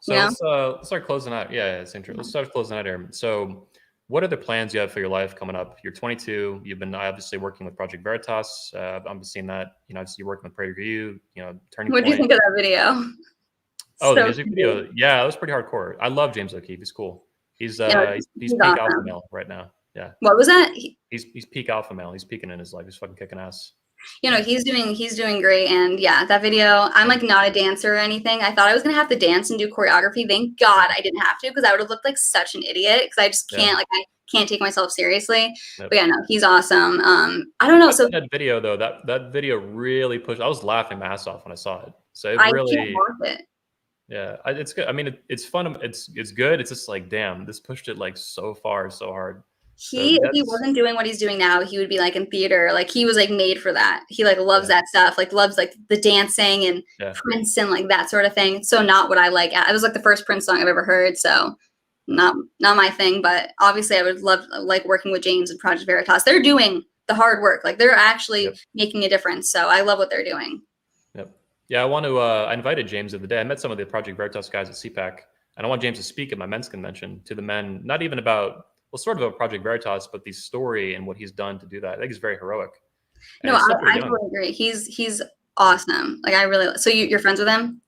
So let's start closing out. Yeah, it's interesting. Let's start closing out here. So, what are the plans you have for your life coming up? You're 22. You've been obviously working with Project Veritas. I'm seeing that. Obviously you're working with PragerU. Turning.
What do you think of that video?
Oh, the music video. Yeah, it was pretty hardcore. I love James O'Keefe. He's cool. He's peak awesome. Alpha male right now. Yeah.
What was that?
He's peak alpha male. He's peaking in his life. He's fucking kicking ass.
He's doing great. And yeah, that video, I'm like not a dancer or anything. I thought I was going to have to dance and do choreography. Thank God I didn't have to, because I would have looked like such an idiot, because I just can't, I can't take myself seriously. Yep. But yeah, no, he's awesome. I don't know. So
that video though, that video really pushed. I was laughing my ass off when I saw it. So it really,
can't watch it.
Yeah, it's good. I mean, it's fun. It's good. It's just like, damn, this pushed it like so far, so hard.
If he wasn't doing what he's doing now, he would be like in theater. Like he was like made for that. He like loves that stuff. Like loves like the dancing and Prince and like that sort of thing. So not what I like. It was like the first Prince song I've ever heard. So not my thing. But obviously, I would love like working with James and Project Veritas. They're doing the hard work. Like they're actually making a difference. So I love what they're doing.
Yep. Yeah, I want to. I invited James the other day. I met some of the Project Veritas guys at CPAC, and I want James to speak at my men's convention to the men. Not even about. Well, sort of a Project Veritas, but the story and what he's done to do that, I think is very heroic. And
no, I totally agree. He's awesome. Like I really. So you're friends with him?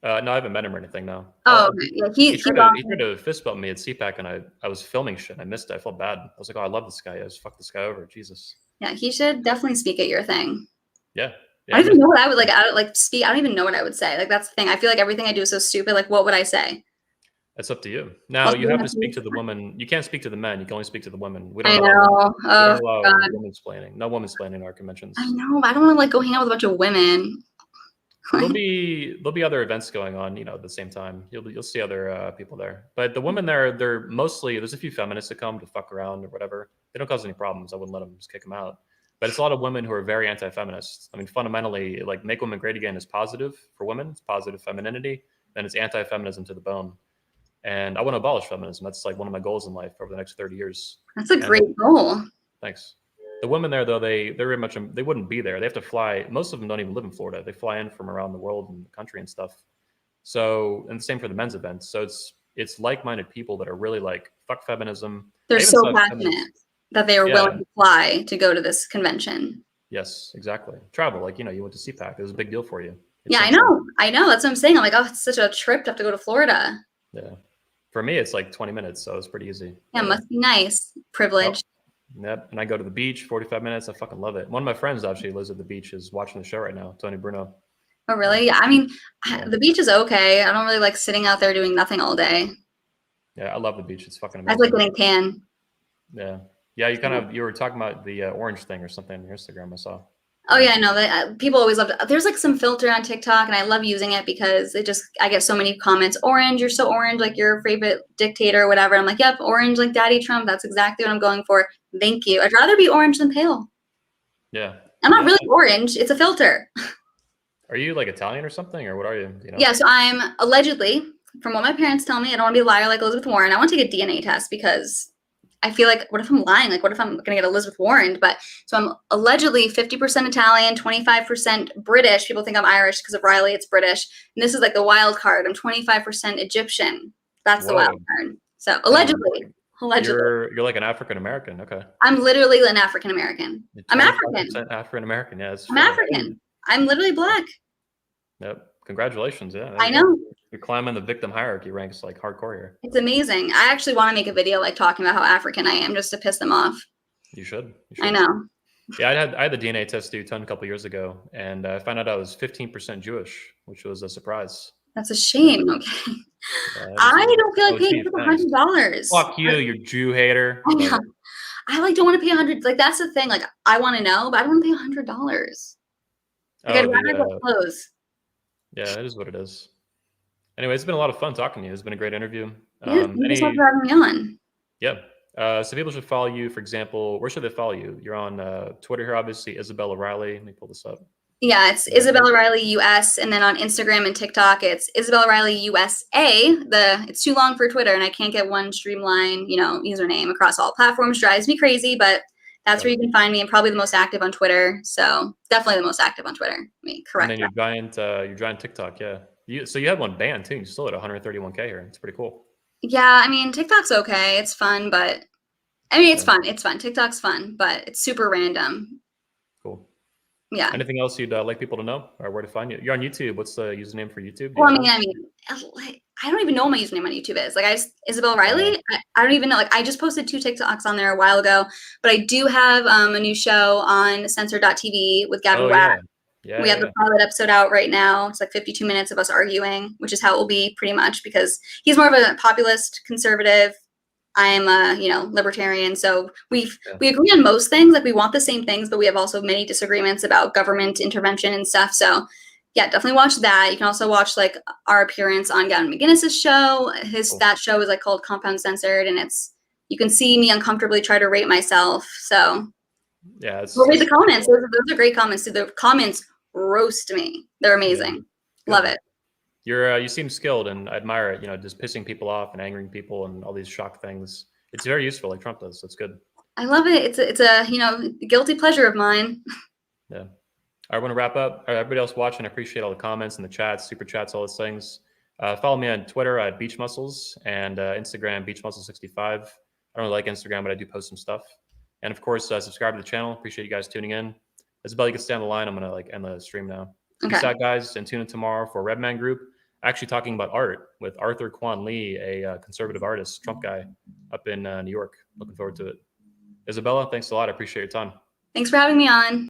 No, I haven't met him or anything. No.
Oh, okay. Yeah, he
tried to fist bump me at CPAC, and I was filming shit. I missed it. I felt bad. I was like, oh, I love this guy. I just fucked this guy over. Jesus.
Yeah, he should definitely speak at your thing.
Yeah.
I don't even know what I would like. I don't even know what I would say. Like that's the thing. I feel like everything I do is so stupid. Like what would I say?
That's up to you. Now you have to speak to the woman. You can't speak to the men. You can only speak to the women. We don't
know.
Women's planning. No women's planning in our conventions.
I know. But I don't want to like go hang out with a bunch of women.
there'll be other events going on, at the same time. You'll see other people there. But the women there, they're mostly, there's a few feminists that come to fuck around or whatever. They don't cause any problems. I wouldn't let them just kick them out. But it's a lot of women who are very anti-feminist. I mean, fundamentally, like make women great again is positive for women. It's positive femininity. Then it's anti-feminism to the bone. And I want to abolish feminism. That's like one of my goals in life over the next 30 years.
That's a great goal.
Thanks. The women there, though, they're very much, they wouldn't be there. They have to fly. Most of them don't even live in Florida. They fly in from around the world and the country and stuff. So, and the same for the men's events. So it's like-minded people that are really like, fuck feminism.
They're so passionate that they are willing to fly to go to this convention.
Yes, exactly. Travel, like, you went to CPAC. It was a big deal for you.
Yeah, I know. That's what I'm saying. I'm like, oh, it's such a trip to have to go to Florida.
Yeah. For me, it's like 20 minutes, so it's pretty easy.
Yeah, it must be nice. Privilege.
Yep. And I go to the beach, 45 minutes. I fucking love it. One of my friends actually lives at the beach, is watching the show right now, Tony Bruno.
Oh, really? Yeah. I mean, the beach is okay. I don't really like sitting out there doing nothing all day.
Yeah, I love the beach. It's fucking amazing.
I like getting tan.
Yeah. Yeah, you were talking about the orange thing or something on your Instagram, I saw.
Oh yeah, no, that people always love it. There's like some filter on TikTok, and I love using it because I get so many comments. Orange, you're so orange, like your favorite dictator or whatever. I'm like, yep, orange like Daddy Trump. That's exactly what I'm going for. Thank you. I'd rather be orange than pale.
Yeah.
I'm not really orange. It's a filter.
Are you like Italian or something, or what are you?
Yeah, so I'm allegedly, from what my parents tell me, I don't want to be a liar like Elizabeth Warren. I want to take a DNA test because I feel like, what if I'm lying? Like, what if I'm going to get Elizabeth Warren? But so I'm allegedly 50% Italian, 25% British. People think I'm Irish because of Riley. It's British. And this is like the wild card. I'm 25% Egyptian. That's the wild card. So allegedly.
You're like an African American. Okay.
I'm literally an African American. I'm African.
African American. Yeah.
I'm African. I'm literally Black.
Yep. Congratulations. Yeah.
I know.
You're climbing the victim hierarchy ranks like hardcore here.
It's amazing. I actually want to make a video like talking about how African I am just to piss them off.
You should.
I know.
Yeah, I had the DNA test done a couple years ago, and I found out I was 15% Jewish, which was a surprise.
That's a shame. Okay. I don't feel like paying $100.
Fuck you, you Jew hater.
I know. I like don't want to pay $100. Like that's the thing. Like I want to know, but I don't want to pay $100. Like I'd rather get clothes.
Yeah, it is what it is. Anyway, it's been a lot of fun talking to you. It's been a great interview.
Thanks for having me on.
Yeah. So people should follow you, for example. Where should they follow you? You're on Twitter here, obviously, Isabella Riley. Let me pull this up.
Yeah, it's Isabella Riley US, and then on Instagram and TikTok, it's Isabella Riley USA. It's too long for Twitter, and I can't get one streamlined, username across all platforms. Drives me crazy, but that's where you can find me. I'm probably the most active on Twitter, so definitely the most active on Twitter. Correct.
And then your giant TikTok, yeah. So you had one banned too. You still at 131K here. It's pretty cool.
Yeah, I mean TikTok's okay. It's fun, but it's fun. It's fun. TikTok's fun, but it's super random.
Cool.
Yeah.
Anything else you'd like people to know, or where to find you? You're on YouTube. What's the username for YouTube?
Well, I don't even know what my username on YouTube is. Like Isabella Riley. I don't even know. Like I just posted 2 TikToks on there a while ago, but I do have a new show on Censor.tv with Gavin Watt.
Yeah,
we have the pilot episode out right now. It's like 52 minutes of us arguing, which is how it will be pretty much because he's more of a populist conservative. I'm a, libertarian. So we agree on most things. Like we want the same things, but we have also many disagreements about government intervention and stuff. So yeah, definitely watch that. You can also watch like our appearance on Gavin McGinnis's show. That show is like called Compound Censored, and you can see me uncomfortably try to rate myself. So
yeah,
read the comments. Those are great comments. The comments roast me. They're amazing. Yeah. Love it.
You seem skilled, and I admire it. Just pissing people off and angering people and all these shock things. It's very useful, like Trump does. So it's good.
I love it. It's a guilty pleasure of mine.
Yeah. I want to wrap up. Everybody else watching, I appreciate all the comments and the chats, super chats, all those things. Follow me on Twitter at Beach Muscles and Instagram Beach Muscle 65. I don't really like Instagram, but I do post some stuff. And of course, subscribe to the channel. Appreciate you guys tuning in. Isabella, you can stay on the line. I'm gonna end the stream now.
Okay.
Peace out, guys, and tune in tomorrow for Redman Group. Actually talking about art with Arthur Kwan Lee, a conservative artist, Trump guy, up in New York. Looking forward to it. Isabella, thanks a lot. I appreciate your time.
Thanks for having me on.